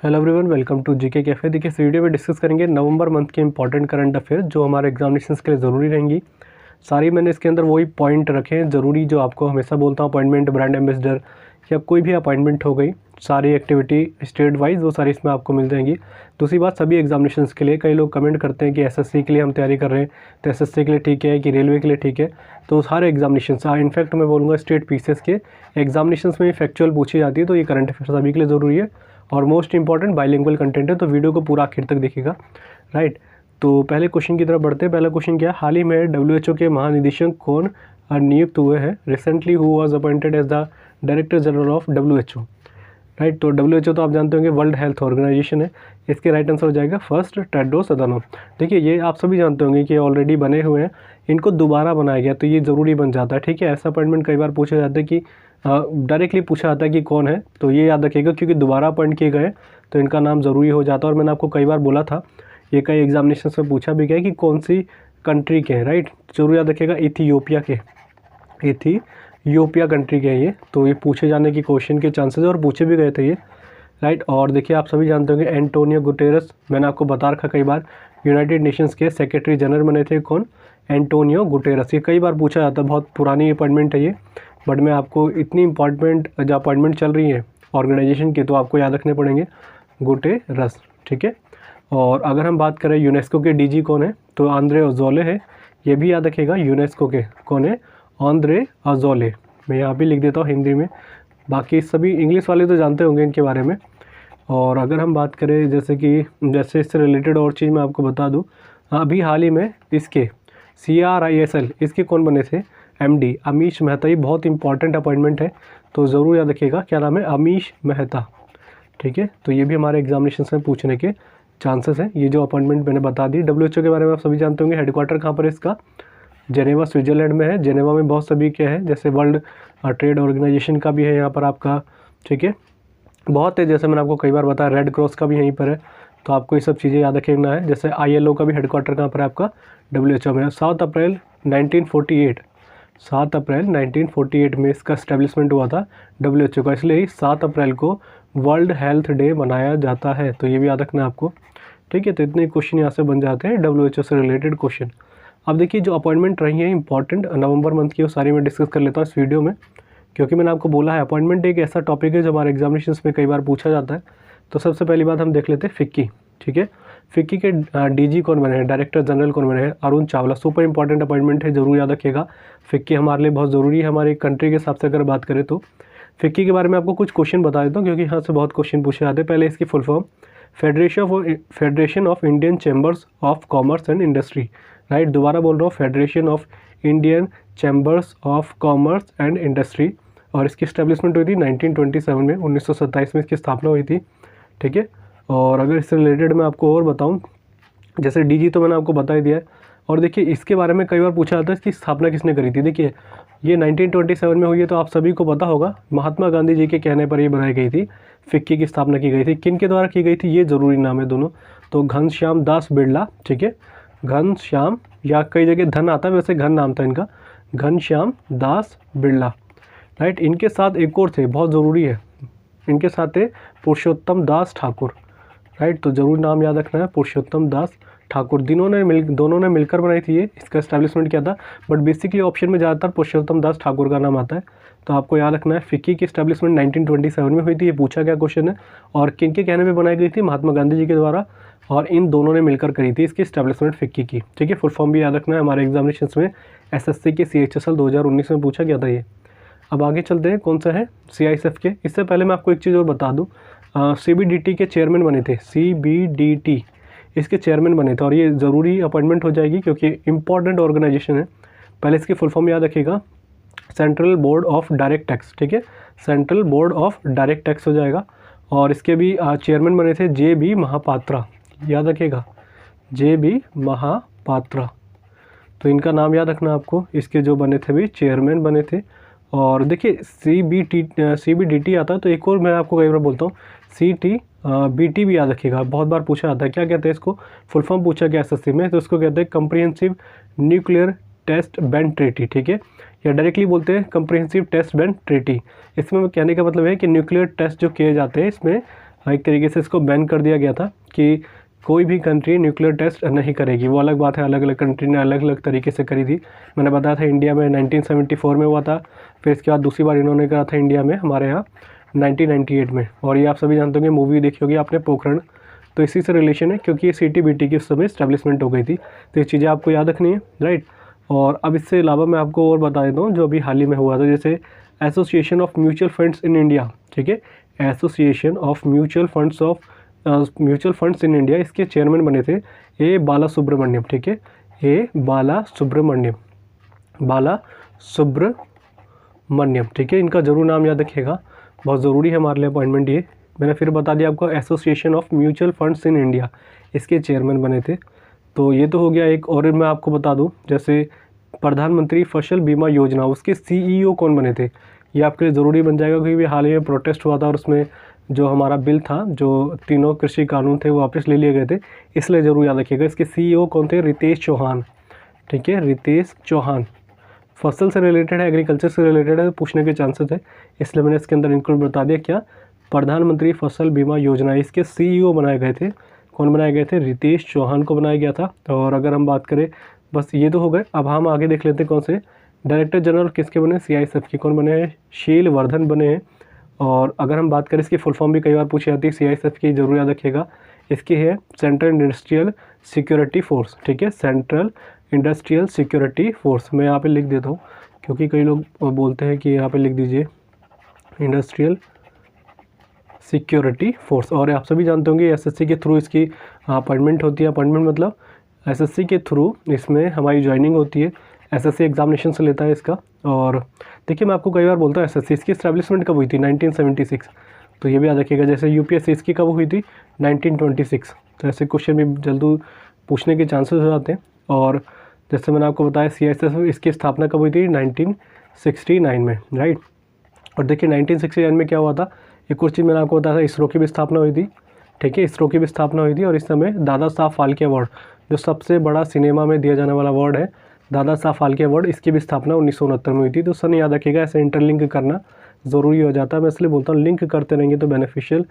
Hello everyone, welcome to GK cafe. देखिए इस video में डिस्कस करेंगे नवंबर मंथ के इंपॉर्टेंट करंट अफेयर जो हमारे एग्जामिनेशंस के लिए ज़रूरी रहेंगी। सारी मैंने इसके अंदर वही पॉइंट रखे हैं ज़रूरी, जो आपको हमेशा बोलता हूँ। अपॉइंटमेंट, ब्रांड एम्बेसडर या कोई भी अपॉइंटमेंट हो गई, सारी एक्टिविटी स्टेट वाइज वो सारी इसमें आपको मिल जाएंगी। दूसरी बात, सभी एग्जामिनेशंस के लिए कई लोग कमेंट करते हैं कि एसएससी के लिए हम तैयारी कर रहे हैं तो एसएससी के लिए ठीक है कि रेलवे के लिए ठीक है। तो सारे एग्जामिनेशंस, इनफैक्ट मैं बोलूँगा स्टेट पीसीएस के एग्जामिनेशंस में फैक्चुअल पूछी जाती है, तो ये करंट अफेयर सभी के लिए ज़रूरी है और मोस्ट इंपॉर्टेंट बाइलिंगुअल कंटेंट है। तो वीडियो को पूरा आखिर तक देखिएगा, राइट। तो पहले क्वेश्चन की तरफ बढ़ते हैं। पहला क्वेश्चन क्या है, हाल ही में डब्ल्यूएचओ के महानिदेशक कौन नियुक्त हुए हैं? Recently who was appointed as the director general of WHO, right. तो डब्ल्यूएचओ तो आप जानते होंगे वर्ल्ड हेल्थ ऑर्गेनाइजेशन है। इसके राइट आंसर हो जाएगा फर्स्ट, टेड्रोस अधानोम। देखिए ये आप सभी जानते होंगे कि ऑलरेडी बने हुए हैं, इनको दोबारा बनाया गया तो ये ज़रूरी बन जाता है, ठीक है। ऐसा अपॉइंटमेंट कई बार पूछा जाता है कि डायरेक्टली पूछा जाता है कि कौन है, तो ये याद रखिएगा क्योंकि दोबारा अपॉइंट किए गए तो इनका नाम ज़रूरी हो जाता है। और मैंने आपको कई बार बोला था, ये कई एग्जामिनेशन में पूछा भी गया कि कौन सी कंट्री के हैं, राइट। जरूर याद रखिएगा, इथियोपिया के, इथियोपिया कंट्री के हैं ये। तो ये पूछे जाने की क्वेश्चन के चांसेस है और पूछे भी गए थे ये, राइट। और देखिए आप सभी जानते होंगे एंटोनियो गुटेरस, मैंने आपको बता रखा कई बार, यूनाइटेड नेशंस के सेक्रेटरी जनरल बने थे। कौन? Antonio Guterres. ये कई बार पूछा जाता है, बहुत पुरानी अपॉइंटमेंट है ये, बट मैं आपको इतनी इंपॉर्टेंट जो अपॉइंटमेंट चल रही है ऑर्गेनाइजेशन की तो आपको याद रखने पड़ेंगे, गुटेरस, ठीक है। और अगर हम बात करें यूनेस्को के डीजी कौन है, तो आंद्रे अजोले है। ये भी याद रखिएगा, यूनेस्को के कौन है? Andre Azoulay. मैं यहाँ भी लिख देता हूँ हिंदी में, बाकी सभी इंग्लिश वाले तो जानते होंगे इनके बारे में। और अगर हम बात करें जैसे इससे रिलेटेड और चीज़ मैं आपको बता दूं, अभी हाल ही में इसके CRISL इसके कौन बने थे? MD अमीश मेहता। ये बहुत इंपॉर्टेंट अपॉइंटमेंट है, तो ज़रूर याद रखिएगा, क्या नाम है? अमीश मेहता, ठीक है। तो ये भी हमारे एग्जामिनेशन में पूछने के चांसेस हैं। ये जो अपॉइंटमेंट मैंने बता दी। डब्ल्यूएचओ के बारे में आप सभी जानते होंगे, हेडक्वार्टर कहाँ पर है इसका? जेनेवा, स्विट्जरलैंड में है। जेनेवा में बहुत सभी के हैं, जैसे वर्ल्ड ट्रेड ऑर्गेनाइजेशन का भी है यहाँ पर आपका, ठीक है। बहुत है, जैसे मैंने आपको कई बार बताया, रेड क्रॉस का भी यहीं पर है। तो आपको ये सब चीज़ें याद रखना है। जैसे ILO का भी हेडक्वार्टर कहाँ पर है आपका? डब्ल्यूएचओ में। 7 अप्रैल 1948 में इसका इस्टेब्लिशमेंट हुआ था डब्ल्यूएचओ का, इसलिए 7 अप्रैल को वर्ल्ड हेल्थ डे मनाया जाता है। तो ये भी याद रखना है आपको, ठीक है। तो इतने क्वेश्चन यहाँ से बन जाते हैं डब्ल्यूएचओ से रिलेटेड क्वेश्चन। अब देखिए जो अपॉइंटमेंट रही है इंपॉर्टेंट नवंबर मंथ की, वो सारी मैं डिस्कस कर लेता हूँ इस वीडियो में, क्योंकि मैंने आपको बोला है अपॉइंटमेंट एक ऐसा टॉपिक है जो हमारे एग्जामिनेशंस में कई बार पूछा जाता है। तो सबसे पहली बात हम देख लेते हैं फिक्की, ठीक है। फिक्की के डीजी कौन बने हैं, डायरेक्टर जनरल कौन बने हैं? Arun Chawla. Super important appointment है, जरूर याद रखिएगा। फिक्की हमारे लिए बहुत ज़रूरी है, हमारी कंट्री के हिसाब से अगर बात करें तो। फिक्की के बारे में आपको कुछ क्वेश्चन बता देता हूँ, क्योंकि यहाँ से बहुत क्वेश्चन पूछे जाते हैं। पहले इसकी full form, federation of Indian chambers of commerce and industry, right. दोबारा बोल रहा हूँ, federation of Indian chambers of commerce and industry. और इसकी स्टैब्लिशमेंट हुई थी 1927 में, 1927 में इसकी स्थापना हुई थी, ठीक है। और अगर इससे रिलेटेड मैं आपको और बताऊं, जैसे डीजी तो मैंने आपको बता ही दिया है। और देखिए इसके बारे में कई बार पूछा जाता है, इसकी स्थापना किसने करी थी। देखिए ये 1927 में हुई है, तो आप सभी को पता होगा महात्मा गांधी जी के कहने पर ये बनाई गई थी। फिक्की की स्थापना की गई थी, किन के द्वारा की गई थी, ये ज़रूरी नाम है दोनों। तो घनश्याम दास बिरला, ठीक है। घनश्याम, या कई जगह धन आता है, वैसे घन नाम था इनका, घनश्याम दास बिरला, राइट। इनके साथ एक और थे, बहुत ज़रूरी है, इनके साथ थे पुरुषोत्तम दास ठाकुर, राइट। तो ज़रूर नाम याद रखना है, पुरुषोत्तम दास ठाकुर। दोनों ने मिलकर बनाई थी ये। इसका एस्टैब्लिशमेंट किया था, बट बेसिकली ऑप्शन में ज़्यादातर पुरुषोत्तम दास ठाकुर का नाम आता है। तो आपको याद रखना है, फिक्की की एस्टैब्लिशमेंट 1927 में हुई थी। ये पूछा गया क्वेश्चन है। और किन के कहने पर बनाई गई थी? महात्मा गांधी जी के द्वारा, और इन दोनों ने मिलकर करी थी इसकी एस्टैब्लिशमेंट फिक्की की, ठीक है। फुल फॉर्म भी याद रखना है, हमारे एग्जामिनेशन में SSC के CHSL 2019 में पूछा गया था ये। अब आगे चलते हैं, कौन सा है? CISF के। इससे पहले मैं आपको एक चीज़ और बता दूं, CBDT के चेयरमैन बने थे, CBDT इसके चेयरमैन बने थे। और ये ज़रूरी अपॉइंटमेंट हो जाएगी क्योंकि इंपॉर्टेंट ऑर्गेनाइजेशन है। पहले इसकी फुल फॉर्म याद रखिएगा, central board of direct tax, ठीक है। Central board of direct tax हो जाएगा। और इसके भी चेयरमैन बने थे JB महापात्रा, याद रखिएगा, JB महापात्रा। तो इनका नाम याद रखना आपको, इसके जो बने थे भी चेयरमैन बने थे। और देखिए CBDT आता है, तो एक और मैं आपको कई बार बोलता हूँ, CTBT भी याद रखिएगा, बहुत बार पूछा जाता है। क्या कहते हैं इसको? फुल फॉर्म पूछा गया SSC में, तो इसको कहते हैं comprehensive nuclear test ban treaty, ठीक है। या डायरेक्टली बोलते हैं कम्प्रिहेंसिव टेस्ट बैंड ट्रीटी। इसमें कहने का मतलब है कि न्यूक्लियर टेस्ट जो किए जाते हैं इसमें एक तरीके से इसको बैन कर दिया गया था कि कोई भी कंट्री न्यूक्लियर टेस्ट नहीं करेगी। वो अलग बात है, अलग अलग कंट्री ने अलग अलग तरीके से करी थी। मैंने बताया था इंडिया में 1974 में हुआ था, फिर इसके बाद दूसरी बार इन्होंने करा था इंडिया में हमारे यहाँ 1998 में। और ये आप सभी जानते होंगे, मूवी देखी होगी आपने पोखरण, तो इसी से रिलेशन है क्योंकि ये CTBT की उस समय इस्टेब्लिशमेंट हो गई थी। तो ये चीज़ें आपको याद रखनी है, राइट। और अब इससे अलावा मैं आपको और बता देता हूँ जो अभी हाल ही में हुआ था, जैसे association of mutual funds in India, ठीक है, association of mutual funds in India, इसके चेयरमैन बने थे ए बाला सुब्रमण्यम, ठीक है, ए बाला सुब्रमण्यम, ठीक है। इनका जरूर नाम याद रखिएगा, बहुत ज़रूरी है हमारे लिए अपॉइंटमेंट ये। मैंने फिर बता दिया आपको, association of mutual funds in India, इसके चेयरमैन बने थे। तो ये तो हो गया एक। और मैं आपको बता दूं, जैसे प्रधानमंत्री फसल बीमा योजना, उसके CEO कौन बने थे, ये आपके लिए ज़रूरी बन जाएगा क्योंकि हाल ही में प्रोटेस्ट हुआ था और उसमें जो हमारा बिल था, जो 3 कृषि कानून थे, वो वापस ले लिए गए थे, इसलिए ज़रूर याद रखिएगा। इसके CEO कौन थे, रितेश चौहान, ठीक है, रितेश चौहान। फसल से रिलेटेड है, एग्रीकल्चर से रिलेटेड है, तो पूछने के चांसेस है, इसलिए मैंने इसके अंदर इंक्लूड बता दिया। क्या, प्रधानमंत्री फसल बीमा योजना, इसके CEO बनाए गए थे, कौन बनाए गए थे, रितेश चौहान को बनाया गया था। और अगर हम बात करें, बस ये तो हो गए, अब हम आगे देख लेते हैं कौन से डायरेक्टर जनरल किसके बने, CISF के कौन बने हैं, शील वर्धन बने हैं। और अगर हम बात करें, इसकी फुल फॉर्म भी कई बार पूछी जाती है CISF की, जरूर याद रखिएगा। इसकी है सेंट्रल इंडस्ट्रियल सिक्योरिटी फोर्स, ठीक है, सेंट्रल इंडस्ट्रियल सिक्योरिटी फोर्स। मैं यहाँ पे लिख देता हूँ क्योंकि कई लोग बोलते हैं कि यहाँ पे लिख दीजिए इंडस्ट्रियल सिक्योरिटी फोर्स। और आप सभी जानते होंगे SSC के थ्रू इसकी अपॉइंटमेंट होती है। अपॉइंटमेंट मतलब SSC के थ्रू इसमें हमारी ज्वाइनिंग होती है, SSC एग्जामिनेशन से लेता है इसका। और देखिए, मैं आपको कई बार बोलता हूँ SSC इसकी इस्टेब्लिशमेंट कब हुई थी, 1976, तो ये भी याद रखिएगा। जैसे UPSC इसकी कब हुई थी, 1926। तो ऐसे क्वेश्चन भी जल्दी पूछने के चांसेस हो जाते हैं। और जैसे मैंने आपको बताया CISF इसकी स्थापना कब हुई थी, 1969 में, राइट। और देखिए 1969 में क्या हुआ था, एक कुछ चीज़ मैंने आपको बताया था, इसरो की भी स्थापना हुई थी, ठीक है, इसरो की भी स्थापना हुई थी। और इस समय दादा साहब फाल्के अवार्ड, जो सबसे बड़ा सिनेमा में दिया जाने वाला अवार्ड है, दादा साहब फाल्के अवार्ड, इसकी भी स्थापना 1969 में हुई थी। तो सन याद रखिएगा, ऐसे इंटरलिंक करना ज़रूरी हो जाता है। मैं इसलिए बोलता हूँ लिंक करते रहेंगे तो बेनिफिशियल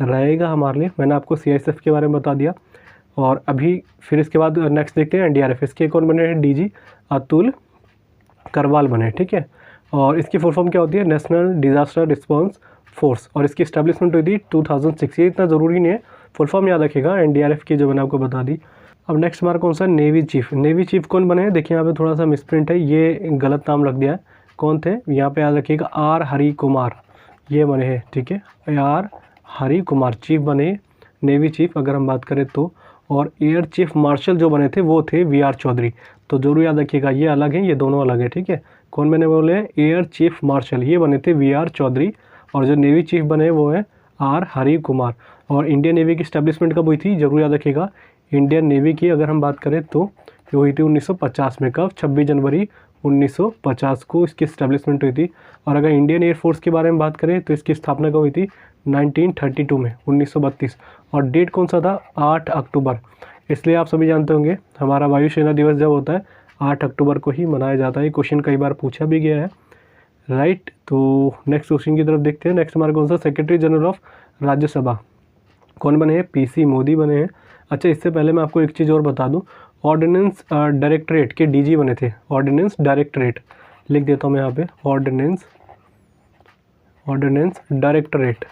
रहेगा हमारे लिए। मैंने आपको CISF के बारे में बता दिया। और अभी फिर इसके बाद नेक्स्ट देखते हैं NDRF, इसके कौन बने हैं, DG अतुल करवाल बने, ठीक है। और इसकी फुल फॉर्म क्या होती है, नेशनल डिजास्टर रिस्पॉन्स फोर्स। और इसकी स्टैब्लिशमेंट हुई थी 2006। ये इतना ज़रूरी नहीं है, फुल फॉर्म याद रखिएगा NDRF की, जो मैंने आपको बता दी। अब नेक्स्ट हमारा कौन सा, नेवी चीफ। नेवी चीफ कौन बने हैं, देखिए यहाँ पे थोड़ा सा मिसप्रिंट है, ये गलत नाम रख दिया है। कौन थे, यहाँ पे याद रखिएगा R हरि कुमार, ये बने हैं, ठीक है, R हरि कुमार चीफ बने नेवी चीफ अगर हम बात करें तो। और एयर चीफ मार्शल जो बने थे वो थे VR चौधरी। तो जरूर याद रखिएगा, ये अलग है, ये दोनों अलग है, ठीक है। कौन मैंने बोले, एयर चीफ मार्शल, ये बने थे VR चौधरी। और जो नेवी चीफ बने वो है R हरि कुमार। और इंडियन नेवी की स्टैब्लिशमेंट कब हुई थी, जरूर याद रखिएगा। इंडियन नेवी की अगर हम बात करें तो ये हुई थी 1950 में। कब, 26 जनवरी 1950 को इसकी स्टैब्लिशमेंट हुई थी। और अगर इंडियन एयरफोर्स के बारे में बात करें तो इसकी स्थापना कब हुई थी, 1932 में, 1932। और डेट कौन सा था, 8 अक्टूबर। इसलिए आप सभी जानते होंगे हमारा वायुसेना दिवस जब होता है 8 अक्टूबर को ही मनाया जाता है। क्वेश्चन कई बार पूछा भी गया है, राइट। तो नेक्स्ट क्वेश्चन की तरफ देखते हैं। नेक्स्ट हमारा कौन सा, सेक्रेटरी जनरल ऑफ राज्यसभा कौन बने हैं, PC मोदी बने हैं। अच्छा, इससे पहले मैं आपको एक चीज़ और बता दूं, ऑर्डिनेंस डायरेक्टरेट के DG बने थे। ऑर्डिनेंस डायरेक्टरेट लिख देता हूँ मैं यहाँ पे, ऑर्डिनेंस डायरेक्टरेट,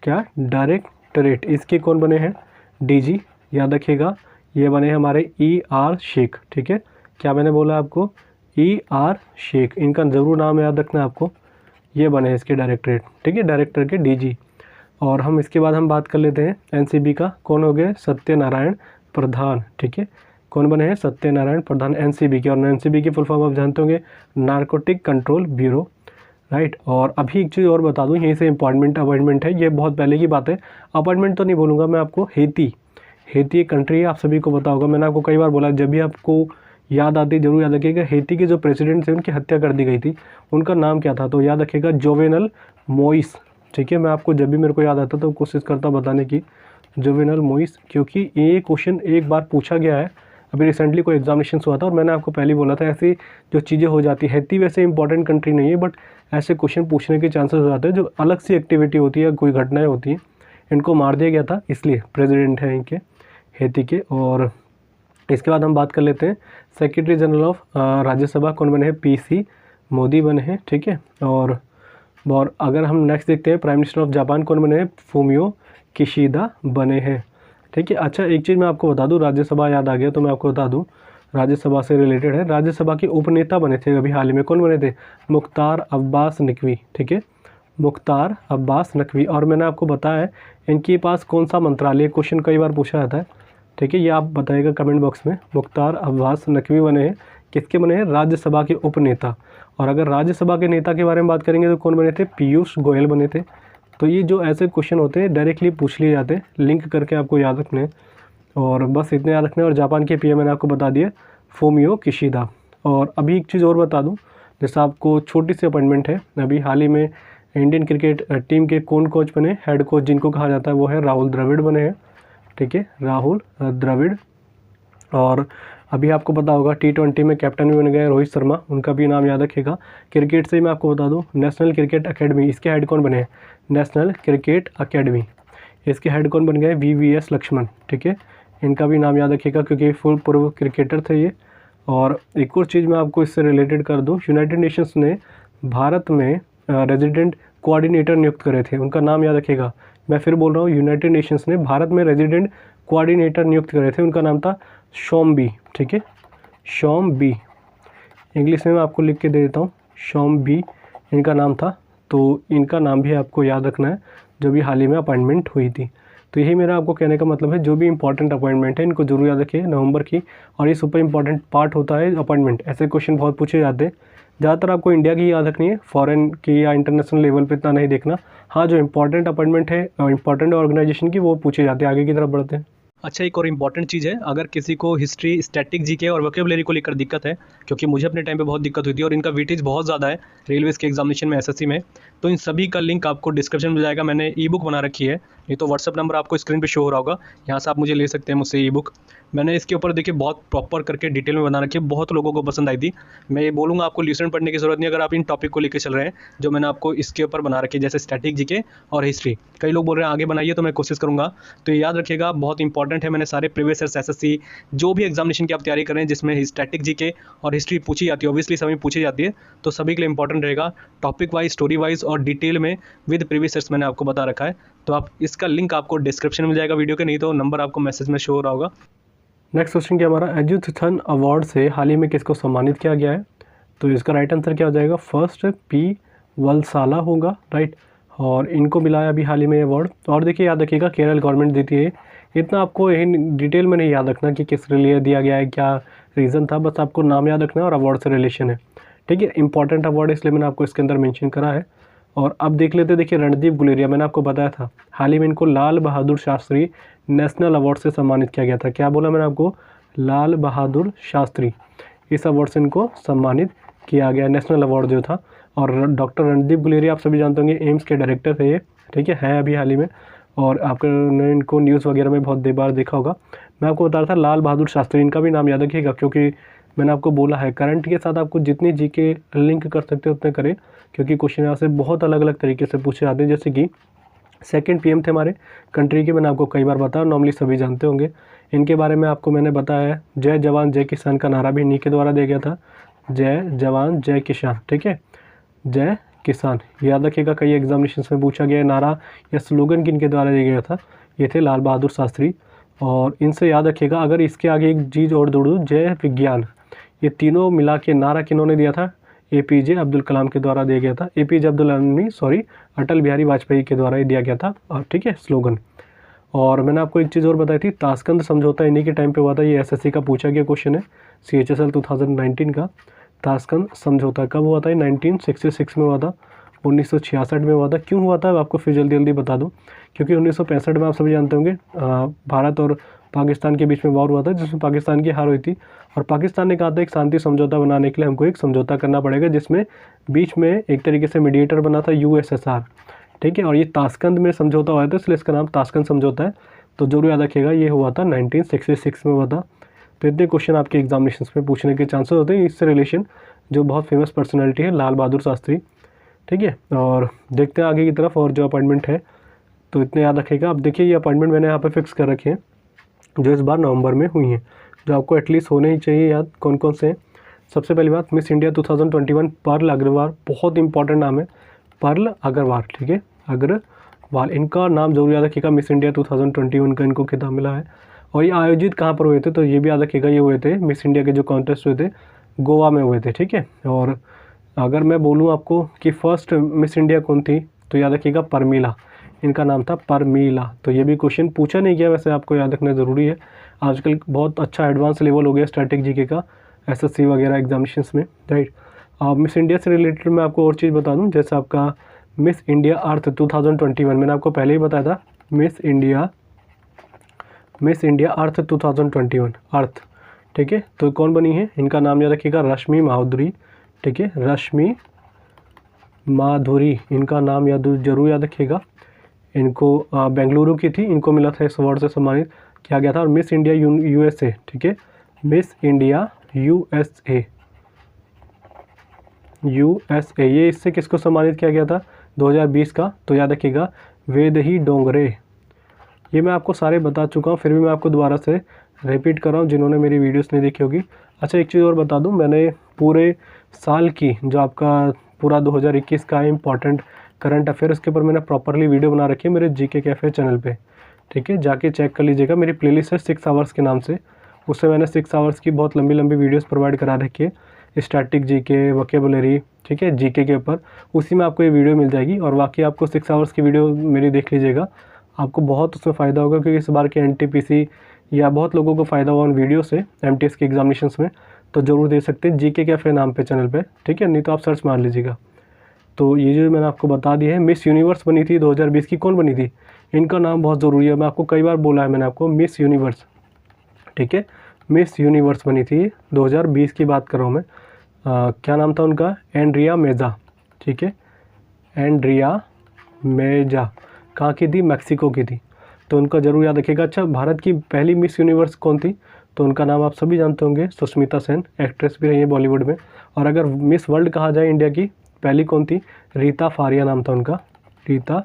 क्या, डायरेक्टरेट, इसके कौन बने हैं, DG याद रखिएगा। ये बने हैं हमारे ER शेख, ठीक है। क्या मैंने बोला आपको, ER शेख, इनका ज़रूर नाम याद रखना है आपको। ये बने हैं इसके डायरेक्टरेट, ठीक है, डायरेक्टर के DG। और हम इसके बाद हम बात कर लेते हैं NCB का, कौन हो गए, सत्यनारायण प्रधान, ठीक है। कौन बने हैं, सत्यनारायण प्रधान NCB के। और NCB की फुल फॉर्म आप जानते होंगे, नारकोटिक कंट्रोल ब्यूरो, राइट। और अभी एक चीज़ और बता दूं, यहीं से अपॉइंटमेंट है, ये बहुत पहले की बात है। अपॉइंटमेंट तो नहीं बोलूँगा मैं आपको। हेती एक कंट्री है, आप सभी को पता होगा। मैंने आपको कई बार बोला, जब भी आपको याद आती जरूर याद रखिएगा। हेती के जो प्रेसिडेंट थे उनकी हत्या कर दी गई थी, उनका नाम क्या था, तो याद रखिएगा जोवेनल मोइस, ठीक है। मैं आपको जब भी मेरे को याद आता तो कोशिश करता बताने की, जोवेनल मोइस, क्योंकि ये क्वेश्चन एक बार पूछा गया है अभी रिसेंटली कोई एग्जामिनेशन हुआ था और मैंने आपको पहले बोला था ऐसी जो चीज़ें हो जाती है, हैती वैसे इंपॉर्टेंट कंट्री नहीं है बट ऐसे क्वेश्चन पूछने के चांसेस हो जाते हैं जो अलग सी एक्टिविटी होती है, कोई घटनाएँ होती हैं। इनको मार दिया गया था इसलिए प्रेसिडेंट हैं इनके हैती के। और इसके बाद हम बात कर लेते हैं सेक्रेटरी जनरल ऑफ राज्यसभा कौन बने हैं, PC मोदी बने हैं, ठीक है। और अगर हम नेक्स्ट देखते हैं प्राइम मिनिस्टर ऑफ जापान कौन बने हैं, फूमियो किशिदा बने हैं, ठीक है। अच्छा एक चीज़ मैं आपको बता दूं, राज्यसभा याद आ गया तो मैं आपको बता दूं, राज्यसभा से रिलेटेड है, राज्यसभा के उपनेता बने थे अभी हाल ही में, कौन बने थे, मुख्तार अब्बास नकवी, ठीक है, मुख्तार अब्बास नकवी। और मैंने आपको बताया है इनके पास कौन सा मंत्रालय, क्वेश्चन कई बार पूछा जाता है, ठीक है, ये आप बताइएगा कमेंट बॉक्स में। मुख्तार अब्बास नकवी बने हैं, किसके बने हैं, राज्यसभा के उपनेता। और अगर राज्यसभा के नेता के बारे में बात करेंगे तो कौन बने थे, पीयूष गोयल बने थे। तो ये जो ऐसे क्वेश्चन होते हैं डायरेक्टली पूछ लिए जाते हैं, लिंक करके आपको याद रखने और बस इतने याद रखने। और जापान के PM मैंने आपको बता दिया फूमियो किशिदा। और अभी एक चीज़ और बता दूं, जैसा आपको छोटी सी अपॉइंटमेंट है, अभी हाल ही में इंडियन क्रिकेट टीम के कौन कोच बने, हेड कोच जिनको कहा जाता है वो है राहुल द्रविड़ बने हैं, ठीक है, राहुल द्रविड़। और अभी आपको पता होगा T20 में कैप्टन भी बन गए रोहित शर्मा, उनका भी नाम याद रखिएगा। क्रिकेट से ही मैं आपको बता दूं, नेशनल क्रिकेट अकेडमी, इसके हेड कौन बने हैं, नेशनल क्रिकेट अकेडमी, इसके हेड कौन बन गए, VVS लक्ष्मण, ठीक है, इनका भी नाम याद रखिएगा क्योंकि फुल पूर्व क्रिकेटर थे ये। और एक और चीज़ मैं आपको इससे रिलेटेड कर दूँ, यूनाइटेड नेशंस ने भारत में रेजिडेंट कोऑर्डिनेटर नियुक्त करे थे, उनका नाम याद रखिएगा। मैं फिर बोल रहा हूँ, यूनाइटेड नेशंस ने भारत में रेजिडेंट कोऑर्डिनेटर नियुक्त करे थे, उनका नाम था शॉम बी, ठीक है, शॉम बी, इंग्लिश में मैं आपको लिख के दे देता हूँ, शॉम बी इनका नाम था। तो इनका नाम भी आपको याद रखना है, जो भी हाल ही में अपॉइंटमेंट हुई थी। तो यही मेरा आपको कहने का मतलब है, जो भी इंपॉर्टेंट अपॉइंटमेंट है इनको जरूर याद रखिए नवंबर की। और ये सुपर इंपॉर्टेंट पार्ट होता है अपॉइंटमेंट, ऐसे क्वेश्चन बहुत पूछे जाते हैं। ज़्यादातर आपको इंडिया की याद रखनी है, फॉरेन की या इंटरनेशनल लेवल पे इतना नहीं देखना। हाँ, जो इंपॉर्टेंट अपॉइंटमेंट है इंपॉर्टेंट ऑर्गेनाइजेशन की वो पूछे जाते हैं। आगे की तरफ बढ़ते हैं। अच्छा, एक और इम्पॉर्टेंट चीज़ है, अगर किसी को हिस्ट्री, स्टैटिक जीके और वोकेबुलरी को लेकर दिक्कत है, क्योंकि मुझे अपने टाइम पे बहुत दिक्कत हुई थी और इनका वेटेज बहुत ज़्यादा है रेलवेज़ के एग्जामिनेशन में, SSC में, तो इन सभी का लिंक आपको डिस्क्रिप्शन में मिल जाएगा। मैंने ई-बुक बना रखी है, ये तो व्हाट्सअप नंबर आपको स्क्रीन पे शो हो रहा होगा, यहाँ से आप मुझे ले सकते हैं मुझसे ई-बुक। मैंने इसके ऊपर देखिए बहुत प्रॉपर करके डिटेल में बना रखी है, बहुत लोगों को पसंद आई थी। मैं ये बोलूँगा आपको ल्यूसेंट पढ़ने की ज़रूरत नहीं, अगर आप इन टॉपिक को लेकर चल रहे हैं जो मैंने आपको इसके ऊपर बना रखी है, जैसे स्टैटिक जीके और हिस्ट्री। कई लोग बोल रहे हैं आगे बनाइए, तो मैं कोशिश करूँगा। तो याद रखिएगा, बहुत इंपॉर्टेंट है। मैंने सारे प्रीवियस ईयर्स SSC जो भी एग्जामिनेशन की आप तैयारी कर रहे हैं जिसमें स्टैटिक जीके और हिस्ट्री पूछी जाती है, ऑब्वियसली सभी पूछी जाती है, तो सभी के लिए इंपॉर्टेंट रहेगा। टॉपिक वाइज, स्टोरी वाइज और डिटेल में विद प्रीवियस ईयर्स मैंने आपको बता रखा है। तो आप इसका लिंक आपको डिस्क्रिप्शन में मिल जाएगा वीडियो के, नहीं तो नंबर आपको मैसेज में शो हो रहा होगा। नेक्स्ट क्वेश्चन क्या हमारा, एजुथन अवार्ड से हाल ही में किसको सम्मानित किया गया है। तो इसका राइट आंसर क्या हो जाएगा, फर्स्ट P वलसाला होगा, राइट। और इनको मिला है अभी हाल ही में अवार्ड। और देखिए याद रखिएगा केरल गवर्नमेंट देती है, इतना आपको डिटेल में नहीं याद रखना कि किस लिए दिया गया है, क्या रीज़न था, बस आपको नाम याद रखना है और अवार्ड से रिलेशन है, ठीक है। इंपॉर्टेंट अवार्ड इसलिए मैंने आपको इसके अंदर मेंशन करा है। और अब देख लेते, देखिए रणदीप गुलेरिया, मैंने आपको बताया था हाल ही में इनको लाल बहादुर शास्त्री नेशनल अवार्ड से सम्मानित किया गया था। क्या बोला मैंने आपको, लाल बहादुर शास्त्री, इस अवार्ड से इनको सम्मानित किया गया, नेशनल अवार्ड जो था। और डॉक्टर रणदीप गुलेरिया आप सभी जानते होंगे, एम्स के डायरेक्टर थे ये, ठीक है अभी हाल ही में। और आपने इनको न्यूज़ वगैरह में बहुत बार देखा होगा। मैं आपको बता रहा था लाल बहादुर शास्त्री, इनका भी नाम याद रखिएगा, क्योंकि मैंने आपको बोला है करंट के साथ आपको जितनी जीके लिंक कर सकते हो उतने करें, क्योंकि क्वेश्चन यहाँ से बहुत अलग अलग तरीके से पूछे जाते हैं। जैसे कि सेकंड PM थे हमारे कंट्री के, मैंने आपको कई बार बताया, नॉर्मली सभी जानते होंगे। इनके बारे में आपको मैंने बताया है, जय जवान जय किसान का नारा भी इन्हीं के द्वारा दिया गया था, जय जवान जय किसान, ठीक है, जय किसान, याद रखिएगा। कई एग्जामिनेशंस में पूछा गया नारा या स्लोगन किनके द्वारा दिया गया था, ये थे लाल बहादुर शास्त्री। और इनसे याद रखिएगा, अगर इसके आगे एक चीज़ और जोड़ दूँ, जय विज्ञान, ये तीनों मिला के नारा किन्होंने दिया था, APJ अब्दुल कलाम के द्वारा दिया गया था, APJ अटल बिहारी वाजपेयी के द्वारा ही दिया गया था, और ठीक है स्लोगन। और मैंने आपको एक चीज़ और बताई थी, ताशकंद समझौता इन्हीं के टाइम पे हुआ था, ये SSC का पूछा गया क्वेश्चन है, CHSL 2019 का। ताशकंद समझौता कब हुआ था, 1966 में हुआ था, 1966 में हुआ था। क्यों हुआ था आपको फिर जल्दी जल्दी बता दूं, क्योंकि 1965 में आप सभी जानते होंगे भारत और पाकिस्तान के बीच में वॉर हुआ था, जिसमें पाकिस्तान की हार हुई थी। और पाकिस्तान ने कहा था एक शांति समझौता बनाने के लिए हमको एक समझौता करना पड़ेगा, जिसमें बीच में एक तरीके से मीडिएटर बना था USSR, ठीक है। और ये ताशकंद में समझौता हुआ था, इसलिए इसका नाम ताशकंद समझौता है। तो जरूर याद रखिएगा, ये हुआ था 1966 में हुआ था। तो इतने क्वेश्चन आपके एग्जामिनेशन में पूछने के चांसेस होते हैं इससे रिलेशन, जो बहुत फेमस पर्सनैलिटी है लाल बहादुर शास्त्री। ठीक है, और देखते हैं आगे की तरफ और जो अपॉइंटमेंट है, तो इतने याद रखिएगा। अब देखिए ये अपॉइंटमेंट मैंने यहाँ पर फिक्स कर रखे हैं जो इस बार नवंबर में हुई हैं, जो आपको एटलीस्ट होने ही चाहिए याद। कौन कौन से हैं? सबसे पहली बात मिस इंडिया 2021 पर्ल अग्रवाल, बहुत इंपॉर्टेंट नाम है पर्ल अग्रवाल। ठीक है, अग्रवाल, इनका नाम जरूर याद रखिएगा। मिस इंडिया 2021 का इनको खिताब मिला है। और ये आयोजित कहाँ पर हुए थे? तो ये भी याद रखिएगा, ये हुए थे मिस इंडिया के जो कॉन्टेस्ट हुए थे गोवा में हुए थे। ठीक है, और अगर मैं बोलूँ आपको कि फर्स्ट मिस इंडिया कौन थी, तो याद रखिएगा परमीला, इनका नाम था परमीला। तो ये भी क्वेश्चन पूछा नहीं गया, वैसे आपको याद रखना ज़रूरी है। आजकल बहुत अच्छा एडवांस लेवल हो गया स्टैटिक जीके का एसएससी वगैरह एग्जामिनेशंस में, राइट। मिस इंडिया से रिलेटेड मैं आपको और चीज़ बता दूं, जैसे आपका मिस इंडिया अर्थ 2021, मैंने आपको पहले ही बताया था मिस इंडिया अर्थ 2021 अर्थ। ठीक है, तो कौन बनी है? इनका नाम याद रखिएगा रश्मि माधुरी। ठीक है, रश्मि माधुरी, इनका नाम जरूर याद रखिएगा। इनको बेंगलुरु की थी, इनको मिला था इस अवार्ड से सम्मानित किया गया था। और मिस इंडिया यूएसए, ठीक है, मिस इंडिया यूएसए, ये इससे किसको सम्मानित किया गया था 2020 का? तो याद रखिएगा वेदही डोंगरे। ये मैं आपको सारे बता चुका हूँ, फिर भी मैं आपको दोबारा से रिपीट कर रहा हूँ जिन्होंने मेरी वीडियोस नहीं देखी होगी। अच्छा, एक चीज़ और बता दूँ, मैंने पूरे साल की जो आपका पूरा 2021 का इंपॉर्टेंट करंट अफेयर्स के ऊपर मैंने प्रॉपरली वीडियो बना रखी है मेरे जीके कैफे चैनल पे। ठीक है, जाके चेक कर लीजिएगा। मेरी प्लेलिस्ट है 6 आवर्स के नाम से, उससे मैंने 6 आवर्स की बहुत लंबी लंबी वीडियोस प्रोवाइड करा रखी है, स्टैटिक जीके, वोकेबुलरी, ठीक है, जीके के ऊपर। उसी में आपको ये वीडियो मिल जाएगी और वाकई आपको 6 आवर्स की वीडियो मेरी देख लीजिएगा, आपको बहुत उसमें फ़ायदा होगा। क्योंकि इस बार के एनटीपीसी या बहुत लोगों को फ़ायदा हुआ उन वीडियो से एमटीएस के एग्जामिनेशंस में, तो ज़रूर दे सकते हैं जीके कैफे नाम पे चैनल पे। ठीक है, नहीं तो आप सर्च मार लीजिएगा। तो ये जो मैंने आपको बता दिया है, मिस यूनिवर्स बनी थी 2020 की, कौन बनी थी? इनका नाम बहुत ज़रूरी है, मैं आपको कई बार बोला है मैंने आपको, मिस यूनिवर्स। ठीक है, मिस यूनिवर्स बनी थी 2020 की बात कर रहा हूँ मैं। क्या नाम था उनका? एंड्रिया मेजा। ठीक है, एंड्रिया मेजा कहाँ की थी? मैक्सिको की थी, तो उनका ज़रूर याद रखिएगा। अच्छा, भारत की पहली मिस यूनिवर्स कौन थी? तो उनका नाम आप सभी जानते होंगे, सुष्मिता सेन, एक्ट्रेस भी रही है बॉलीवुड में। और अगर मिस वर्ल्ड कहा जाए इंडिया की, पहली कौन थी? रीता फारिया नाम था उनका, रीता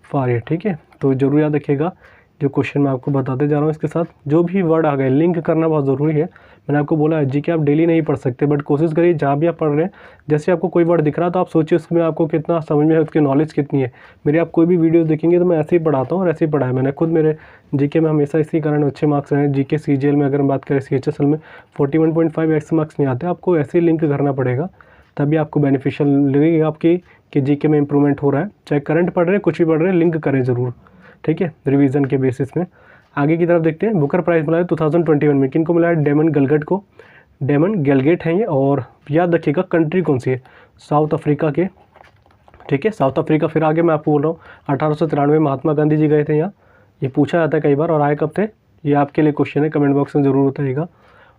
फारिया। ठीक है, तो ज़रूर याद रखिएगा जो क्वेश्चन मैं आपको बताते जा रहा हूँ। इसके साथ जो भी वर्ड आ गए लिंक करना बहुत ज़रूरी है। मैंने आपको बोला है जीके आप डेली नहीं पढ़ सकते, बट कोशिश करिए जहाँ भी आप पढ़ रहे हैं, जैसे आपको कोई वर्ड दिख रहा है तो आप सोचिए उसमें आपको कितना समझ में है, उसकी नॉलेज कितनी है। मेरी आप कोई भी वीडियो देखेंगे तो मैं ऐसे ही पढ़ाता हूँ और ऐसे ही पढ़ाया मैंने खुद। मेरे जीके में हमेशा इसी कारण अच्छे मार्क्स रहे हैं। जीके सीजीएल में अगर हम बात करें, CHSL में 41.5 एक्स मार्क्स नहीं आते, आपको ऐसे ही लिंक करना पड़ेगा, तभी आपको बेनिफिशियल लगेगा आपकी कि जीके में इंप्रूवमेंट हो रहा है। चाहे करंट पढ़ रहे हैं, कुछ भी पढ़ रहे हैं, लिंक करें ज़रूर। ठीक है, रिवीजन के बेसिस में। आगे की तरफ देखते हैं। बुकर प्राइज़ मिला है 2021 में, किनको मिला है? डेमन गलगट को, डेमन गलगेट हैं ये। और याद रखिएगा कंट्री कौन सी है? साउथ अफ्रीका के। ठीक है, साउथ अफ्रीका। फिर आगे मैं आपको बोल रहा हूँ 1893 में महात्मा गांधी जी गए थे यहाँ, ये पूछा जाता है कई बार। और आए कब थे? ये आपके लिए क्वेश्चन है, कमेंट बॉक्स में ज़रूर बताइएगा।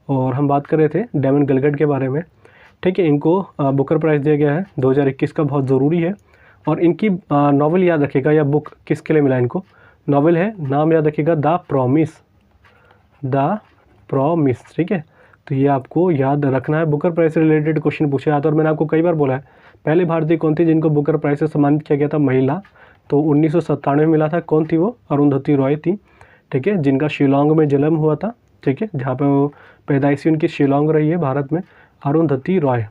और हम बात कर रहे थे डेमन गलगट के बारे में। ठीक है, इनको बुकर प्राइज़ दिया गया है 2021 का, बहुत ज़रूरी है। और इनकी नॉवल याद रखिएगा, या बुक किसके लिए मिला इनको? नॉवल है, नाम याद रखिएगा द प्रॉमिस, द प्रॉमिस। ठीक है, तो ये आपको याद रखना है। बुकर प्राइज़ से रिलेटेड क्वेश्चन पूछे जाते हैं। और मैंने आपको कई बार बोला है, पहले भारतीय कौन थी जिनको बुकर प्राइज़ से सम्मानित किया गया था? महिला, तो 1997 में मिला था। कौन थी वो? अरुंधति रॉय थी। ठीक है, जिनका शिलोंग में जन्म हुआ था। ठीक है, जहाँ पर वो पैदाइशी उनकी शिलोंग रही है भारत में, अरुंधति रॉय।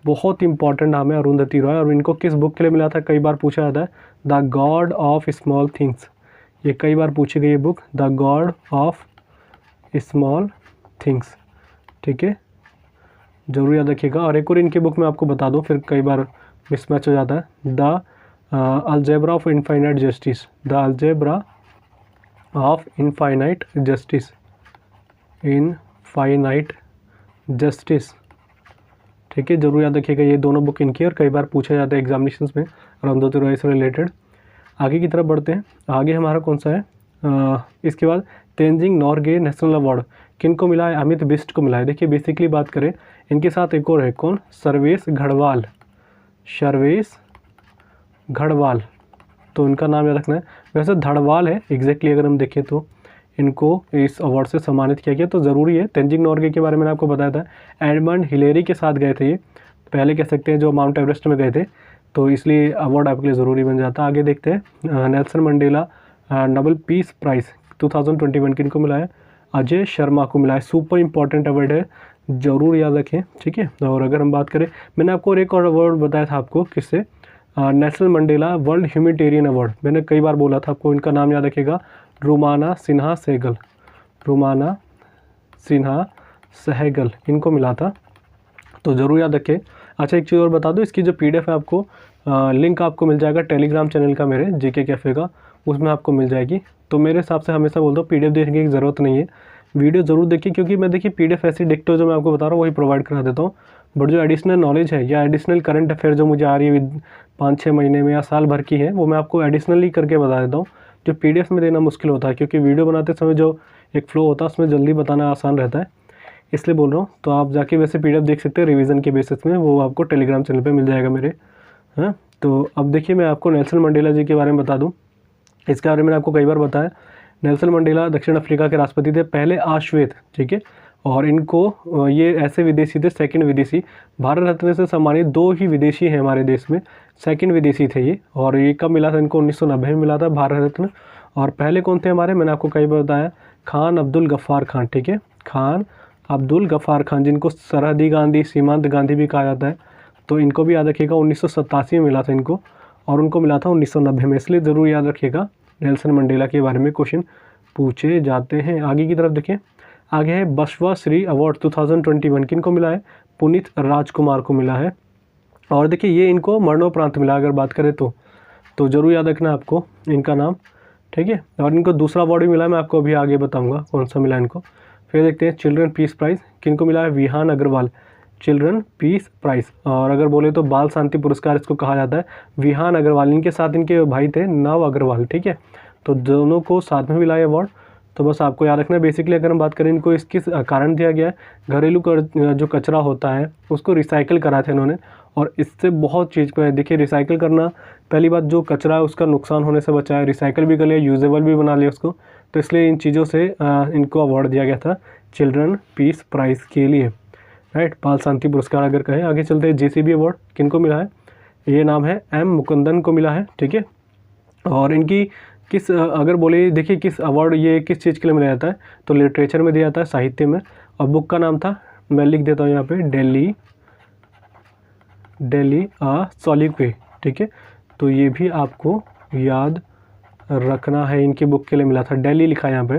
बहुत इंपॉर्टेंट नाम है अरुंधति रॉय। और इनको किस बुक के लिए मिला था? कई बार पूछा जाता है, the God of small things. ये कई बार पूछी गई है book, the God of small things. ठीक है, जरूर याद रखिएगा। और एक और इनकी बुक मैं आपको बता दूं, फिर कई बार मिसमैच हो जाता है, the algebra of infinite justice, the algebra of infinite justice, infinite justice. ठीक है, जरूर याद रखिएगा, ये दोनों बुक इनकी। और कई बार पूछा जाता है एग्जामिनेशंस में अरुंधति रॉय से रिलेटेड। आगे की तरफ बढ़ते हैं। आगे हमारा कौन सा है? इसके बाद तेंजिंग नॉर्गे नेशनल अवार्ड किनको मिला है? अमित बिष्ट को मिला है। देखिए, बेसिकली बात करें, इनके साथ एक और है, कौन? सर्वेश गढ़वाल, सर्वेश गढ़वाल। तो इनका नाम याद रखना है। वैसे धड़वाल है एग्जैक्टली, अगर हम देखें तो इनको इस अवार्ड से सम्मानित किया गया। तो ज़रूरी है। तेंजिंग नोर्गे के बारे में आपको बताया था, एडमंड हिलेरी के साथ गए थे ये, पहले कह सकते हैं जो माउंट एवरेस्ट में गए थे, तो इसलिए अवार्ड आपके लिए ज़रूरी बन जाता है। आगे देखते हैं Nelson Mandela Nobel peace prize 2021 किनको मिला है? अजय शर्मा को मिला है। सुपर इंपॉर्टेंट अवार्ड है, ज़रूर याद रखें, ठीक है। और अगर हम बात करें, मैंने आपको एक और अवार्ड बताया था आपको, किससे? Nelson Mandela world humanitarian award, मैंने कई बार बोला था आपको, इनका नाम याद रखिएगा, रुमाना सिन्हा सहगल, रुमाना सिन्हा सहगल इनको मिला था, तो ज़रूर याद रखें। अच्छा, एक चीज़ और बता दूं, इसकी जो PDF है आपको लिंक आपको मिल जाएगा टेलीग्राम चैनल का, मेरे GK कैफ़े का, उसमें आपको मिल जाएगी। तो मेरे हिसाब से हमेशा बोलता हूँ PDF देखने की ज़रूरत नहीं है, वीडियो ज़रूर देखिए, क्योंकि मैं देखिए PDF ऐसी डिक्टो जो मैं आपको बता रहा हूँ वही प्रोवाइड करा देता हूँ, बट जो एडिशनल नॉलेज है या एडिशनल करंट अफेयर जो मुझे आ रही है 5-6 महीने में या साल भर की है, वो मैं आपको एडिशनली करके बता देता हूँ, जो PDF में देना मुश्किल होता है, क्योंकि वीडियो बनाते समय जो एक फ़्लो होता है उसमें जल्दी बताना आसान रहता है, इसलिए बोल रहा हूँ। तो आप जाके वैसे PDF देख सकते हैं रिवीजन के बेसिस में, वो आपको टेलीग्राम चैनल पे मिल जाएगा मेरे, हाँ। तो अब देखिए, मैं आपको नेल्सन मंडेला जी के बारे में बता दूँ, इसके बारे में आपको कई बार बताया। नेल्सन मंडेला दक्षिण अफ्रीका के राष्ट्रपति थे, पहले अश्वेत, ठीक है। और इनको ये ऐसे विदेशी थे, सेकंड विदेशी, भारत रत्न से सम्मानित 2 ही विदेशी हैं हमारे देश में, सेकंड विदेशी थे ये। और ये कब मिला था इनको? 1990 में मिला था भारत रत्न। और पहले कौन थे हमारे? मैंने आपको कई बार बताया, खान अब्दुल गफ़ार खान, ठीक है, खान अब्दुल गफ़ार खान, जिनको सरहदी गांधी, सीमांत गांधी भी कहा जाता है। तो इनको भी याद रखिएगा, 1987 में मिला था इनको, और उनको मिला था 1990 में, इसलिए ज़रूर याद रखिएगा। नेल्सन मंडेला के बारे में क्वेश्चन पूछे जाते हैं। आगे की तरफ देखिए, आगे है बसवा श्री अवार्ड 2021 किनको मिला है? पुनीत राजकुमार को मिला है। और देखिए, ये इनको मरणोपरांत मिला, अगर बात करें तो ज़रूर याद रखना आपको इनका नाम, ठीक है। और इनको दूसरा अवार्ड भी मिला है, मैं आपको अभी आगे बताऊंगा कौन सा मिला इनको। फिर देखते हैं चिल्ड्रन पीस प्राइज़ किनको मिला है? Vihaan Agarwal, children peace prize. और अगर बोले तो बाल शांति पुरस्कार इसको कहा जाता है। विहान अग्रवाल, इनके साथ इनके भाई थे नव अग्रवाल, ठीक है। तो दोनों को साथ में मिला है अवार्ड। तो बस आपको याद रखना है। बेसिकली अगर हम बात करें, इनको इस किस कारण दिया गया है? घरेलू जो कचरा होता है उसको रिसाइकिल करा था इन्होंने, और इससे बहुत चीज़ पे देखिए, रिसाइकिल करना, पहली बात जो कचरा है उसका नुकसान होने से बचाया, रिसाइकिल भी कर लिया, यूजेबल भी बना लिया उसको, तो इसलिए इन चीज़ों से इनको अवार्ड दिया गया था चिल्ड्रन पीस प्राइज़ के लिए, राइट, बाल शांति पुरस्कार अगर कहें। आगे चलते हैं, JCB अवार्ड किनको मिला है? ये नाम है M मुकुंदन को मिला है, ठीक है। और इनकी किस अगर बोले देखिए किस अवार्ड, ये किस चीज़ के लिए मिला जाता है? तो लिटरेचर में दिया जाता है, साहित्य में। और बुक का नाम था, मैं लिख देता हूँ यहाँ पे, डेली सॉलिक्वे, ठीक है। तो ये भी आपको याद रखना है, इनकी बुक के लिए मिला था, डेली लिखा है यहाँ पे,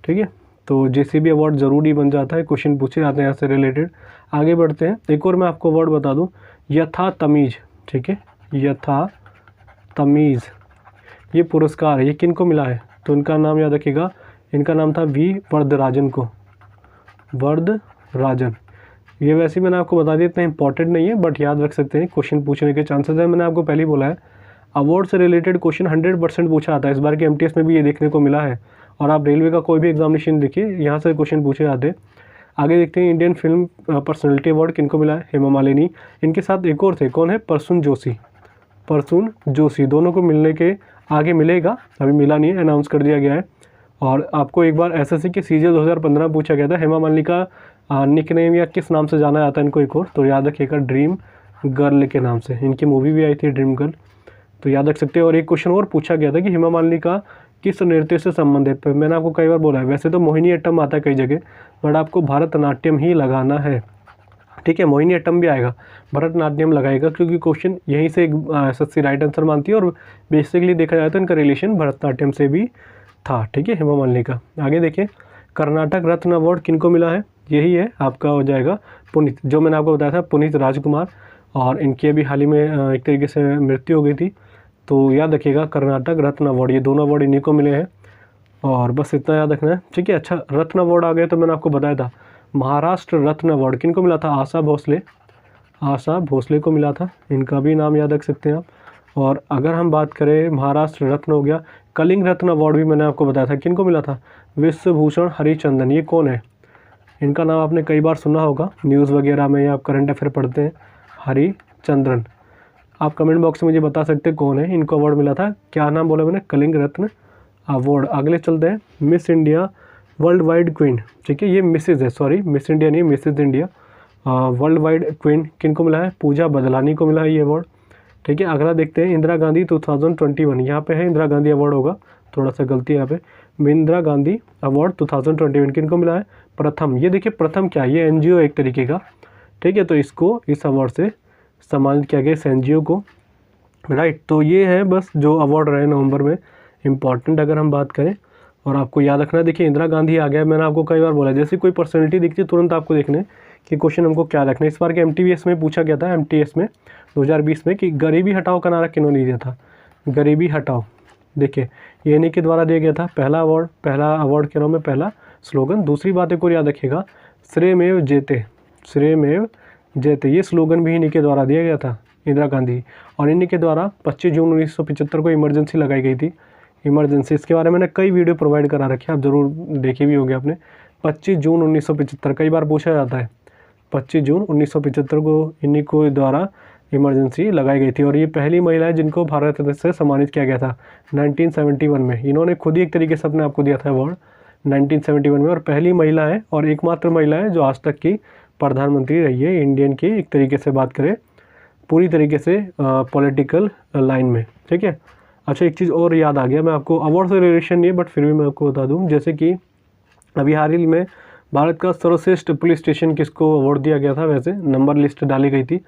ठीक है। तो JCB अवार्ड ज़रूरी बन जाता है, क्वेश्चन पूछे जाते हैं यहाँ से रिलेटेड। आगे बढ़ते हैं, एक और मैं आपको अवार्ड बता दूँ, यथा तमीज़, ठीक है, यथा तमीज़ ये पुरस्कार है, ये किन को मिला है? तो इनका नाम याद रखिएगा, इनका नाम था V वरदराजन को, वरदराजन। ये वैसे मैंने आपको बता दिया, इतना इंपॉर्टेंट नहीं है, बट याद रख सकते हैं, क्वेश्चन पूछने के चांसेस है। मैंने आपको पहले ही बोला है, अवार्ड से रिलेटेड क्वेश्चन 100% पूछा आता है। इस बार के MTS में भी ये देखने को मिला है, और आप रेलवे का कोई भी एग्जामिनेशन देखिए, यहाँ से क्वेश्चन पूछे जाते हैं। आगे देखते हैं, इंडियन फिल्म पर्सनैलिटी अवार्ड किनको मिला है? हेमा मालिनी। इनके साथ एक और थे, कौन है? प्रसून जोशी, दोनों को मिलने के आगे मिलेगा, अभी मिला नहीं है, अनाउंस कर दिया गया है। और आपको एक बार SSC के CGL 2015 पूछा गया था, हेमा मालिनी का निकनेम या किस नाम से जाना जाता है इनको एक और? तो याद रखिएगा, ड्रीम गर्ल के नाम से, इनकी मूवी भी आई थी ड्रीम गर्ल, तो याद रख सकते हैं। और एक क्वेश्चन और पूछा गया था कि हेमा मालिनी का किस नृत्य से संबंधित है? मैंने आपको कई बार बोला है, वैसे तो मोहिनीअट्टम आता है कई जगह, बट आपको भरतनाट्यम ही लगाना है, ठीक है। मोहिनीअट्टम भी आएगा, भरतनाट्यम लगाएगा, क्योंकि क्वेश्चन यहीं से SSC राइट आंसर मानती है, और बेसिकली देखा जाए तो इनका रिलेशन भरतनाट्यम से भी था, ठीक है, हेमा मालिनी का। आगे देखिए, कर्नाटक रत्न अवार्ड किनको मिला है? यही है आपका, हो जाएगा पुनीत, जो मैंने आपको बताया था, पुनीत राजकुमार। और इनकी अभी हाल ही में एक तरीके से मृत्यु हो गई थी, तो याद रखिएगा, कर्नाटक रत्न अवार्ड, ये दोनों अवार्ड इन्हीं को मिले हैं, और बस इतना याद रखना है, ठीक है। अच्छा, रत्न अवार्ड आ गए तो मैंने आपको बताया था, महाराष्ट्र रत्न अवार्ड किनको मिला था? आशा भोसले को मिला था, इनका भी नाम याद रख सकते हैं आप। और अगर हम बात करें, महाराष्ट्र रत्न हो गया, कलिंग रत्न अवार्ड भी मैंने आपको बताया था, किनको मिला था? विश्वभूषण हरिचंदन। ये कौन है? इनका नाम आपने कई बार सुना होगा न्यूज़ वगैरह में, या आप करंट अफेयर पढ़ते हैं, हरिचंद्रन। आप कमेंट बॉक्स में मुझे बता सकते हैं कौन है, इनको अवार्ड मिला था, क्या नाम बोला मैंने? कलिंग रत्न अवार्ड। अगले चलते हैं, miss India worldwide queen, ठीक है, ये मिसेज है, सॉरी मिस इंडिया नहीं, missus India worldwide queen किन को मिला है, पूजा बदलानी को मिला है ये अवार्ड, ठीक है। अगला देखते हैं, इंदिरा गांधी 2021, यहाँ पे है इंदिरा गांधी अवार्ड होगा, थोड़ा सा गलती है यहाँ पे, इंदिरा गांधी अवार्ड 2021 किन को मिला है, प्रथम। ये देखिए प्रथम क्या है, ये एनजीओ एक तरीके का, ठीक है, तो इसको इस अवार्ड से सम्मानित किया गया इस एनजीओ को, राइट। तो ये है बस जो अवार्ड रहे नवंबर में इम्पॉर्टेंट अगर हम बात करें। और आपको याद रखना, देखिए इंदिरा गांधी आ गया, मैंने आपको कई बार बोला, जैसे कोई पर्सनैलिटी दिखती है तुरंत आपको देखने कि क्वेश्चन हमको क्या रखना है। इस बार के एमटीवीएस में पूछा गया था, एमटीएस में 2020 में, कि गरीबी हटाओ का नारा किन्होंने दिया था, गरीबी हटाओ। देखिए ये इन्हीं के द्वारा दिया गया था, पहला अवार्ड के नाम में पहला स्लोगन। दूसरी बात एक और याद रखिएगा, श्रेयमेव जयते, श्रेयमेव जयते, ये स्लोगन भी इन्हीं के द्वारा दिया गया था, इंदिरा गांधी। और इन्हीं के द्वारा 25 जून 1975 को इमरजेंसी लगाई गई थी, इमरजेंसी। इसके बारे में मैंने कई वीडियो प्रोवाइड करा रखे हैं, आप ज़रूर देखे भी होंगे आपने। 25 जून 1975 कई बार पूछा जाता है, 25 जून 1975 को इन्हीं को द्वारा इमरजेंसी लगाई गई थी। और ये पहली महिला है जिनको भारत रत्न से सम्मानित किया गया था 1971 में। इन्होंने खुद ही एक तरीके से अपने आपको दिया था अवार्ड 1971 में, और पहली महिला है और एकमात्र महिला है जो आज तक की प्रधानमंत्री रही है इंडियन की, एक तरीके से बात करें पूरी तरीके से पॉलिटिकल लाइन में, ठीक है। अच्छा एक चीज़ और याद आ गया, मैं आपको अवार्ड से रिलेशन नहीं है बट फिर भी मैं आपको बता दूं, जैसे कि अभी हाल ही में भारत का सर्वश्रेष्ठ पुलिस स्टेशन किसको अवार्ड दिया गया था, वैसे नंबर लिस्ट डाली गई थी,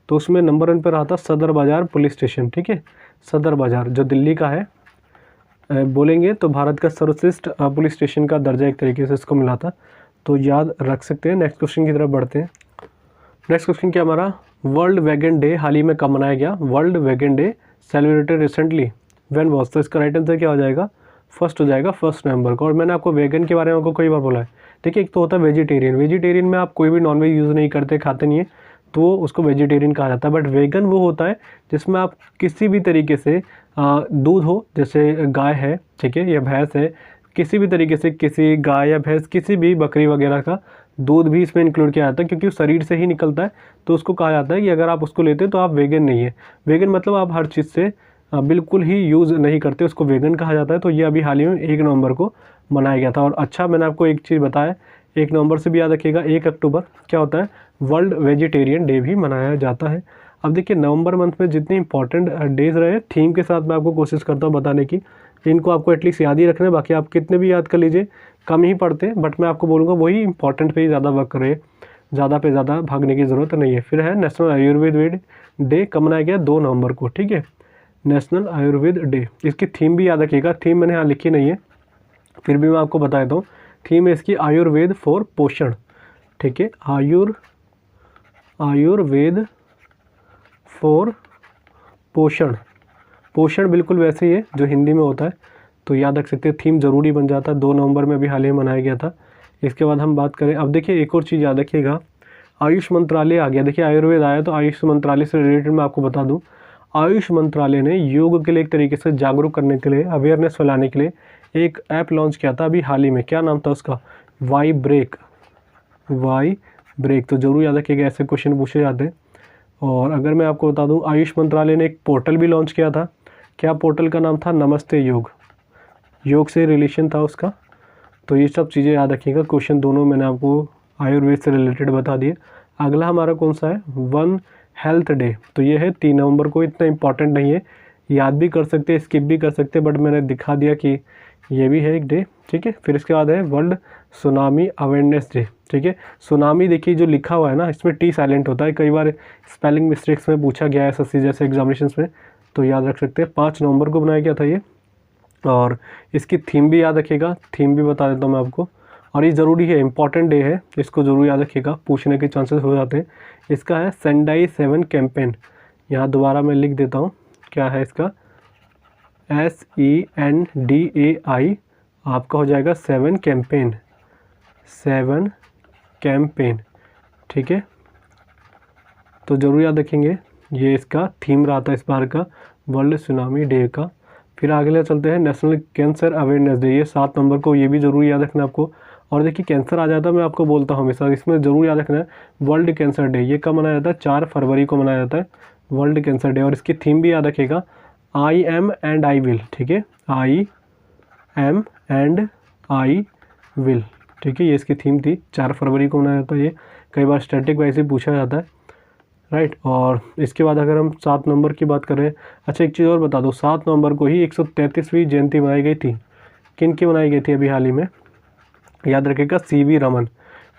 तो उसमें नंबर 1 पर रहा था सदर बाज़ार पुलिस स्टेशन, ठीक है, सदर बाज़ार जो दिल्ली का है। बोलेंगे तो भारत का सर्वश्रेष्ठ पुलिस स्टेशन का दर्जा एक तरीके से इसको मिला था, तो याद रख सकते हैं। नेक्स्ट क्वेश्चन की तरफ बढ़ते हैं। नेक्स्ट क्वेश्चन क्या हमारा, वर्ल्ड वेगन डे हाल ही में कब मनाया गया, world vegan day celebrated recently when was, तो इसका राइट आंसर क्या हो जाएगा, फर्स्ट हो जाएगा, 1 नवंबर को। और मैंने आपको वेगन के बारे में आपको कई बार बोला है, देखिए एक तो होता है वेजिटेरियन, वेजिटेरियन में आप कोई भी नॉनवेज यूज़ नहीं करते, खाते नहीं है, तो उसको वेजिटेरियन कहा जाता है। बट वेगन वो होता है जिसमें आप किसी भी तरीके से दूध हो, जैसे गाय है, ठीक है, या भैंस है, किसी भी तरीके से किसी गाय या भैंस किसी भी बकरी वगैरह का दूध भी इसमें इंक्लूड किया जाता है, क्योंकि वो शरीर से ही निकलता है, तो उसको कहा जाता है कि अगर आप उसको लेते हैं तो आप वेगन नहीं है। वेगन मतलब आप हर चीज़ से बिल्कुल ही यूज़ नहीं करते, उसको वेगन कहा जाता है। तो ये अभी हाल ही में 1 नवंबर को मनाया गया था। और अच्छा मैंने आपको एक चीज़ बताया, 1 नवंबर से भी याद रखिएगा 1 अक्टूबर क्या होता है, वर्ल्ड वेजिटेरियन डे भी मनाया जाता है। अब देखिए नवंबर मंथ में जितने इंपॉर्टेंट डेज रहे, थीम के साथ मैं आपको कोशिश करता हूँ बताने की, इनको आपको एटलीस्ट याद ही रखना है, बाकी आप कितने भी याद कर लीजिए कम ही पढ़ते हैं, बट मैं आपको बोलूँगा वही इंपॉर्टेंट पे ही ज़्यादा वर्क करे, ज़्यादा पे ज़्यादा भागने की ज़रूरत नहीं है। फिर है नेशनल आयुर्वेद डे, कब मनाया गया, 2 नवंबर को, ठीक है, नेशनल आयुर्वेद डे। इसकी थीम भी याद रखिएगा, थीम मैंने यहाँ लिखी नहीं है, फिर भी मैं आपको बता देता हूँ, थीम है इसकी आयुर्वेद फॉर पोषण, ठीक है, आयुर्वेद फॉर पोषण, पोषण बिल्कुल वैसे ही है जो हिंदी में होता है, तो याद रख सकते हैं, थीम ज़रूरी बन जाता है। 2 नवंबर में भी हाल ही में मनाया गया था। इसके बाद हम बात करें, अब देखिए एक और चीज़ याद रखिएगा, आयुष मंत्रालय आ गया। देखिए आयुर्वेद आया तो आयुष मंत्रालय से रिलेटेड मैं आपको बता दूं, आयुष मंत्रालय ने योग के लिए एक तरीके से जागरूक करने के लिए, अवेयरनेस फैलाने के लिए एक ऐप लॉन्च किया था अभी हाल ही में, क्या नाम था उसका, वाई ब्रेक, तो ज़रूर याद रखिएगा, ऐसे क्वेश्चन पूछे जाते हैं। और अगर मैं आपको बता दूं, आयुष मंत्रालय ने एक पोर्टल भी लॉन्च किया था, क्या पोर्टल का नाम था, नमस्ते योग, योग से रिलेशन था उसका। तो ये सब चीज़ें याद रखिएगा, क्वेश्चन दोनों मैंने आपको आयुर्वेद से रिलेटेड बता दिए। अगला हमारा कौन सा है, वन हेल्थ डे, तो ये है 3 नवंबर को, इतना इंपॉर्टेंट नहीं है, याद भी कर सकते, स्किप भी कर सकते, बट मैंने दिखा दिया कि ये भी है एक डे, ठीक है। फिर इसके बाद है वर्ल्ड सुनामी अवेयरनेस डे, ठीक है। सुनामी देखिए जो लिखा हुआ है ना, इसमें टी साइलेंट होता है, कई बार स्पेलिंग मिस्टेक्स में पूछा गया है एसएससी जैसे एग्जामिनेशंस में, तो याद रख सकते हैं। 5 नवंबर को बनाया गया था ये, और इसकी थीम भी याद रखिएगा, थीम भी बता देता हूँ मैं आपको, और ये ज़रूरी है, इंपॉर्टेंट डे है, इसको ज़रूर याद रखिएगा, पूछने के चांसेस हो जाते हैं। इसका है सेंडाई 7 कैंपेन, यहाँ दोबारा मैं लिख देता हूँ, क्या है इसका, SENDAI, आपका हो जाएगा 7 कैंपेन, ठीक है, तो ज़रूर याद रखेंगे, ये इसका थीम रहा था इस बार का वर्ल्ड सुनामी डे का। फिर आगे चलते हैं, नेशनल कैंसर अवेयरनेस डे, ये 7 नवंबर को, ये भी ज़रूर याद रखना आपको। और देखिए कैंसर आ जाता है, मैं आपको बोलता हूँ हमेशा, इसमें ज़रूर याद रखना है वर्ल्ड कैंसर डे, ये कब मनाया जाता है, 4 फरवरी को मनाया जाता है वर्ल्ड कैंसर डे। और इसकी थीम भी याद रखिएगा, I am and I will, ठीक है, I am and I will, ठीक है, ये इसकी थीम थी। 4 फरवरी को मनाया जाता है ये, कई बार स्टैटिक वाइज ही पूछा जाता है, राइट। और इसके बाद अगर हम 7 नवंबर की बात करें, अच्छा एक चीज़ और बता दो, 7 नवंबर को ही 133वीं जयंती मनाई गई थी। किन की मनाई गई थी अभी हाल ही में? याद रखिएगा, सीवी रमन।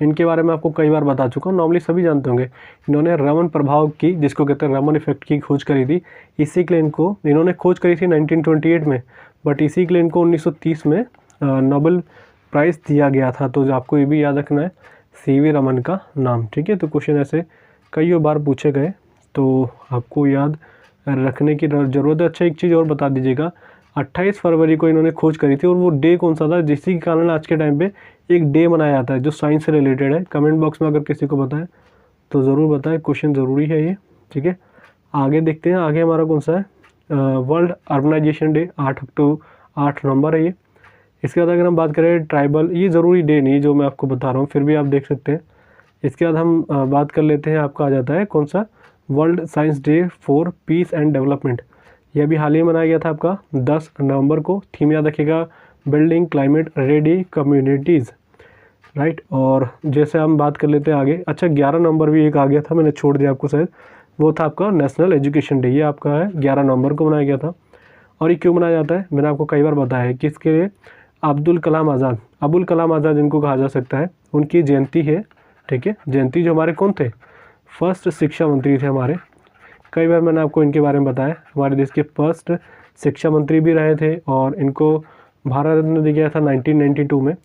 इनके बारे में आपको कई बार बता चुका हूँ, नॉर्मली सभी जानते होंगे। इन्होंने रमन प्रभाव की, जिसको कहते हैं रमन इफेक्ट की खोज करी थी। इसी के लिए इनको, इन्होंने खोज करी थी 1928 में, बट इसी के लिए इनको 1930 में नोबेल प्राइज़ दिया गया था। तो आपको ये भी याद रखना है, सीवी रमन का नाम, ठीक है। तो क्वेश्चन ऐसे कई बार पूछे गए, तो आपको याद रखने की ज़रूरत है। अच्छा एक चीज़ और बता दीजिएगा, 28 फरवरी को इन्होंने खोज करी थी, और वो डे कौन सा था जिसके कारण आज के टाइम पे एक डे मनाया जाता है जो साइंस से रिलेटेड है? कमेंट बॉक्स में अगर किसी को पता है तो ज़रूर बताएं, क्वेश्चन ज़रूरी है ये, ठीक है। आगे देखते हैं, आगे हमारा कौन सा है? वर्ल्ड अर्बनाइजेशन डे 8 नवंबर है ये। इसके बाद अगर हम बात करें ट्राइबल, ये ज़रूरी डे नहीं जो मैं आपको बता रहा हूँ, फिर भी आप देख सकते हैं। इसके बाद हम बात कर लेते हैं, आपका आ जाता है कौन सा? World science day for piece and development. यह भी हाल ही में मनाया गया था आपका 10 नवंबर को। थीम याद रखिएगा, building climate ready communities, right. और जैसे हम बात कर लेते हैं आगे, अच्छा 11 नवंबर भी एक आ गया था, मैंने छोड़ दिया आपको शायद, वो था आपका नेशनल एजुकेशन डे। ये आपका है 11 नवंबर को मनाया गया था। और ये क्यों मनाया जाता है मैंने आपको कई बार बताया है, किसके लिए? अब्दुल कलाम आज़ाद, अबुल कलाम आज़ाद जिनको कहा जा सकता है, उनकी जयंती है, ठीक है। जयंती जो हमारे कौन थे? फर्स्ट शिक्षा मंत्री थे हमारे। कई बार मैंने आपको इनके बारे में बताया, हमारे देश के फर्स्ट शिक्षा मंत्री भी रहे थे, और इनको भारत रत्न दिया गया था 1992 में।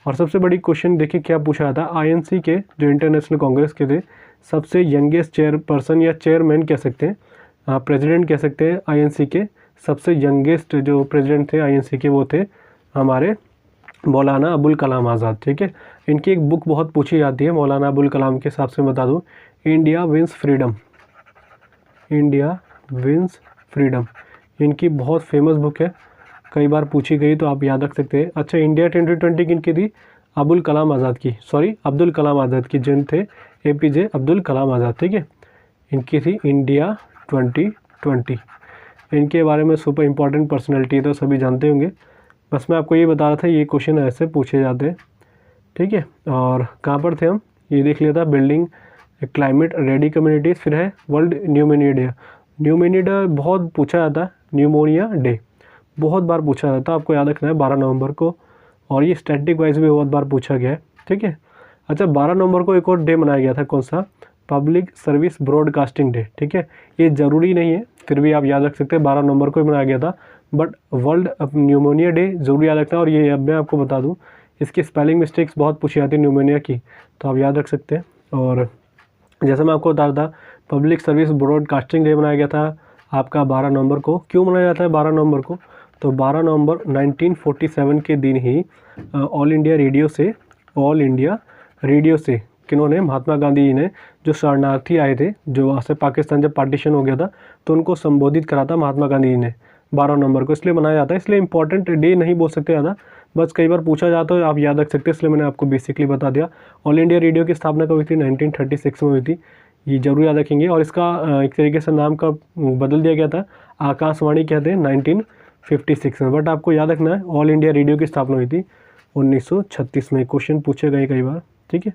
और सबसे बड़ी क्वेश्चन देखिए क्या पूछा था, आईएनसी के जो इंटरनेशनल कांग्रेस के थे, सबसे यंगेस्ट चेयरपर्सन या चेयरमैन कह सकते हैं, प्रेसिडेंट कह सकते हैं आईएनसी के, सबसे यंगेस्ट जो प्रेसिडेंट थे आईएनसी के वो थे हमारे मौलाना अबुल कलाम आज़ाद, ठीक है। इनकी एक बुक बहुत पूछी जाती है मौलाना अबुल कलाम के हिसाब से बता दूँ, India wins freedom, India wins freedom, इनकी बहुत फेमस बुक है, कई बार पूछी गई तो आप याद रख सकते हैं। अच्छा इंडिया 2020 किनकी थी? अबुल कलाम आज़ाद की, सॉरी अब्दुल कलाम आज़ाद की, जिन थे एपीजे अब्दुल कलाम आज़ाद, ठीक है। इनकी थी इंडिया 2020। इनके बारे में सुपर इम्पॉर्टेंट पर्सनैलिटी तो सभी जानते होंगे, बस मैं आपको ये बता रहा था, ये क्वेश्चन ऐसे पूछे जाते हैं, ठीक है। और कहाँ पर थे हम, ये देख लिया था, बिल्डिंग क्लाइमेट रेडी कम्युनिटीज़। फिर है world pneumonia day. Pneumonia day बहुत पूछा जाता है, न्यूमोनिया डे बहुत बार पूछा जाता है, आपको याद रखना है 12 नवंबर को, और ये स्टैटिक वाइज भी बहुत बार पूछा गया है, ठीक है। अच्छा 12 नवंबर को एक और डे मनाया गया था, कौन सा? पब्लिक सर्विस ब्रॉडकास्टिंग डे, ठीक है। ये ज़रूरी नहीं है, फिर भी आप याद रख सकते हैं, 12 नवंबर को ही मनाया गया था, बट वर्ल्ड न्यूमोनिया डे ज़रूर याद रखना है। और ये अब मैं आपको बता दूँ, इसकी स्पेलिंग मिस्टेक्स बहुत पूछी जाती है न्यूमोनिया की, तो आप याद रख सकते हैं। और जैसे मैं आपको बता रहा था, पब्लिक सर्विस ब्रॉडकास्टिंग डे मनाया गया था आपका 12 नवंबर को। क्यों मनाया जाता है 12 नवंबर को? तो 12 नवंबर 1947 के दिन ही ऑल इंडिया रेडियो से किन्होंने, महात्मा गांधी जी ने, जो शरणार्थी आए थे, जो वहाँ से पाकिस्तान जब पार्टीशन हो गया था, तो उनको संबोधित करा था महात्मा गांधी जी ने 12 नवंबर को, इसलिए मनाया जाता है। इसलिए इंपॉर्टेंट डे नहीं बोल सकते ज़्यादा, बस कई बार पूछा जाता है, आप याद रख सकते हैं, इसलिए मैंने आपको बेसिकली बता दिया। ऑल इंडिया रेडियो की स्थापना कब हुई थी? 1936 में हुई थी, ये जरूर याद रखेंगे। और इसका एक तरीके से नाम का बदल दिया गया था, आकाशवाणी कहते हैं 1956 में, बट आपको याद रखना है ऑल इंडिया रेडियो की स्थापना हुई थी 1936 में। क्वेश्चन पूछे गए कई बार, ठीक है।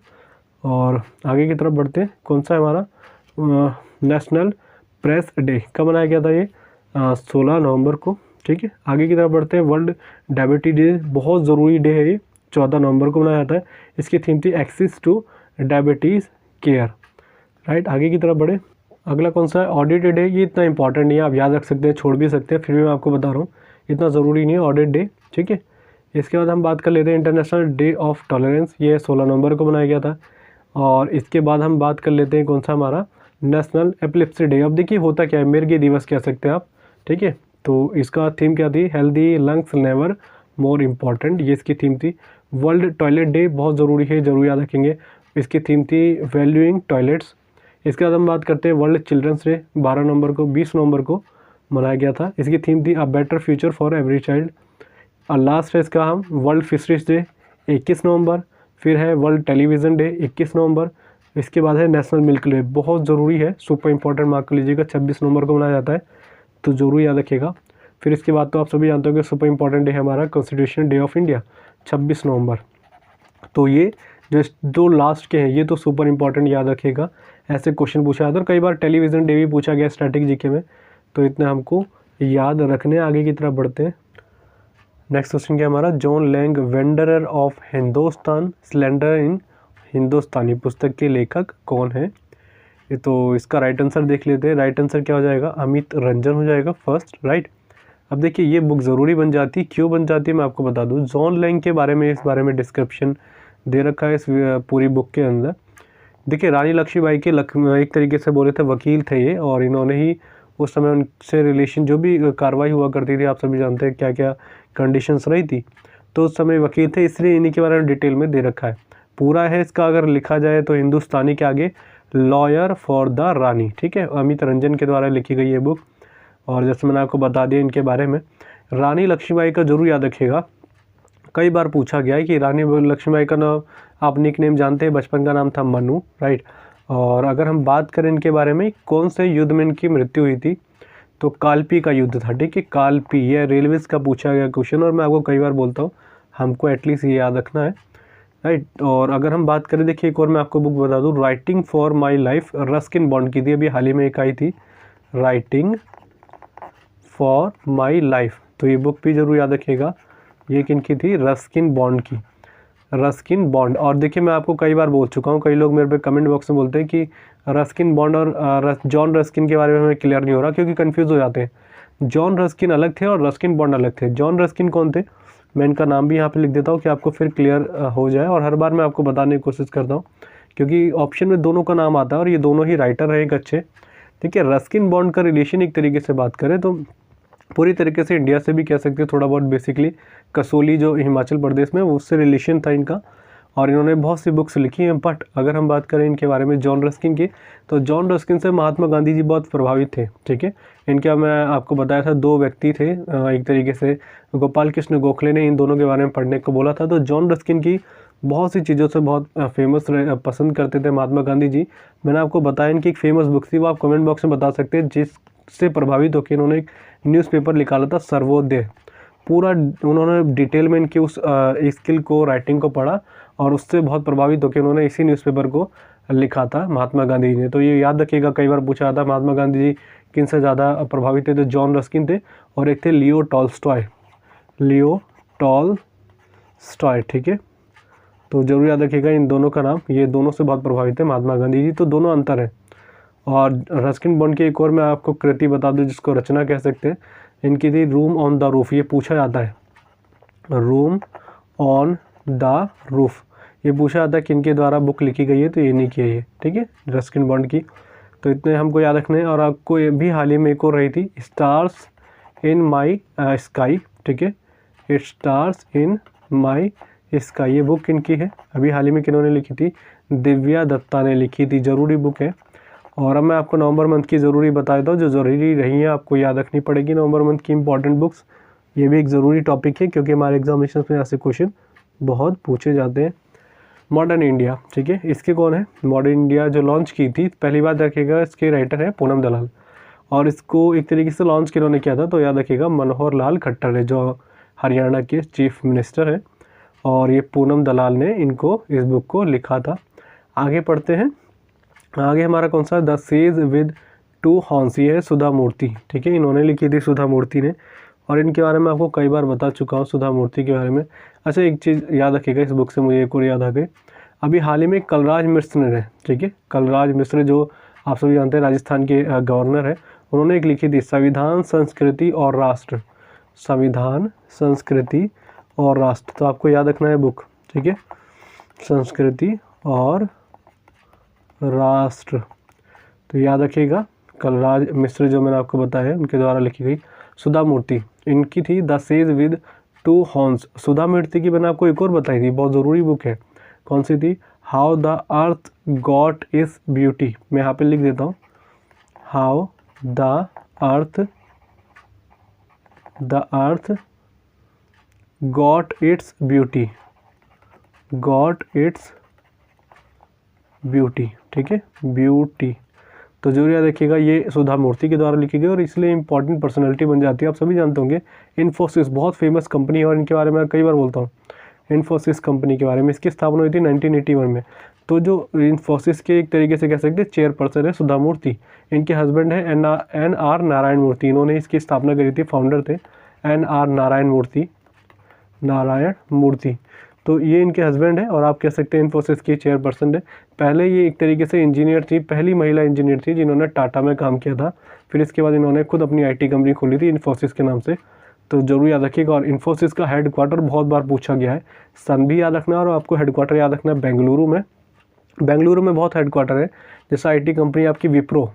और आगे की तरफ बढ़ते हैं, कौन सा है हमारा नेशनल प्रेस डे कब मनाया गया था? ये 16 नवंबर को, ठीक है। आगे की तरफ बढ़ते हैं, वर्ल्ड डायबिटीज डे, बहुत ज़रूरी डे है ये, 14 नवंबर को मनाया जाता है। इसकी थीम थी access to diabetes care, right. आगे की तरफ बढ़े, अगला कौन सा है? Audit day. ये इतना इंपॉर्टेंट नहीं है, आप याद रख सकते हैं, छोड़ भी सकते हैं, फिर भी मैं आपको बता रहा हूँ, इतना ज़रूरी नहीं है ऑडिट डे, ठीक है। इसके बाद हम बात कर लेते हैं इंटरनेशनल डे ऑफ टॉलरेंस, ये 16 नवंबर को मनाया गया था। और इसके बाद हम बात कर लेते हैं कौन सा हमारा नेशनल एपिलेप्सी डे। अब देखिए होता क्या है, मिर्गी दिवस कह सकते हैं आप, ठीक है। तो इसका थीम क्या थी? Healthy lungs never more important, ये इसकी थीम थी। वर्ल्ड टॉयलेट डे बहुत ज़रूरी है, ज़रूर याद रखेंगे, इसकी थीम थी वैल्यूइंग टॉयलेट्स। इसके बाद हम बात करते हैं वर्ल्ड चिल्ड्रंस डे, 12 नवंबर को, 20 नवंबर को मनाया गया था। इसकी थीम थी a better future for every child. और लास्ट है इसका हम वर्ल्ड फिशरीज डे 21 नवंबर, फिर है वर्ल्ड टेलीविज़न डे 21 नवंबर, इसके बाद है नेशनल मिल्क डे, बहुत ज़रूरी है, सुपर इंपॉर्टेंट, मार्क कर लीजिएगा, 26 नवंबर को मनाया जाता है, तो ज़रूर याद रखिएगा। फिर इसके बाद तो आप सभी जानते हो कि सुपर इंपॉर्टेंट डे है हमारा कॉन्स्टिट्यूशन डे ऑफ इंडिया 26 नवंबर। तो ये जो दो लास्ट के हैं ये तो सुपर इंपॉर्टेंट, याद रखिएगा, ऐसे क्वेश्चन पूछा जाता है। और कई बार टेलीविज़न डे भी पूछा गया स्टैटिक जीके में, तो इतना हमको याद रखने। आगे की तरफ बढ़ते हैं। नेक्स्ट क्वेश्चन क्या हमारा, John Lang wanderer of Hindustan slanderer in Hindustani पुस्तक के लेखक कौन है? ये तो इसका राइट आंसर देख लेते हैं। राइट आंसर क्या हो जाएगा, अमित रंजन हो जाएगा फर्स्ट, राइट। अब देखिए ये बुक ज़रूरी बन जाती है, क्यों बन जाती है मैं आपको बता दूँ। जॉन लैंग के बारे में, इस बारे में डिस्क्रिप्शन दे रखा है इस पूरी बुक के अंदर। देखिए रानी लक्ष्मीबाई के एक तरीके से बोले थे वकील थे ये, और इन्होंने ही उस समय उनसे रिलेशन जो भी कार्रवाई हुआ करती थी, आप सभी जानते हैं क्या क्या कंडीशंस रही थी, तो उस समय वकील थे, इसलिए इन्हीं के बारे में डिटेल में दे रखा है। पूरा है इसका अगर लिखा जाए तो हिंदुस्तानी के आगे लॉयर फॉर द रानी, ठीक है, अमित रंजन के द्वारा लिखी गई ये बुक। और जैसे मैंने आपको बता दिया इनके बारे में, रानी लक्ष्मीबाई का जरूर याद रखिएगा, कई बार पूछा गया है कि रानी लक्ष्मीबाई का नाम आप निक नेम जानते हैं, बचपन का नाम था मनु, राइट। और अगर हम बात करें इनके बारे में, कौन से युद्ध में इनकी मृत्यु हुई थी, तो कालपी का युद्ध था, ठीक है, कालपी। यह रेलवेज का पूछा गया क्वेश्चन, और मैं आपको कई बार बोलता हूँ हमको एटलीस्ट ये याद रखना है, राइट। और अगर हम बात करें, देखिए एक और मैं आपको बुक बता दूँ, writing for my life, Ruskin bond की थी, अभी हाल ही में एक आई थी, राइटिंग फॉर माई लाइफ। तो ये बुक भी जरूर याद रखिएगा, ये किनकी थी, रस्किन बॉन्ड की, रस्किन बॉन्ड। और देखिए मैं आपको कई बार बोल चुका हूँ, कई लोग मेरे पे कमेंट बॉक्स में बोलते हैं कि रस्किन बॉन्ड और जॉन रस्किन के बारे में हमें क्लियर नहीं हो रहा, क्योंकि कंफ्यूज हो जाते हैं। जॉन रस्किन अलग थे और रस्किन बॉन्ड अलग थे। जॉन रस्किन कौन थे, मैं इनका नाम भी यहाँ पे लिख देता हूँ कि आपको फिर क्लियर हो जाए। और हर बार मैं आपको बताने की कोशिश करता हूँ, क्योंकि ऑप्शन में दोनों का नाम आता है और ये दोनों ही राइटर हैं एक अच्छे, ठीक है। रस्किन बॉन्ड का रिलेशन एक तरीके से बात करें तो पूरी तरीके से इंडिया से भी कह सकते हैं, थोड़ा बहुत बेसिकली कसोली जो हिमाचल प्रदेश में, उससे रिलेशन था इनका, और इन्होंने बहुत सी बुक्स लिखी हैं। बट अगर हम बात करें इनके बारे में जॉन रस्किन की, तो जॉन रस्किन से महात्मा गांधी जी बहुत प्रभावित थे, ठीक है। इनका मैं आपको बताया था दो व्यक्ति थे, एक तरीके से गोपाल कृष्ण गोखले ने इन दोनों के बारे में पढ़ने को बोला था। तो जॉन रस्किन की बहुत सी चीज़ों से बहुत फेमस पसंद करते थे महात्मा गांधी जी। मैंने आपको बताया इनकी एक फेमस बुक थी, वो आप कमेंट बॉक्स में बता सकते हैं, जिससे प्रभावित होकर इन्होंने एक न्यूज़पेपर निकाला था सर्वोदय। पूरा उन्होंने डिटेल में इनकी उस स्किल को, राइटिंग को पढ़ा, और उससे बहुत प्रभावित होकर उन्होंने इसी न्यूज़पेपर को लिखा था महात्मा गांधी जी ने। तो ये याद रखिएगा, कई बार पूछा था महात्मा गांधी जी किन से ज़्यादा प्रभावित थे, तो जॉन रस्किन थे, और एक थे लियो टॉलस्टॉय, लियो टॉलस्टॉय, ठीक है। तो जरूर याद रखिएगा इन दोनों का नाम, ये दोनों से बहुत प्रभावित है महात्मा गांधी जी, तो दोनों अंतर है। और रस्किन बॉन्ड की एक और मैं आपको कृति बता दूं, जिसको रचना कह सकते हैं, इनकी थी रूम ऑन द रूफ। ये पूछा जाता है, रूम ऑन द रूफ, ये पूछा जाता है कि इनके द्वारा बुक लिखी गई है, तो ये नहीं की है ये, ठीक है, रस्किन बॉन्ड की। तो इतने हमको याद रखने हैं। और आपको ये भी हाल ही में एक और रही थी, स्टार्स इन माई स्काई, ठीक है, it stars in my sky, ये बुक किनकी है, अभी हाल ही में किन्होंने लिखी थी, दिव्या दत्ता ने लिखी थी, ज़रूरी बुक है। और अब मैं आपको नवंबर मंथ की ज़रूरी बता देता हूँ, जो ज़रूरी रही है आपको याद रखनी पड़ेगी नवंबर मंथ की इंपॉर्टेंट बुक्स। ये भी एक ज़रूरी टॉपिक है, क्योंकि हमारे एग्जामिनेशन में ऐसे क्वेश्चन बहुत पूछे जाते हैं। मॉडर्न इंडिया, ठीक है, इसके कौन है, मॉडर्न इंडिया जो लॉन्च की थी, पहली बात रखिएगा इसके राइटर है पूनम दलाल, और इसको एक तरीके से लॉन्च किन्होंने किया था, तो याद रखिएगा मनोहर लाल खट्टर है, जो हरियाणा के चीफ मिनिस्टर हैं, और ये पूनम दलाल ने इनको इस बुक को लिखा था। आगे पढ़ते हैं। आगे हमारा कौन सा, the sage with two horns, ये है सुधा मूर्ति, ठीक है, इन्होंने लिखी थी सुधा मूर्ति ने, और इनके बारे में आपको कई बार बता चुका हूँ सुधा मूर्ति के बारे में। अच्छा एक चीज़ याद रखिएगा, इस बुक से मुझे एक और याद आ गई, अभी हाल ही में कलराज मिश्र ने, ठीक है, कलराज मिश्र जो आप सभी जानते हैं राजस्थान के गवर्नर है, उन्होंने एक लिखी थी संविधान, संस्कृति और राष्ट्र, संविधान, संस्कृति और राष्ट्र। तो आपको याद रखना है बुक, ठीक है, संस्कृति और राष्ट्र। तो याद रखिएगा कलराज मिश्र जो मैंने आपको बताया है, उनके द्वारा लिखी गई। सुधा मूर्ति, इनकी थी the sage with two horns. Sudha Murthy की मैंने आपको एक और बताई थी, बहुत ज़रूरी बुक है, कौन सी थी, how the earth got its beauty. मैं यहाँ पे लिख देता हूँ, how the earth got its beauty, got its beauty, ठीक है, ब्यूटी। तो जरूर याद रखिएगा ये सुधा मूर्ति के द्वारा लिखी गई और इसलिए इंपॉर्टेंट पर्सनैलिटी बन जाती है। आप सभी जानते होंगे इन्फोसिस बहुत फेमस कंपनी है और इनके बारे में कई बार बोलता हूँ। इन्फोसिस कंपनी के बारे में, इसकी स्थापना हुई थी 1981 में। तो जो इन्फोसिस के एक तरीके से कह सकते हैं चेयरपर्सन है सुधा मूर्ति। इनके हस्बैंड है एन आर नारायण मूर्ति, इन्होंने इसकी स्थापना करी थी, फाउंडर थे एन.आर. नारायण मूर्ति। तो ये इनके हस्बैंड है और आप कह सकते हैं इन्फोसिस की चेयरपर्सन है। पहले ये एक तरीके से इंजीनियर थी, पहली महिला इंजीनियर थी जिन्होंने टाटा में काम किया था। फिर इसके बाद इन्होंने खुद अपनी आईटी कंपनी खोली थी इन्फोसिस के नाम से। तो जरूर याद रखिएगा। और इन्फोसिस का हेडक्वार्टर बहुत बार पूछा गया है, सन भी याद रखना और आपको हेडक्वार्टर याद रखना है बेंगलुरु में। बेंगलुरु में बहुत हेडक्वार्टर है, जैसा आईटी कंपनी आपकी विप्रो,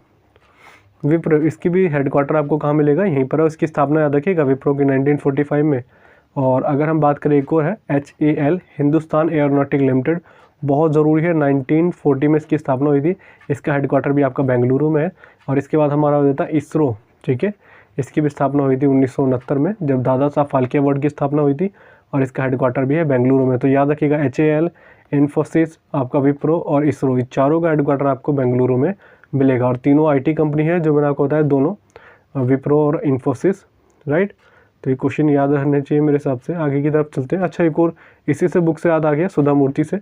इसकी भी हेडक्वार्टर आपको कहाँ मिलेगा, यहीं पर है। इसकी स्थापना याद रखिएगा विप्रो की 1945 में। और अगर हम बात करें एक और है HAL, हिंदुस्तान एयरोनॉटिक लिमिटेड, बहुत ज़रूरी है, 1940 में इसकी स्थापना हुई थी। इसका हेडक्वार्टर भी आपका बेंगलुरु में है। और इसके बाद हमारा हो जाता है इसरो, ठीक है। इसकी भी स्थापना हुई थी 1969 में, जब दादा साहब फाल्के अवार्ड की स्थापना हुई थी। और इसका हेडक्वार्टर भी है बेंगलुरु में। तो याद रखिएगा HAL, इन्फोसिस, आपका विप्रो और इसरो, ये चारों का हेडक्वार्टर आपको बेंगलुरु में मिलेगा। और तीनों आईटी कंपनी है जो मैंने आपको बताया, दोनों विप्रो और इन्फोसिस, राइट। तो ये क्वेश्चन याद रहने चाहिए मेरे हिसाब से। आगे की तरफ चलते हैं। अच्छा, एक और इसी से बुक से याद आ गया, सुधा मूर्ति से।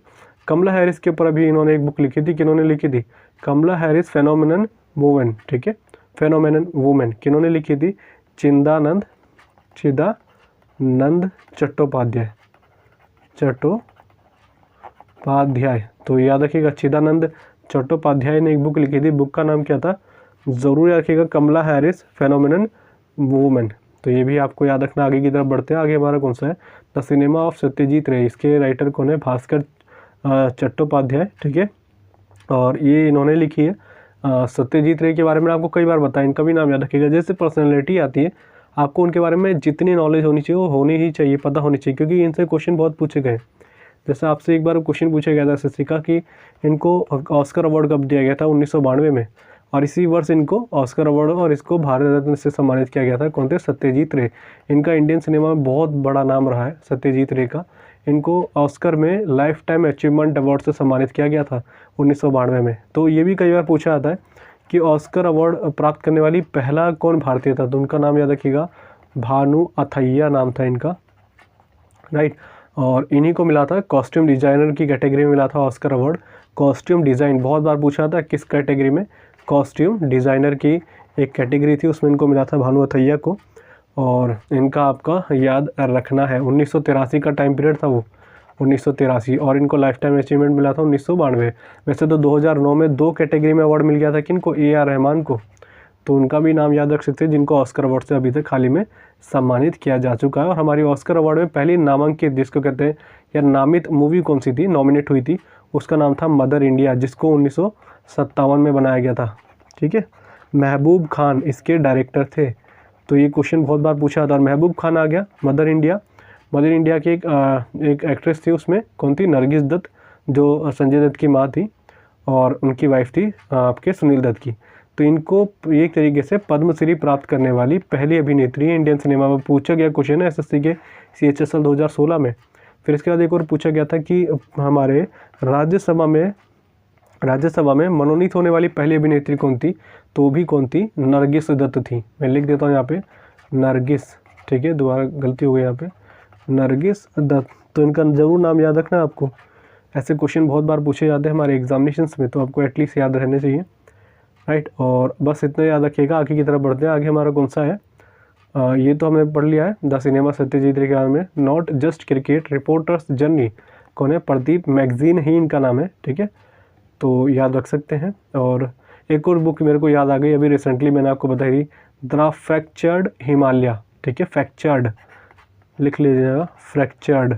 कमला हैरिस के ऊपर अभी इन्होंने एक बुक लिखी थी, किन्होंने लिखी थी? कमला हैरिस फेनोमेनन वुमेन, ठीक है, फेनोमेनन वुमेन। किन्होंने लिखी थी? चिदानंद चट्टोपाध्याय, तो याद रखिएगा चिदानंद चट्टोपाध्याय ने एक बुक लिखी थी। बुक का नाम क्या था? ज़रूर याद रखिएगा, कमला हैरिस फेनोमेनन वुमेन। तो ये भी आपको याद रखना। आगे की तरफ बढ़ते हैं। आगे हमारा कौन सा है? द सिनेमा ऑफ सत्यजीत रे। इसके राइटर कौन है? भास्कर चट्टोपाध्याय, ठीक है। और ये इन्होंने लिखी है। सत्यजीत रे के बारे में आपको कई बार बताया, इनका भी नाम याद रखिएगा। जैसे पर्सनैलिटी आती है, आपको उनके बारे में जितनी नॉलेज होनी चाहिए वो होनी ही चाहिए, पता होनी चाहिए, क्योंकि इनसे क्वेश्चन बहुत पूछे गए। जैसे आपसे एक बार क्वेश्चन पूछा गया था एसएससी का कि इनको ऑस्कर अवार्ड कब दिया गया था? 1992 में। और इसी वर्ष इनको ऑस्कर अवार्ड और इसको भारत रत्न से सम्मानित किया गया था। कौन थे? सत्यजीत रे। इनका इंडियन सिनेमा में बहुत बड़ा नाम रहा है सत्यजीत रे का। इनको ऑस्कर में लाइफ टाइम अचीवमेंट अवार्ड से सम्मानित किया गया था 1992 में। तो ये भी कई बार पूछा जाता है कि ऑस्कर अवार्ड प्राप्त करने वाली पहला कौन भारतीय था? तो उनका नाम याद रखिएगा, भानु अथैया नाम था इनका, राइट। और इन्हीं को मिला था कॉस्ट्यूम डिज़ाइनर की कैटेगरी में मिला था ऑस्कर अवार्ड। कॉस्ट्यूम डिज़ाइन बहुत बार पूछा था, किस कैटेगरी में? कॉस्ट्यूम डिज़ाइनर की एक कैटेगरी थी, उसमें इनको मिला था भानु अथैया को। और इनका आपका याद रखना है 1983 का टाइम पीरियड था वो, 1983। और इनको लाइफ टाइम अचीवमेंट मिला था 1992। वैसे तो 2009 में 2 कैटेगरी में अवार्ड मिल गया था किनको? AR रहमान को। तो उनका भी नाम याद रख सकते हैं, जिनको ऑस्कर अवार्ड से अभी तक हाल ही में सम्मानित किया जा चुका है। और हमारी ऑस्कर अवार्ड में पहली नामांकित, जिसको कहते हैं या नामित मूवी कौन सी थी, नॉमिनेट हुई थी, उसका नाम था मदर इंडिया, जिसको 1957 में बनाया गया था, ठीक है। महबूब खान इसके डायरेक्टर थे। तो ये क्वेश्चन बहुत बार पूछा था। और महबूब खान आ गया। मदर इंडिया की एक एक्ट्रेस थी, उसमें कौन थी? नरगिस दत्त, जो संजय दत्त की माँ थी, और उनकी वाइफ थी आपके सुनील दत्त की। तो इनको एक तरीके से पद्मश्री प्राप्त करने वाली पहली अभिनेत्री है इंडियन सिनेमा में। पूछा गया क्वेश्चन है एसएससी के CHSL 2016 में। फिर इसके बाद एक और पूछा गया था कि हमारे राज्यसभा में मनोनीत होने वाली पहली अभिनेत्री कौन थी? तो वो भी कौन थी? नरगिस दत्त थी। मैं लिख देता हूँ यहाँ पे नरगिस, ठीक है, दोबारा गलती हो गई यहाँ पे, नरगिस दत्त। तो इनका ज़रूर नाम याद रखना आपको। ऐसे क्वेश्चन बहुत बार पूछे जाते हैं हमारे एग्जामिनेशंस में, तो आपको एटलीस्ट याद रहने चाहिए, राइट। और बस इतना याद रखिएगा। आगे की तरफ बढ़ते हैं। आगे हमारा कौन सा है? ये तो हमने पढ़ लिया है, द सिनेमा सत्यजीत रे के बारे में। Not just cricket, reporters journey, कौन है? प्रदीप मैगजीन ही इनका नाम है, ठीक है। तो याद रख सकते हैं। और एक और बुक मेरे को याद आ गई, अभी रिसेंटली मैंने आपको बताई, द फ्रैक्चर्ड हिमालय, ठीक है, फ्रैक्चर्ड लिख लीजिएगा, फ्रैक्चर्ड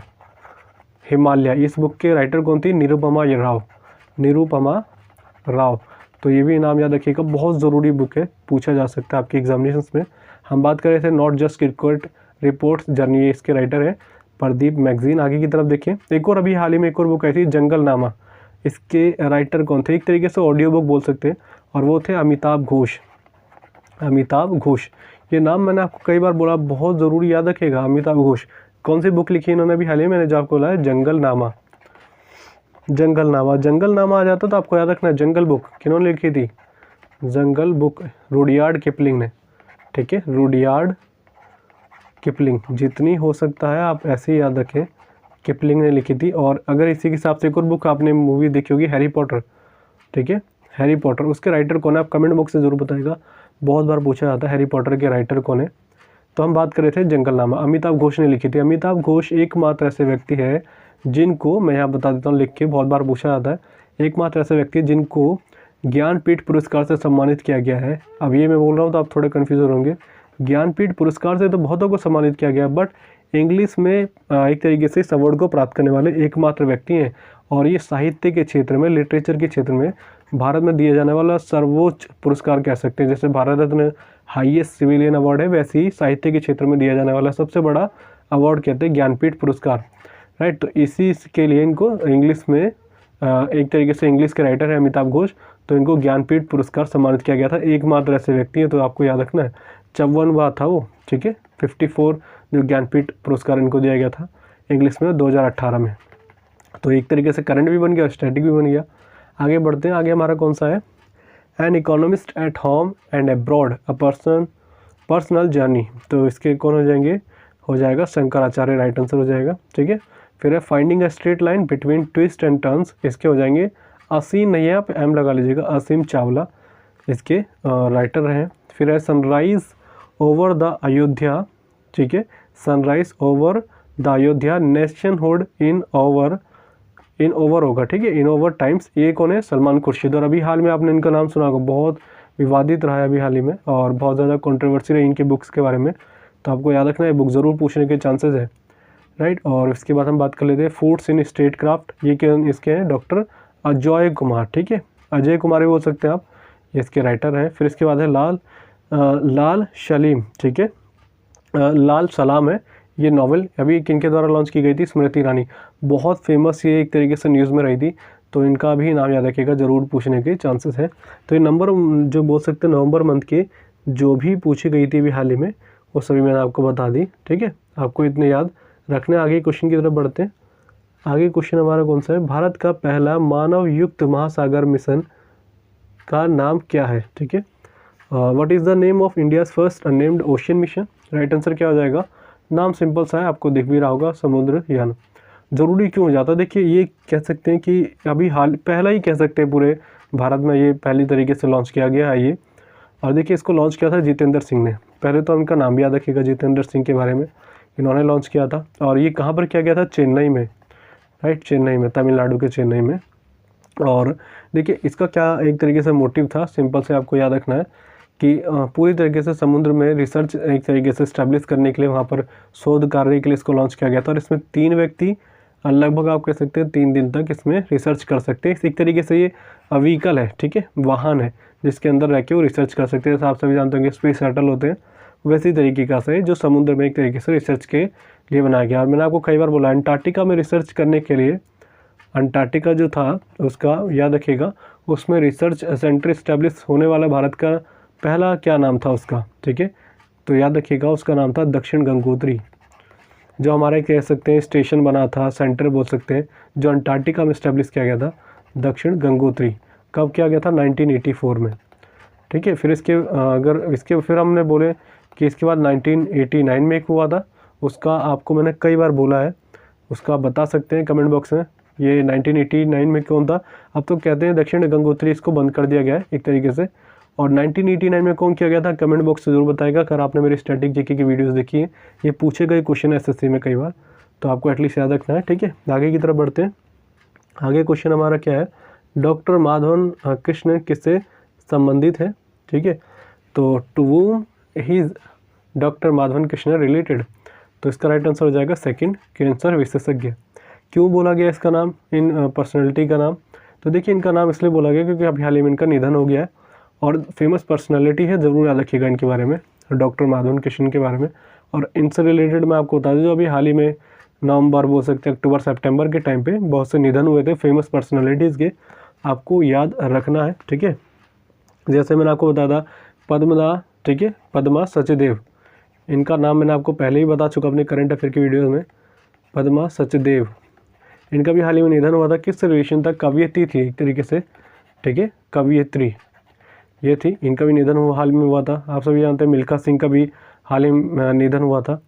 हिमालय। इस बुक के राइटर कौन थी? निरुपमा राव। तो ये भी नाम याद रखिएगा, बहुत ज़रूरी बुक है, पूछा जा सकता है आपके एग्जामिनेशंस में। हम बात कर रहे थे not just cricket, reports journey, इसके राइटर है प्रदीप मैगजीन। आगे की तरफ देखिए, एक और अभी हाल ही में एक और बुक आई थी, जंगलनामा। इसके राइटर कौन थे? एक तरीके से ऑडियो बुक बोल सकते हैं, और वो थे अमिताभ घोष। ये नाम मैंने आपको कई बार बोला, बहुत ज़रूरी याद रखिएगा, अमिताभ घोष। कौन सी बुक लिखी इन्होंने? भी हाल ही में मैंने जो आपको बोला है, जंगलनामा आ जाता तो आपको याद रखना, जंगल बुक किन्होंने लिखी थी? जंगल बुक रुडयार्ड किपलिंग ने, ठीक है, रुडयार्ड किपलिंग, जितनी हो सकता है आप ऐसे ही याद रखें, किपलिंग ने लिखी थी। और अगर इसी के हिसाब से एक और बुक आपने मूवी देखी होगी हैरी पॉटर, ठीक है, हैरी पॉटर, उसके राइटर कौन है आप कमेंट बॉक्स से ज़रूर बताइएगा, बहुत बार पूछा जाता है हैरी पॉटर के राइटर कौन है। तो हम बात कर रहे थे जंगलनामा, अमिताभ घोष ने लिखी थी। अमिताभ घोष एकमात्र ऐसे व्यक्ति है जिनको, मैं यहाँ बता देता हूँ लिख के, बहुत बार पूछा जाता है, एकमात्र ऐसे व्यक्ति जिनको ज्ञानपीठ पुरस्कार से सम्मानित किया गया है। अब ये मैं बोल रहा हूँ तो आप थोड़े कन्फ्यूज हो होंगे, ज्ञानपीठ पुरस्कार से तो बहुतों को सम्मानित किया गया, बट इंग्लिश में एक तरीके से इस अवार्ड को प्राप्त करने वाले एकमात्र व्यक्ति हैं। और ये साहित्य के क्षेत्र में, लिटरेचर के क्षेत्र में भारत में दिया जाने वाला सर्वोच्च पुरस्कार कह सकते हैं। जैसे Bharat Ratna highest civilian award है, वैसे ही साहित्य के क्षेत्र में दिया जाने वाला सबसे बड़ा अवार्ड कहते हैं ज्ञानपीठ पुरस्कार, राइट। तो इसी के लिए इनको इंग्लिश में एक तरीके से इंग्लिश के राइटर है अमिताभ घोष, तो इनको ज्ञानपीठ पुरस्कार सम्मानित किया गया था, एकमात्र ऐसे व्यक्ति हैं। तो आपको याद रखना है 54वां था वो, ठीक है, 54 जो ज्ञानपीठ पुरस्कार इनको दिया गया था इंग्लिश में 2018 में। तो एक तरीके से करंट भी बन गया और स्टैटिक भी बन गया। आगे बढ़ते हैं, आगे हमारा कौन सा है, an economist at home and abroad a personal journey. तो इसके कौन हो जाएंगे, हो जाएगा शंकराचार्य, राइट आंसर हो जाएगा, ठीक है। फिर है finding a straight line between twist and turns, इसके हो जाएंगे असीम, नहीं है आप एम लगा लीजिएगा, असीम चावला इसके राइटर हैं। फिर है सनराइज ओवर द अयोध्या, ठीक है, sunrise over the Ayodhya nationhood in over होगा, ठीक है, इन ओवर टाइम्स, ये कौन है, सलमान खुर्शीद। और अभी हाल में आपने इनका नाम सुना होगा, बहुत विवादित रहा है अभी हाल ही में और बहुत ज़्यादा कंट्रोवर्सी रही इनकी बुक्स के बारे में, तो आपको याद रखना है, बुक ज़रूर पूछने के चांसेस है, राइट। और इसके बाद हम बात कर लेते हैं फूड्स इन स्टेट क्राफ्ट, ये क्या इसके हैं, डॉक्टर अजय कुमार, ठीक है, अजय कुमार भी बोल सकते हैं आप, ये इसके राइटर हैं। फिर इसके बाद है लाल सलीम, ठीक है, लाल सलाम है ये नॉवल, अभी किनके द्वारा लॉन्च की गई थी, स्मृति ईरानी, बहुत फेमस ये एक तरीके से न्यूज़ में रही थी, तो इनका भी नाम याद रखिएगा, ज़रूर पूछने के चांसेस हैं। तो ये नंबर जो बोल सकते हैं नवंबर मंथ के जो भी पूछी गई थी अभी हाल ही में, वो सभी मैंने आपको बता दी, ठीक है, आपको इतने याद रखने। आगे क्वेश्चन की तरफ बढ़ते हैं। आगे क्वेश्चन हमारा कौन सा है, भारत का पहला मानव युक्त महासागर मिशन का नाम क्या है, ठीक है, what is the name of India's first unnamed ocean mission, right answer क्या हो जाएगा, नाम सिंपल सा है, आपको दिख भी रहा होगा, समुद्रयान। ज़रूरी क्यों हो जाता है, देखिए ये कह सकते हैं कि अभी हाल पहला ही कह सकते हैं पूरे भारत में, ये पहली तरीके से लॉन्च किया गया है ये। और देखिए इसको लॉन्च किया था जितेंद्र सिंह ने, पहले तो उनका नाम भी याद रखिएगा, जितेंद्र सिंह के बारे में, इन्होंने लॉन्च किया था। और ये कहाँ पर किया गया था, चेन्नई में, राइट, चेन्नई में, तमिलनाडु के चेन्नई में। और देखिए इसका क्या एक तरीके से मोटिव था, सिंपल से आपको याद रखना है कि पूरी तरीके से समुद्र में रिसर्च एक तरीके से इस्टेब्लिश करने के लिए, वहाँ पर शोध कार्य के लिए इसको लॉन्च किया गया था। और इसमें 3 व्यक्ति लगभग आप कह सकते हैं 3 दिन तक इसमें रिसर्च कर सकते हैं। एक तरीके से ये व्हीकल है, ठीक है, वाहन है जिसके अंदर रह के वो रिसर्च कर सकते हैं। जैसे आप सभी जानते होंगे स्पेस शटल होते हैं, वैसी तरीके का से जो समुद्र में एक तरीके से रिसर्च के लिए बनाया गया। और मैंने आपको कई बार बोला अंटार्कटिका में रिसर्च करने के लिए, अंटार्कटिका जो था उसका याद रखिएगा, उसमें रिसर्च सेंटर इस्टेब्लिश होने वाला भारत का पहला क्या नाम था उसका, ठीक है, तो याद रखिएगा उसका नाम था दक्षिण गंगोत्री। जो हमारे कह सकते हैं स्टेशन बना था, सेंटर बोल सकते हैं, जो अंटार्कटिका में इस्टेब्लिश किया गया था, दक्षिण गंगोत्री। कब किया गया था, 1984 में, ठीक है। फिर इसके अगर इसके फिर हमने बोले कि इसके बाद 1989 में एक हुआ था, उसका आपको मैंने कई बार बोला है, उसका आप बता सकते हैं कमेंट बॉक्स में, ये 1989 में कौन था। अब तो कहते हैं दक्षिण गंगोत्री, इसको बंद कर दिया गया है एक तरीके से। और 1989 में कौन किया गया था, कमेंट बॉक्स से जरूर बताएगा। अगर आपने मेरी स्टैटिक जीके की वीडियोस देखी है, ये पूछे गए क्वेश्चन एसएससी में कई बार, तो आपको एटलीस्ट याद रखना है, ठीक है। आगे की तरफ बढ़ते हैं। आगे क्वेश्चन हमारा क्या है, डॉक्टर माधवन कृष्ण किससे संबंधित है, ठीक है, तो टू वूम ही डॉक्टर माधवन कृष्ण रिलेटेड, तो इसका राइट आंसर हो जाएगा सेकंड, कैंसर विशेषज्ञ। क्यों बोला गया इसका नाम, इन पर्सनैलिटी का नाम, तो देखिए इनका नाम इसलिए बोला गया क्योंकि अभी हाल ही में इनका निधन हो गया है और फेमस पर्सनैलिटी है, ज़रूर याद रखिएगा इनके बारे में, डॉक्टर माधवन कृष्ण के बारे में। और इनसे रिलेटेड मैं आपको बता दूँ, जो अभी हाल ही में नवंबर बोल सकते हैं, अक्टूबर सितंबर के टाइम पे बहुत से निधन हुए थे फेमस पर्सनैलिटीज़ के, आपको याद रखना है, ठीक है। जैसे मैंने आपको बताया था पद्मदा, ठीक है, पद्मा सचदेव, इनका नाम मैंने आपको पहले ही बता चुका अपने करंट अफेयर की वीडियो में, पद्मा सचदेव, इनका भी हाल ही में निधन हुआ था। किस रिलेशन था, कवयित्री थी एक तरीके से, ठीक है, कवयित्री, ये थी, इनका भी निधन हाल में हुआ था। आप सभी जानते हैं मिल्खा सिंह का भी हाल ही में निधन हुआ था।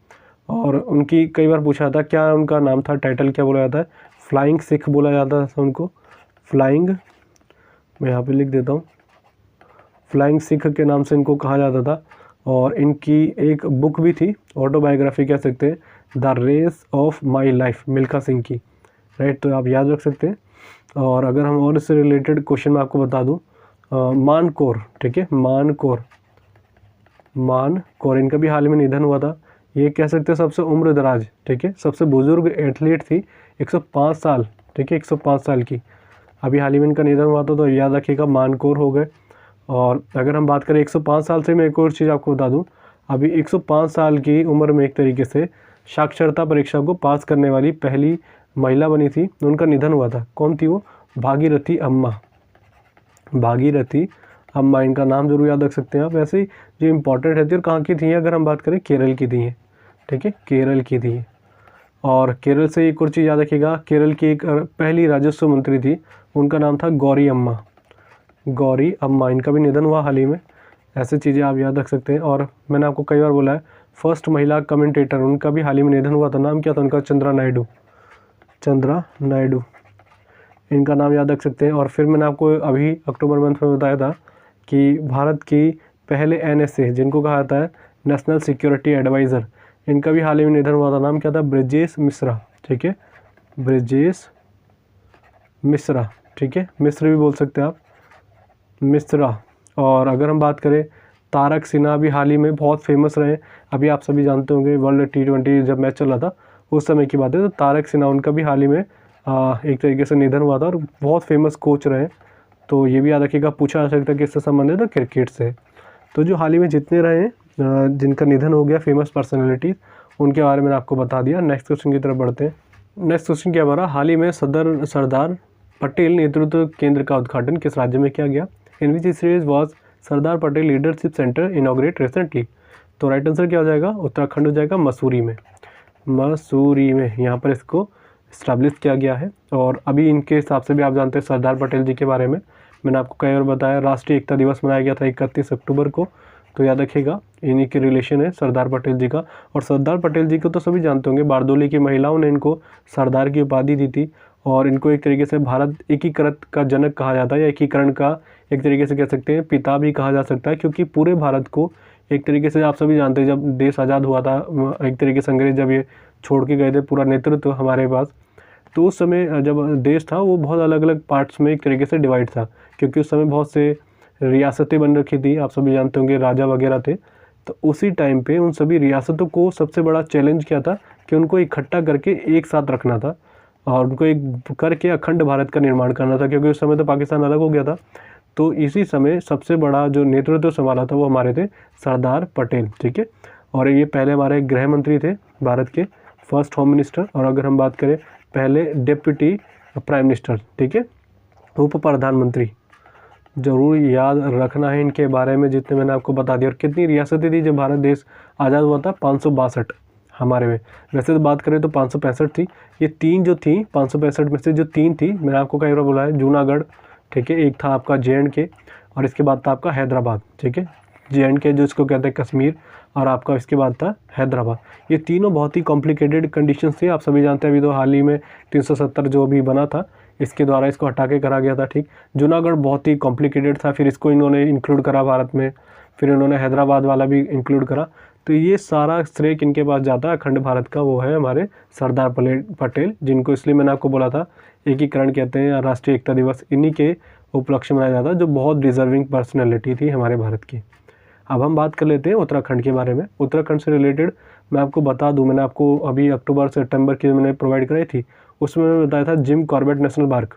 और उनकी कई बार पूछा था क्या उनका नाम था, टाइटल क्या बोला जाता है, फ्लाइंग सिख बोला जाता था उनको, फ्लाइंग, मैं यहाँ पे लिख देता हूँ, फ्लाइंग सिख के नाम से इनको कहा जाता था। और इनकी एक बुक भी थी, ऑटोबायोग्राफी कह सकते हैं, the race of my life, Milkha Singh की, राइट। तो आप याद रख सकते हैं। और अगर हम और इससे रिलेटेड क्वेश्चन मैं आपको बता दूं, मानकोर, ठीक है, मानकोर इनका भी हाल में निधन हुआ था। ये कह सकते हैं सबसे उम्र दराज, ठीक है, सबसे बुजुर्ग एथलीट थी, 105 साल, ठीक है, 105 साल की। अभी हाल ही में इनका निधन हुआ था, तो याद रखिएगा मानकोर हो गए। और अगर हम बात करें 105 साल से, मैं एक और चीज़ आपको बता दूं, अभी 105 साल की उम्र में एक तरीके से साक्षरता परीक्षा को पास करने वाली पहली महिला बनी थी, उनका निधन हुआ था। कौन थी वो? भागीरथी अम्मा, भागीरथी अम्मा, इनका नाम जरूर याद रख सकते हैं आप। वैसे ही जो इम्पोर्टेंट रहती है, और कहाँ की थी अगर हम बात करें, केरल की थी हैं, ठीक है, केरल की थी। और केरल से एक और चीज़ याद रखिएगा, केरल की एक पहली राजस्व मंत्री थी, उनका नाम था गौरी अम्मा, गौरी अम्मा, इनका भी निधन हुआ हाल ही में। ऐसे चीज़ें आप याद रख सकते हैं। और मैंने आपको कई बार बोला है, फर्स्ट महिला कमेंटेटर, उनका भी हाल ही में निधन हुआ था। नाम क्या था उनका? चंद्रा नायडू, चंद्रा नायडू, इनका नाम याद रख सकते हैं। और फिर मैंने आपको अभी अक्टूबर मंथ में बताया था कि भारत की पहले NSA, जिनको कहा जाता है नेशनल सिक्योरिटी एडवाइज़र, इनका भी हाल ही में निधन हुआ था। नाम क्या था? ब्रजेश मिश्रा, ठीक है, ब्रजेश मिश्रा, ठीक है, मिश्र भी बोल सकते हैं आप, मिश्रा। और अगर हम बात करें, तारक सिन्हा भी हाल ही में बहुत फेमस रहे। अभी आप सभी जानते होंगे वर्ल्ड T20 जब मैच चल रहा था उस समय की बात है, तो तारक सिन्हा, उनका भी हाल ही में एक तरीके से निधन हुआ था, और बहुत फेमस कोच रहे। तो ये भी याद रखिएगा, पूछा जा सकता है किससे संबंधित है, क्रिकेट से। तो जो हाल ही में जितने रहे हैं जिनका निधन हो गया फेमस पर्सनैलिटी, उनके बारे में आपको बता दिया। नेक्स्ट क्वेश्चन की तरफ बढ़ते हैं। नेक्स्ट क्वेश्चन क्या हमारा, हाल ही में सरदार पटेल नेतृत्व केंद्र का उद्घाटन किस राज्य में किया गया? In which series was Sardar Patel leadership centre inaugurated recently? तो राइट आंसर क्या हो जाएगा? उत्तराखंड हो जाएगा, मसूरी में, मसूरी में यहाँ पर इसको इस्टेब्लिश किया गया है। और अभी इनके हिसाब से भी आप जानते हैं सरदार पटेल जी के बारे में, मैंने आपको कई बार बताया, राष्ट्रीय एकता दिवस मनाया गया था 31 अक्टूबर को। तो याद रखिएगा, इन्हीं के रिलेशन है सरदार पटेल जी का। और सरदार पटेल जी को तो सभी जानते होंगे, बारदोली की महिलाओं ने इनको सरदार की उपाधि दी थी। और इनको एक तरीके से भारत एकीकृत का जनक कहा जाता है, या एकीकरण का एक तरीके से कह सकते हैं पिता भी कहा जा सकता है, क्योंकि पूरे भारत को एक तरीके से, आप सभी जानते हैं जब देश आज़ाद हुआ था, एक तरीके से अंग्रेज जब ये छोड़ के गए थे पूरा नेतृत्व हमारे पास, तो उस समय जब देश था वो बहुत अलग अलग पार्ट्स में एक तरीके से डिवाइड था, क्योंकि उस समय बहुत से रियासतें बन रखी थी, आप सभी जानते होंगे राजा वगैरह थे। तो उसी टाइम पे उन सभी रियासतों को सबसे बड़ा चैलेंज क्या था कि उनको इकट्ठा करके एक साथ रखना था, और उनको एक करके अखंड भारत का निर्माण करना था, क्योंकि उस समय तो पाकिस्तान अलग हो गया था। तो इसी समय सबसे बड़ा जो नेतृत्व संभाला था वो हमारे थे सरदार पटेल, ठीक है। और ये पहले हमारे गृह मंत्री थे भारत के, फर्स्ट होम मिनिस्टर। और अगर हम बात करें, पहले डिप्टी प्राइम मिनिस्टर, ठीक है, उप प्रधानमंत्री। जरूर याद रखना है इनके बारे में, जितने मैंने आपको बता दिया। और कितनी रियासतें थी जब भारत देश आज़ाद हुआ था? 562 हमारे में। वैसे तो बात करें तो 565 थी। ये तीन जो थी 565 में से जो तीन थी, मैंने आपको कई बार बोला है, जूनागढ़, ठीक है, एक था आपका J&K, और इसके बाद था आपका हैदराबाद, ठीक है, J&K जो इसको कहते हैं कश्मीर, और आपका इसके बाद था हैदराबाद। ये तीनों बहुत ही कॉम्प्लिकेटेड कंडीशंस थे, आप सभी जानते हैं। अभी तो हाल ही में 370 जो भी बना था, इसके द्वारा इसको हटा के करा गया था, ठीक। जूनागढ़ बहुत ही कॉम्प्लिकेटेड था, फिर इसको इन्होंने इंक्लूड करा भारत में, फिर इन्होंने हैदराबाद वाला भी इंक्लूड करा। तो ये सारा श्रेय किनके पास जाता है अखंड भारत का? वो है हमारे सरदार पटेल, जिनको इसलिए मैंने आपको बोला था एकीकरण कहते हैं, राष्ट्रीय एकता दिवस इन्हीं के उपलक्ष्य मनाया जाता है, जो बहुत डिजर्विंग पर्सनैलिटी थी हमारे भारत की। अब हम बात कर लेते हैं उत्तराखंड के बारे में। उत्तराखंड से रिलेटेड मैं आपको बता दूं, मैंने आपको अभी अक्टूबर सितंबर की मैंने प्रोवाइड कराई थी, उसमें मैंने बताया था Jim Corbett national park,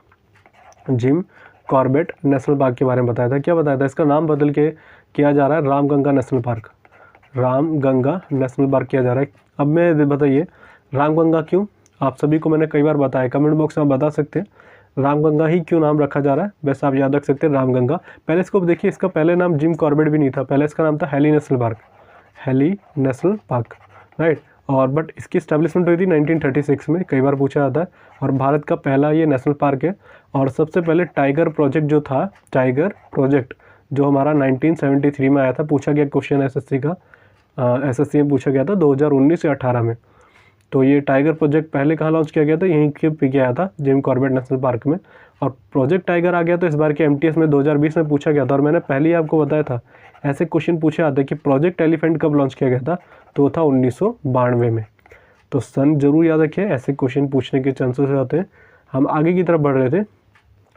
Jim Corbett national park के बारे में बताया था। क्या बताया था? इसका नाम बदल के किया जा रहा है Ramganga national park, Ramganga national park किया जा रहा है। अब मैं बताइए रामगंगा क्यों? आप सभी को मैंने कई बार बताया, कमेंट बॉक्स में आप बता सकते हैं रामगंगा ही क्यों नाम रखा जा रहा है। वैसे आप याद रख सकते हैं रामगंगा। पहले इसको देखिए, इसका पहले नाम जिम कॉर्बेट भी नहीं था, पहले इसका नाम था heli national park, heli national park, right. और बट इसकी स्टैब्लिशमेंट हुई थी 1936 में, कई बार पूछा जाता है। और भारत का पहला ये नेशनल पार्क है। और सबसे पहले टाइगर प्रोजेक्ट जो था, टाइगर प्रोजेक्ट जो हमारा 1973 में आया था, पूछा गया क्वेश्चन एसएससी का, एसएससी में पूछा गया था 2019 या 18 में। तो ये टाइगर प्रोजेक्ट पहले कहाँ लॉन्च किया गया था, यहीं के पे गया था जिम कॉर्बेट नेशनल पार्क में। और प्रोजेक्ट टाइगर आ गया तो इस बार के एमटीएस में 2020 में पूछा गया था। और मैंने पहले ही आपको बताया था ऐसे क्वेश्चन पूछे आते कि प्रोजेक्ट एलिफेंट कब लॉन्च किया गया था, तो वो था 1992 में। तो सन जरूर याद रखिए, ऐसे क्वेश्चन पूछने के चांसेस आते हैं। हम आगे की तरफ बढ़ रहे थे,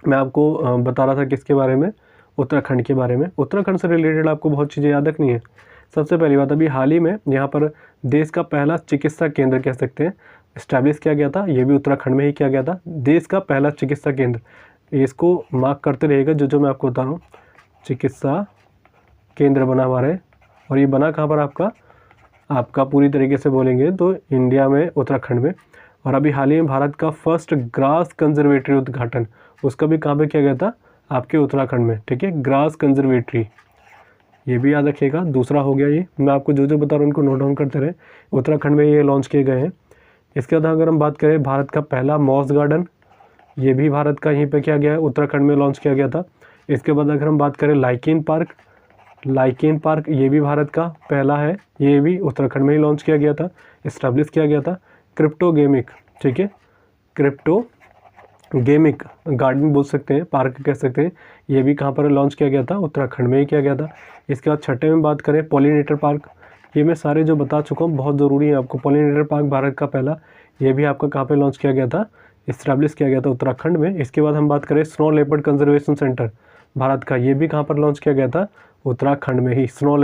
मैं आपको बता रहा था किसके बारे में, उत्तराखंड के बारे में। उत्तराखंड से रिलेटेड आपको बहुत चीज़ें याद रखनी है। सबसे पहली बात, अभी हाल ही में यहाँ पर देश का पहला चिकित्सा केंद्र कह सकते हैं इस्टेब्लिश किया गया था, ये भी उत्तराखंड में ही किया गया था। देश का पहला चिकित्सा केंद्र, इसको मार्क करते रहिएगा जो मैं आपको बता रहा हूँ। चिकित्सा केंद्र बना हमारे, और ये बना कहाँ पर आपका पूरी तरीके से बोलेंगे तो इंडिया में, उत्तराखंड में। और अभी हाल ही में भारत का फर्स्ट ग्रास कंजर्वेटरी उद्घाटन, उसका भी कहाँ पे किया गया था, आपके उत्तराखंड में। ठीक है, ग्रास कंजर्वेटरी, ये भी याद रखिएगा। दूसरा हो गया ये, मैं आपको जो बता रहा हूँ उनको नोट डाउन करते रहे। उत्तराखंड में ये लॉन्च किए गए हैं। इसके बाद अगर हम बात करें भारत का पहला मॉस गार्डन, ये भी भारत का यहीं पे किया गया है, उत्तराखंड में लॉन्च किया गया था। इसके बाद अगर हम बात करें लाइकेन पार्क, ये भी भारत का पहला है, ये भी उत्तराखंड में ही लॉन्च किया गया था, इस्टेब्लिश किया गया था। क्रिप्टो गेमिक, ठीक है, क्रिप्टो गेमिक गार्डन बोल सकते हैं, पार्क कह सकते हैं, ये भी कहाँ पर लॉन्च किया गया था, उत्तराखंड में ही किया गया था। इसके बाद छठे में बात करें पॉलिनेटर पार्क, ये मैं सारे जो बता चुका हूँ बहुत ज़रूरी है आपको। पॉलिनेटर पार्क भारत का पहला, ये भी आपका कहाँ पे लॉन्च किया गया था, इस्टेब्लिश किया गया था उत्तराखंड में। इसके बाद हम बात करें snow leopard conservation centre Bharat का, ये भी कहाँ पर लॉन्च किया गया था, उत्तराखंड में ही। स्नो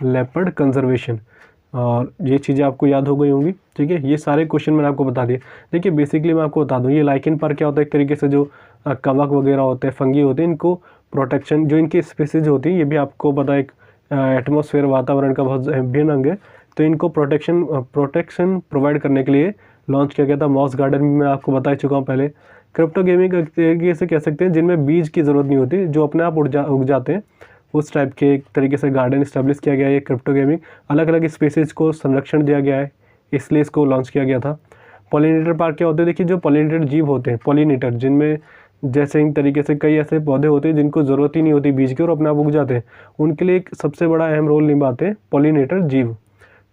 लेपर्ड कंजर्वेशन, और ये चीज़ें आपको याद हो गई होंगी। ठीक है, ये सारे क्वेश्चन मैंने आपको बता दिए। देखिए बेसिकली मैं आपको बता दूँ, ये लाइकेन पार्क क्या होता है, एक तरीके से जो कवक वगैरह होते हैं, फंगी होते हैं, इनको प्रोटेक्शन, जो इनकी स्पीसीज होती है, ये भी आपको पता है एक एटमॉस्फेयर वातावरण का बहुत भिन्न अंग है, तो इनको प्रोटेक्शन प्रोवाइड करने के लिए लॉन्च किया गया था। मॉस गार्डन भी मैं आपको बता चुका हूँ पहले। क्रिप्टो गेमिंग एक तरीके से कह सकते हैं जिनमें बीज की ज़रूरत नहीं होती, जो अपने आप उग जाते हैं, उस टाइप के एक तरीके से गार्डन इस्टेब्लिश किया गया है। ये क्रिप्टो गेमिंग, अलग अलग स्पीसीज को संरक्षण दिया गया है, इसलिए इसको लॉन्च किया गया था। पॉलिनेटर पार्क क्या होते हैं, देखिए जो पॉलिनेटेड जीव होते हैं, पॉलिनेटर, जिनमें जैसे इन तरीके से कई ऐसे पौधे होते हैं जिनको ज़रूरत ही नहीं होती बीज की और अपने आप उग जाते हैं, उनके लिए एक सबसे बड़ा अहम रोल निभाते हैं पॉलिनेटर जीव।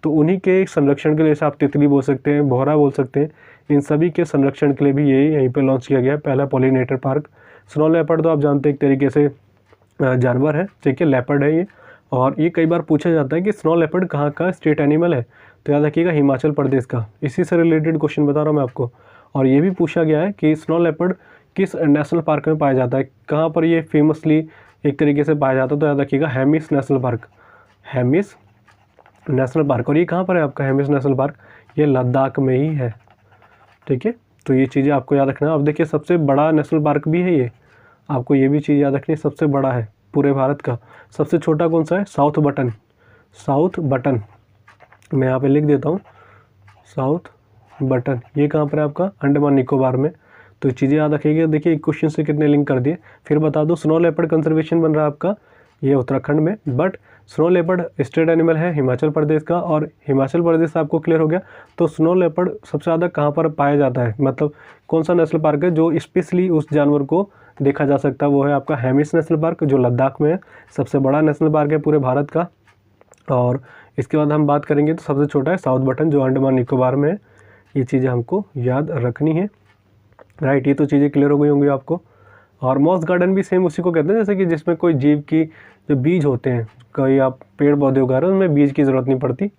तो उन्हीं के संरक्षण के लिए आप तितली बोल सकते हैं, भौरा बोल सकते हैं, इन सभी के संरक्षण के लिए भी ये यहीं पे लॉन्च किया गया है पहला पॉलिनेटर पार्क। स्नो लेपर्ड तो आप जानते हैं एक तरीके से जानवर है, ठीक है, लेपर्ड है ये। और ये कई बार पूछा जाता है कि स्नो लेपर्ड कहाँ का स्टेट एनिमल है, तो याद रखिएगा हिमाचल प्रदेश का। इसी से रिलेटेड क्वेश्चन बता रहा हूँ मैं आपको। और ये भी पूछा गया है कि स्नो लेपर्ड किस नेशनल पार्क में पाया जाता है, कहाँ पर ये फेमसली एक तरीके से पाया जाता है, तो याद रखिएगा हेमिस नेशनल पार्क। और ये कहाँ पर है आपका हेमिस नेशनल पार्क, ये लद्दाख में ही है। ठीक है, तो ये चीज़ें आपको याद रखना है। अब देखिए सबसे बड़ा नेशनल पार्क भी है ये, आपको ये भी चीज़ याद रखनी है, सबसे बड़ा है पूरे भारत का। सबसे छोटा कौन सा है, साउथ बटन, मैं यहाँ पे लिख देता हूँ, साउथ बटन, ये कहाँ पर है आपका, अंडमान निकोबार में। तो चीज़ें याद रखिएगा। देखिए एक क्वेश्चन से कितने लिंक कर दिए। फिर बता दो, स्नो लेपर्ड कंजर्वेशन बन रहा है आपका ये उत्तराखंड में, but snow leopard state animal है हिमाचल प्रदेश का, और हिमाचल प्रदेश आपको क्लियर हो गया। तो स्नो लेपर्ड सबसे ज़्यादा कहाँ पर पाया जाता है, मतलब कौन सा नेशनल पार्क है जो स्पेशली उस जानवर को देखा जा सकता है, वो है आपका हेमिस नेशनल पार्क, जो लद्दाख में है, सबसे बड़ा नेशनल पार्क है पूरे भारत का। और इसके बाद हम बात करेंगे तो सबसे छोटा है साउथ बटन, जो अंडमान निकोबार में है। ये चीज़ें हमको याद रखनी है, राइट। ये तो चीज़ें क्लियर हो गई होंगी आपको। और मॉस गार्डन भी सेम उसी को कहते हैं, जैसे कि जिसमें कोई जीव की जो बीज होते हैं, कोई आप पेड़ पौधे उगा रहे हो उनमें बीज की ज़रूरत नहीं पड़ती,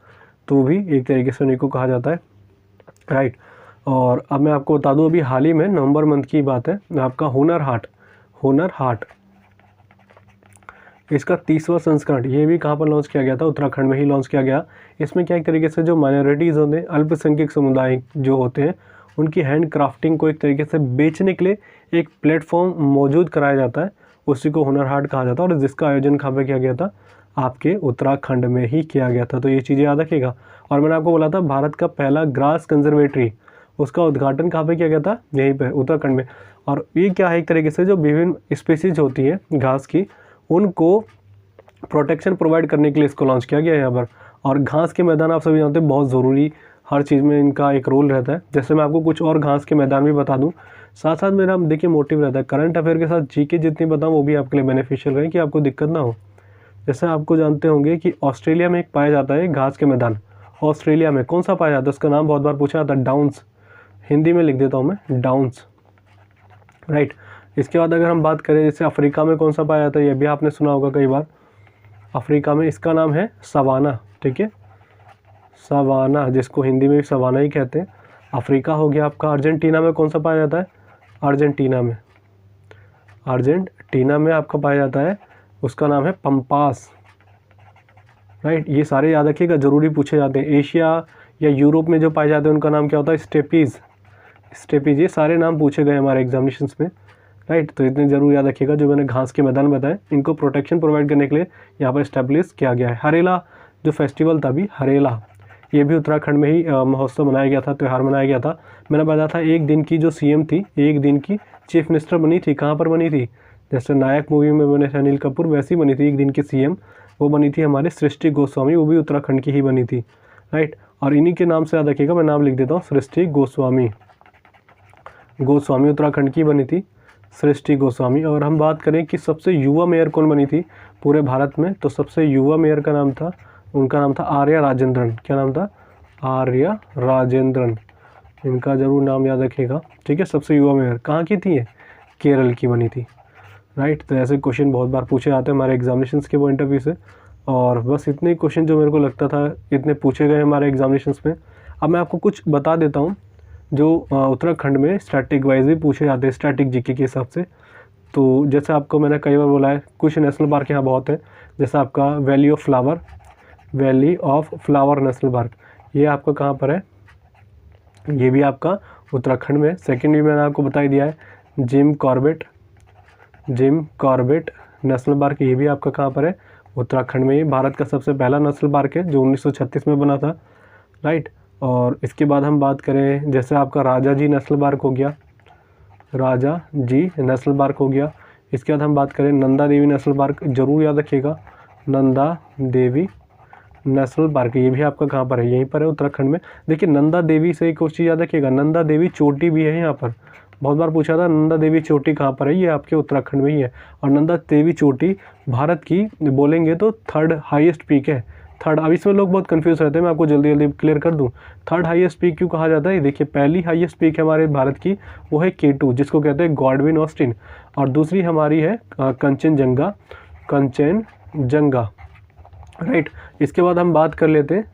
तो भी एक तरीके से उन्हीं को कहा जाता है, राइट। और अब मैं आपको बता दूं, अभी हाल ही में नवंबर मंथ की बात है, आपका हुनर हाट इसका 30वां संस्करण, ये भी कहाँ पर लॉन्च किया गया था, उत्तराखंड में ही लॉन्च किया गया। इसमें क्या एक तरीके से जो माइनॉरिटीज़ होते हैं, अल्पसंख्यक समुदाय जो होते हैं, उनकी हैंड क्राफ्टिंग को एक तरीके से बेचने के लिए एक प्लेटफॉर्म मौजूद कराया जाता है, उसी को हुनर हाट कहा जाता है। और जिसका आयोजन कहाँ पे किया गया था, आपके उत्तराखंड में ही किया गया था। तो ये चीज़ें याद रखिएगा। और मैंने आपको बोला था भारत का पहला ग्रास कंजर्वेटरी, उसका उद्घाटन कहाँ पे किया गया था, यहीं पे उत्तराखंड में। और ये क्या है, एक तरीके से जो विभिन्न स्पीसीज होती है घास की, उनको प्रोटेक्शन प्रोवाइड करने के लिए इसको लॉन्च किया गया है यहाँ पर। और घास के मैदान आप सभी जानते हैं बहुत ज़रूरी हर चीज़ में इनका एक रोल रहता है। जैसे मैं आपको कुछ और घास के मैदान भी बता दूं, साथ साथ मेरा देखिए मोटिव रहता है करंट अफेयर के साथ जीके जितनी बताऊं वो भी आपके लिए बेनिफिशियल रहे कि आपको दिक्कत ना हो। जैसे आपको जानते होंगे कि ऑस्ट्रेलिया में एक पाया जाता है घास के मैदान। ऑस्ट्रेलिया में कौन सा पाया जाता है, उसका नाम बहुत बार पूछा जाता है, डाउन्स। हिंदी में लिख देता हूँ मैं, डाउन्स, राइट। इसके बाद अगर हम बात करें जैसे अफ्रीका में कौन सा पाया जाता है, ये भी आपने सुना होगा कई बार। अफ्रीका में इसका नाम है सवाना, ठीक है, सवाना, जिसको हिंदी में भी सवाना ही कहते हैं। अफ्रीका हो गया आपका। अर्जेंटीना में कौन सा पाया जाता है, अर्जेंटीना में आपका पाया जाता है, उसका नाम है पंपास, राइट। ये सारे याद रखिएगा, ज़रूरी पूछे जाते हैं। एशिया या यूरोप में जो पाए जाते हैं उनका नाम क्या होता है, स्टेपीज़। ये सारे नाम पूछे गए हमारे एग्जामिनेशंस में, राइट। तो इतने जरूर याद रखिएगा जो मैंने घास के मैदान बताए, इनको प्रोटेक्शन प्रोवाइड करने के लिए यहाँ पर इस्टेब्लिश किया गया है। हरेला जो फेस्टिवल था, अभी हरेला, ये भी उत्तराखंड में ही महोत्सव मनाया गया था, त्यौहार मनाया गया था। मैंने बताया था एक दिन की जो सीएम थी, एक दिन की चीफ मिनिस्टर बनी थी, कहाँ पर बनी थी, जैसे नायक मूवी में बने थे अनिल कपूर, वैसी बनी थी एक दिन की सीएम, वो बनी थी हमारी सृष्टि गोस्वामी, वो भी उत्तराखंड की ही बनी थी, राइट। और इन्हीं के नाम से याद रखिएगा, मैं नाम लिख देता हूँ, सृष्टि गोस्वामी उत्तराखंड की बनी थी, सृष्टि गोस्वामी। और हम बात करें कि सबसे युवा मेयर कौन बनी थी पूरे भारत में, तो सबसे युवा मेयर का नाम था, उनका नाम था आर्या राजेंद्रन। क्या नाम था, आर्या राजेंद्रन, इनका ज़रूर नाम याद रखिएगा, ठीक है। सबसे युवा मेयर कहाँ की थी, ये केरल की बनी थी, राइट। तो ऐसे क्वेश्चन बहुत बार पूछे जाते हैं हमारे एग्जामिनेशंस के पॉइंट ऑफ व्यू से। और बस इतने क्वेश्चन जो मेरे को लगता था इतने पूछे गए हमारे एग्जामिनेशंस में। अब मैं आपको कुछ बता देता हूँ जो उत्तराखंड में स्टैटिक वाइज भी पूछे जाते हैं, स्टैटिक जीके के हिसाब से। तो जैसे आपको मैंने कई बार बोला है, कुछ नेशनल पार्क यहाँ बहुत है, जैसे आपका valley of flower national park, ये आपका कहाँ पर है, ये भी आपका उत्तराखंड में। सेकेंड भी मैंने आपको बता ही दिया है, जिम कॉर्बेट नेशनल पार्क, ये भी आपका कहाँ पर है, उत्तराखंड में। ये भारत का सबसे पहला नेशनल पार्क है जो 1936 में बना था, राइट। और इसके बाद हम बात करें जैसे आपका राजा जी नेशनल पार्क हो गया, इसके बाद हम बात करें नंदा देवी नेशनल पार्क, जरूर याद रखिएगा, नंदा देवी नेशनल पार्क, ये भी आपका कहाँ पर है, यहीं पर है उत्तराखंड में। देखिए नंदा देवी से एक चीज़ याद रखिएगा, नंदा देवी चोटी भी है यहाँ पर, बहुत बार पूछा था नंदा देवी चोटी कहाँ पर है, ये आपके उत्तराखंड में ही है। और नंदा देवी चोटी भारत की बोलेंगे तो 3rd हाईएस्ट पीक है, थर्ड। अब इसमें लोग बहुत कंफ्यूज रहते हैं, मैं आपको जल्दी जल्दी क्लियर कर दूं। 3rd हाईएस्ट पीक क्यों कहा जाता है, देखिए पहली हाईएस्ट पीक है हमारे भारत की, वो है K2 जिसको कहते हैं गॉडविन ऑस्टिन, और दूसरी हमारी है कंचनजंगा, राइट। इसके बाद हम बात कर लेते हैं,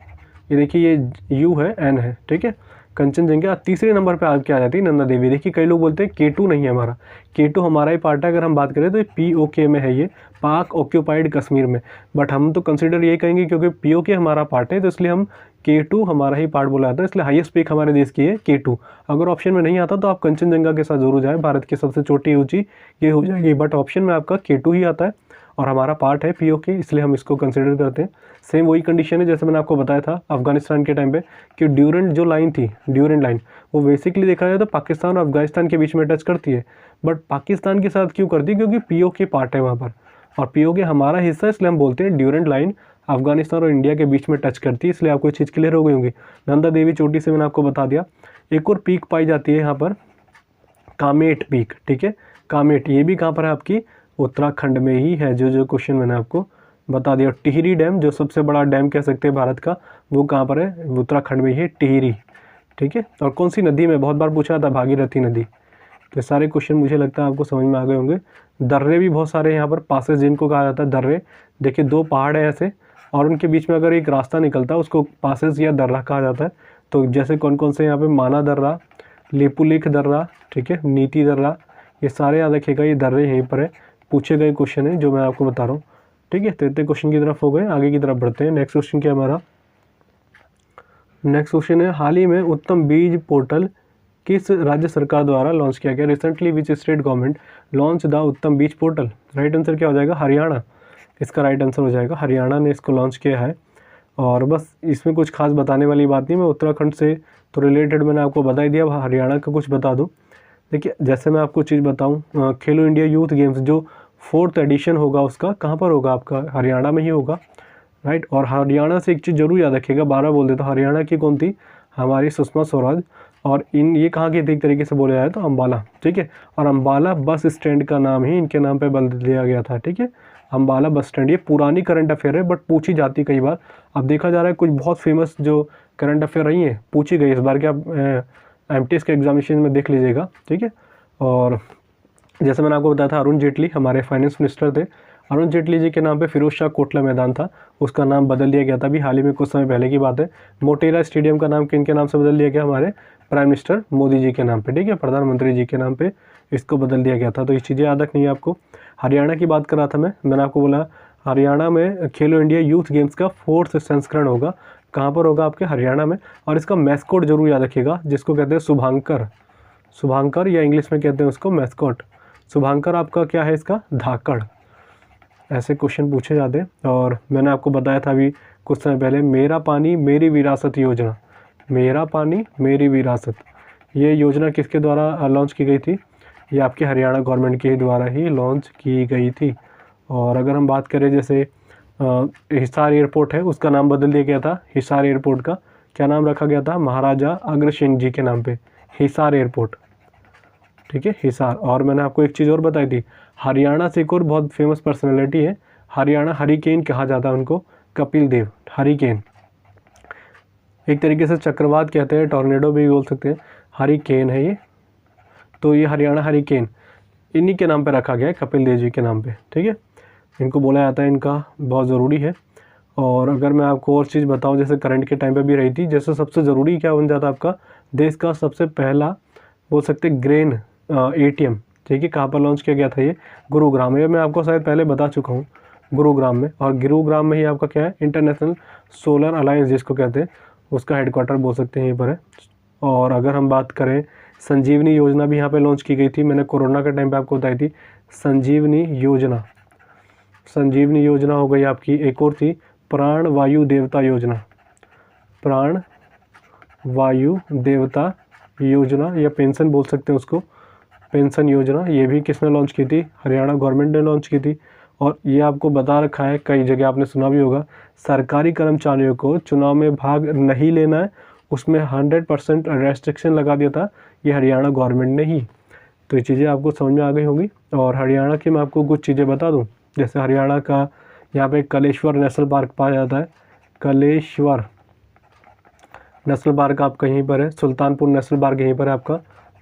ये देखिए ये U है, N है, ठीक है, कंचनजंगा। तीसरे नंबर पे क्या आ जाती है, नंदा देवी। देखिए कई लोग बोलते हैं K2 नहीं है हमारा, K2 हमारा ही पार्ट है। अगर हम बात करें तो ये POK में है, ये पाक ऑक्यूपाइड कश्मीर में, बट हम तो कंसिडर ये कहेंगे क्योंकि POK हमारा पार्ट है तो इसलिए हम K2 हमारा ही पार्ट बोला जाता है, इसलिए हाईएस्ट पीक हमारे देश की है K2। अगर ऑप्शन में नहीं आता तो आप कंचनजंगा के साथ जरूर जाएँ, भारत की सबसे छोटी ऊँची ये हो जाएगी, बट ऑप्शन में आपका K2 ही आता है और हमारा पार्ट है POK, इसलिए हम इसको कंसिडर करते हैं। सेम वही कंडीशन है जैसे मैंने आपको बताया था अफगानिस्तान के टाइम पे कि ड्यूरेंट जो लाइन थी, ड्यूरेंट लाइन, वो बेसिकली देखा जाए तो पाकिस्तान और अफगानिस्तान के बीच में टच करती है, बट पाकिस्तान के साथ क्यों करती है, क्योंकि POK पार्ट है वहाँ पर और POK हमारा हिस्सा है, इसलिए हम बोलते हैं ड्यूरेंट लाइन अफगानिस्तान और इंडिया के बीच में टच करती है, इसलिए आपको चीज़ क्लियर हो गई होंगी। नंदा देवी चोटी से मैंने आपको बता दिया। एक और पीक पाई जाती है यहाँ पर, कामेट पीक, ठीक है, कामेट, ये भी कहाँ पर है, आपकी उत्तराखंड में ही है। जो क्वेश्चन मैंने आपको बता दिया। टिहरी डैम जो सबसे बड़ा डैम कह सकते हैं भारत का, वो कहाँ पर है, उत्तराखंड में ही है, टिहरी, ठीक है। और कौन सी नदी में, बहुत बार पूछा था, भागीरथी नदी। तो सारे क्वेश्चन मुझे लगता है आपको समझ में आ गए होंगे। दर्रे भी बहुत सारे यहाँ पर, पासेस जिनको कहा जाता है दर्रे। देखिए 2 पहाड़ है ऐसे और उनके बीच में अगर एक रास्ता निकलता है उसको पासेस या दर्रा कहा जाता है। तो जैसे कौन कौन से यहाँ पे, माना दर्रा, लेपुलेख दर्रा, ठीक है, नीति दर्रा, ये सारे याद रखिएगा, ये दर्रे यहीं पर है। पूछे गए क्वेश्चन है जो मैं आपको बता रहा हूँ, ठीक है। तो इतने क्वेश्चन की तरफ हो गए, आगे की तरफ बढ़ते हैं। नेक्स्ट क्वेश्चन क्या है हमारा, नेक्स्ट क्वेश्चन है, हाल ही में उत्तम बीज पोर्टल किस राज्य सरकार द्वारा लॉन्च किया गया, recently which state government launch the उत्तम बीज पोर्टल। राइट आंसर क्या हो जाएगा, हरियाणा, इसका राइट आंसर हो जाएगा, हरियाणा ने इसको लॉन्च किया है। और बस इसमें कुछ खास बताने वाली बात नहीं, मैं उत्तराखंड से तो रिलेटेड मैंने आपको बता ही दिया, हरियाणा का कुछ बता दूँ। देखिए जैसे मैं आपको चीज़ बताऊँ, खेलो इंडिया यूथ गेम्स जो 4th एडिशन होगा उसका कहाँ पर होगा, आपका हरियाणा में ही होगा, राइट। और हरियाणा से एक चीज़ जरूर याद रखिएगा, 12 बोल देता हूँ, हरियाणा की कौन थी, हमारी सुषमा स्वराज। और ये कहाँ की थी एक तरीके से बोला जाए तो अम्बाला, ठीक है। और अम्बाला बस स्टैंड का नाम ही इनके नाम पे बदल दिया गया था, ठीक है। अम्बाला बस स्टैंड, ये पुरानी करंट अफेयर है बट पूछी जाती कई बार। अब देखा जा रहा है कुछ बहुत फेमस जो करंट अफेयर रही हैं पूछी गई इस बार के, आप एमटीएस के एग्जामिनेशन में देख लीजिएगा, ठीक है। और जैसे मैंने आपको बताया था अरुण जेटली हमारे फाइनेंस मिनिस्टर थे। अरुण जेटली जी के नाम पे फिरोज शाह कोटला मैदान था, उसका नाम बदल दिया गया था। अभी हाल ही में कुछ समय पहले की बात है। मोटेरा स्टेडियम का नाम किनके नाम से बदल दिया गया? हमारे प्राइम मिनिस्टर मोदी जी के नाम पे, ठीक है, प्रधानमंत्री जी के नाम पे इसको बदल दिया गया था। तो ये चीज़ें याद रखनी है आपको। हरियाणा की बात कर रहा था मैंने आपको बोला हरियाणा में खेलो इंडिया यूथ गेम्स का 4th संस्करण होगा। कहाँ पर होगा? आपके हरियाणा में। और इसका मैस्कॉट जरूर याद रखिएगा, जिसको कहते हैं शुभांकर, शुभांकर या इंग्लिश में कहते हैं उसको मैस्कॉट। शुभांकर आपका क्या है? इसका धाकड़। ऐसे क्वेश्चन पूछे जाते हैं। और मैंने आपको बताया था अभी कुछ समय पहले मेरा पानी मेरी विरासत योजना, मेरा पानी मेरी विरासत, ये योजना किसके द्वारा लॉन्च की गई थी? ये आपके हरियाणा गवर्नमेंट के द्वारा ही लॉन्च की गई थी। और अगर हम बात करें जैसे हिसार एयरपोर्ट है, उसका नाम बदल दिया गया था। हिसार एयरपोर्ट का क्या नाम रखा गया था? महाराजा अग्रसेन जी के नाम पे हिसार एयरपोर्ट, ठीक है, हिसार। और मैंने आपको एक चीज़ और बताई थी, हरियाणा से एक और बहुत फेमस पर्सनैलिटी है, हरियाणा हरिकेन कहा जाता है उनको, कपिल देव। हरिकेन एक तरीके से चक्रवात कहते हैं, टॉर्नेडो भी बोल सकते हैं, हरिकेन है ये। तो ये हरियाणा हरिकेन इन्हीं के नाम पे रखा गया है, कपिल देव जी के नाम पे, ठीक है। इनको बोला जाता है, इनका बहुत ज़रूरी है। और अगर मैं आपको और चीज़ बताऊं, जैसे करंट के टाइम पे भी रही थी, जैसे सबसे ज़रूरी क्या बन जाता है आपका, देश का सबसे पहला बोल सकते ग्रेन ATM, ठीक है, कहाँ पर लॉन्च किया गया था? ये गुरुग्राम में। मैं आपको शायद पहले बता चुका हूँ, गुरुग्राम में। और गुरुग्राम में ही आपका क्या है? इंटरनेशनल सोलर अलायंस जिसको कहते हैं, उसका हेडक्वार्टर बोल सकते हैं यहीं पर है। और अगर हम बात करें संजीवनी योजना भी यहाँ पे लॉन्च की गई थी, मैंने कोरोना के टाइम पे आपको बताई थी संजीवनी योजना। संजीवनी योजना हो गई आपकी। एक और थी प्राण वायु देवता योजना, प्राण वायु देवता योजना या पेंशन बोल सकते हैं उसको, पेंशन योजना। ये भी किसने लॉन्च की थी? हरियाणा गवर्नमेंट ने लॉन्च की थी। और ये आपको बता रखा है, कई जगह आपने सुना भी होगा, सरकारी कर्मचारियों को चुनाव में भाग नहीं लेना है, उसमें 100% रेस्ट्रिक्शन लगा दिया था ये हरियाणा गवर्नमेंट ने ही। तो ये चीज़ें आपको समझ में आ गई होंगी। और हरियाणा की मैं आपको कुछ चीज़ें बता दूँ, जैसे हरियाणा का यहाँ पे कलेश्वर नेशनल पार्क पाया जाता है। कलेश्वर नेशनल पार्क आपका यहीं पर है। सुल्तानपुर नेशनल पार्क यहीं पर है आपका,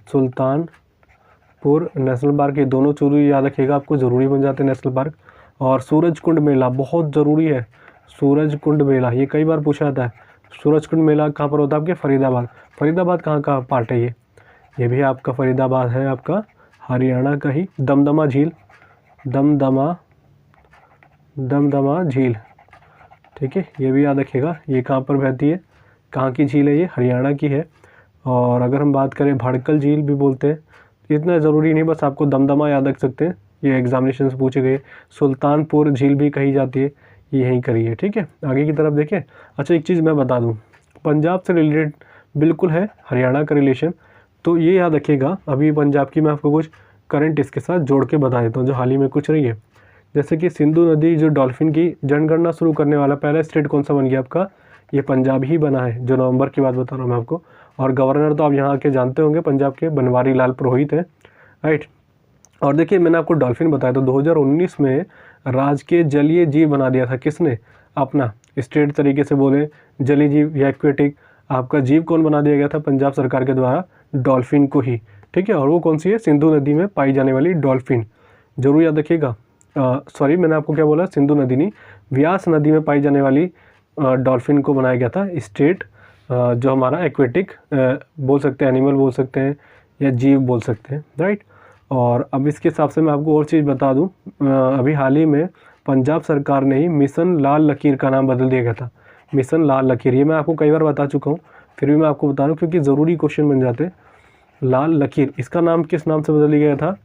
सुल्तानपुर नेशनल पार्क। ये दोनों चीज़ें याद रखिएगा, आपको ज़रूरी बन जाते हैं नेशनल पार्क। और सूरजकुंड मेला बहुत ज़रूरी है, सूरजकुंड मेला ये कई बार पूछा जाता है। सूरजकुंड मेला कहाँ पर होता है? आपके फरीदाबाद। फरीदाबाद कहाँ का पार्ट है? ये भी आपका फरीदाबाद है, आपका हरियाणा का ही। दमदमा झील, दमदमा झील, ठीक है, ये भी याद रखिएगा। ये कहाँ पर बहती है? कहाँ की झील है? ये हरियाणा की है। और अगर हम बात करें भड़कल झील भी बोलते हैं, इतना ज़रूरी नहीं, बस आपको दमदमा याद रख सकते हैं, ये एग्जामिनेशन से पूछे गए। सुल्तानपुर झील भी कही जाती है, ये यहीं करी है, ठीक है। आगे की तरफ देखें। अच्छा एक चीज़ मैं बता दूं, पंजाब से रिलेटेड बिल्कुल है हरियाणा का रिलेशन, तो ये याद रखिएगा। अभी पंजाब की मैं आपको कुछ करंट इसके साथ जोड़ के बता देता हूँ जो हाल ही में कुछ रही है। जैसे कि सिंधु नदी जो डॉल्फिन की जनगणना शुरू करने वाला पहला स्टेट कौन सा बन गया आपका? ये पंजाब ही बना है, जो नवंबर की बात बता रहा हूँ मैं आपको। और गवर्नर तो आप यहाँ के जानते होंगे, पंजाब के बनवारी लाल पुरोहित हैं, राइट। और देखिए मैंने आपको डॉल्फिन बताया, तो 2019 में राजकीय जलीय जीव बना दिया था किसने? अपना स्टेट तरीके से बोले जलीय जीव या एक्वेटिक आपका जीव कौन बना दिया गया था? पंजाब सरकार के द्वारा डॉल्फिन को ही, ठीक है। और वो कौन सी है? सिंधु नदी में पाई जाने वाली डॉल्फिन, जरूर याद रखिएगा। सॉरी मैंने आपको क्या बोला? सिंधु नदी नहीं, व्यास नदी में पाई जाने वाली डॉल्फिन को बनाया गया था स्टेट, जो हमारा एक्वेटिक बोल सकते हैं, एनिमल बोल सकते हैं या जीव बोल सकते हैं, राइट। और अब इसके हिसाब से मैं आपको और चीज़ बता दूं, अभी हाल ही में पंजाब सरकार ने ही मिशन लाल लकीर का नाम बदल दिया गया था। मिशन लाल लकीर, ये मैं आपको कई बार बता चुका हूँ, फिर भी मैं आपको बता रहा हूँ क्योंकि ज़रूरी क्वेश्चन बन जाते। लाल लकीर, इसका नाम किस नाम से बदल दिया गया था?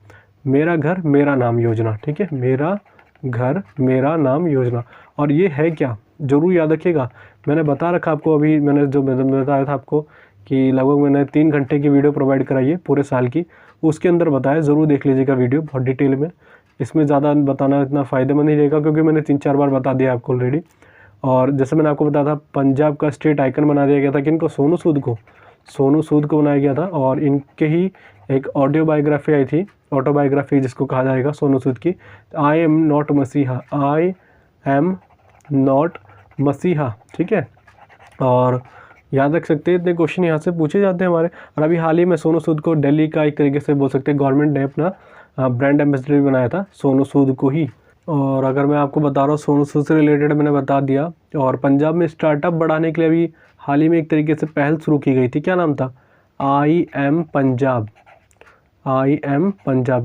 मेरा घर मेरा नाम योजना, ठीक है, मेरा घर मेरा नाम योजना। और ये है क्या? जरूर याद रखिएगा। मैंने बता रखा आपको, अभी मैंने जो बताया था आपको कि लगभग मैंने 3 घंटे की वीडियो प्रोवाइड कराई है पूरे साल की, उसके अंदर बताया, ज़रूर देख लीजिएगा वीडियो बहुत डिटेल में। इसमें ज़्यादा बताना इतना फ़ायदेमंद नहीं रहेगा क्योंकि मैंने 3-4 बार बता दिया आपको ऑलरेडी। और जैसे मैंने आपको बताया था पंजाब का स्टेट आइकन बना दिया गया था किनको, सोनू सूद को बनाया गया था। और इनके ही एक ऑडियोबायोग्राफी आई थी, ऑटोबायोग्राफी जिसको कहा जाएगा सोनू सूद की, आई एम नॉट मसीहा, आई एम नॉट मसीहा, ठीक है। और याद रख सकते हैं इतने क्वेश्चन यहाँ से पूछे जाते हैं हमारे। और अभी हाल ही में सोनू सूद को दिल्ली का एक तरीके से बोल सकते हैं गवर्नमेंट ने अपना ब्रांड एम्बेसडर भी बनाया था, सोनू सूद को ही। और अगर मैं आपको बता रहा हूँ सोनू सूद से रिलेटेड मैंने बता दिया। और पंजाब में स्टार्टअप बढ़ाने के लिए अभी हाल ही में एक तरीके से पहल शुरू की गई थी, क्या नाम था, आई एम पंजाब,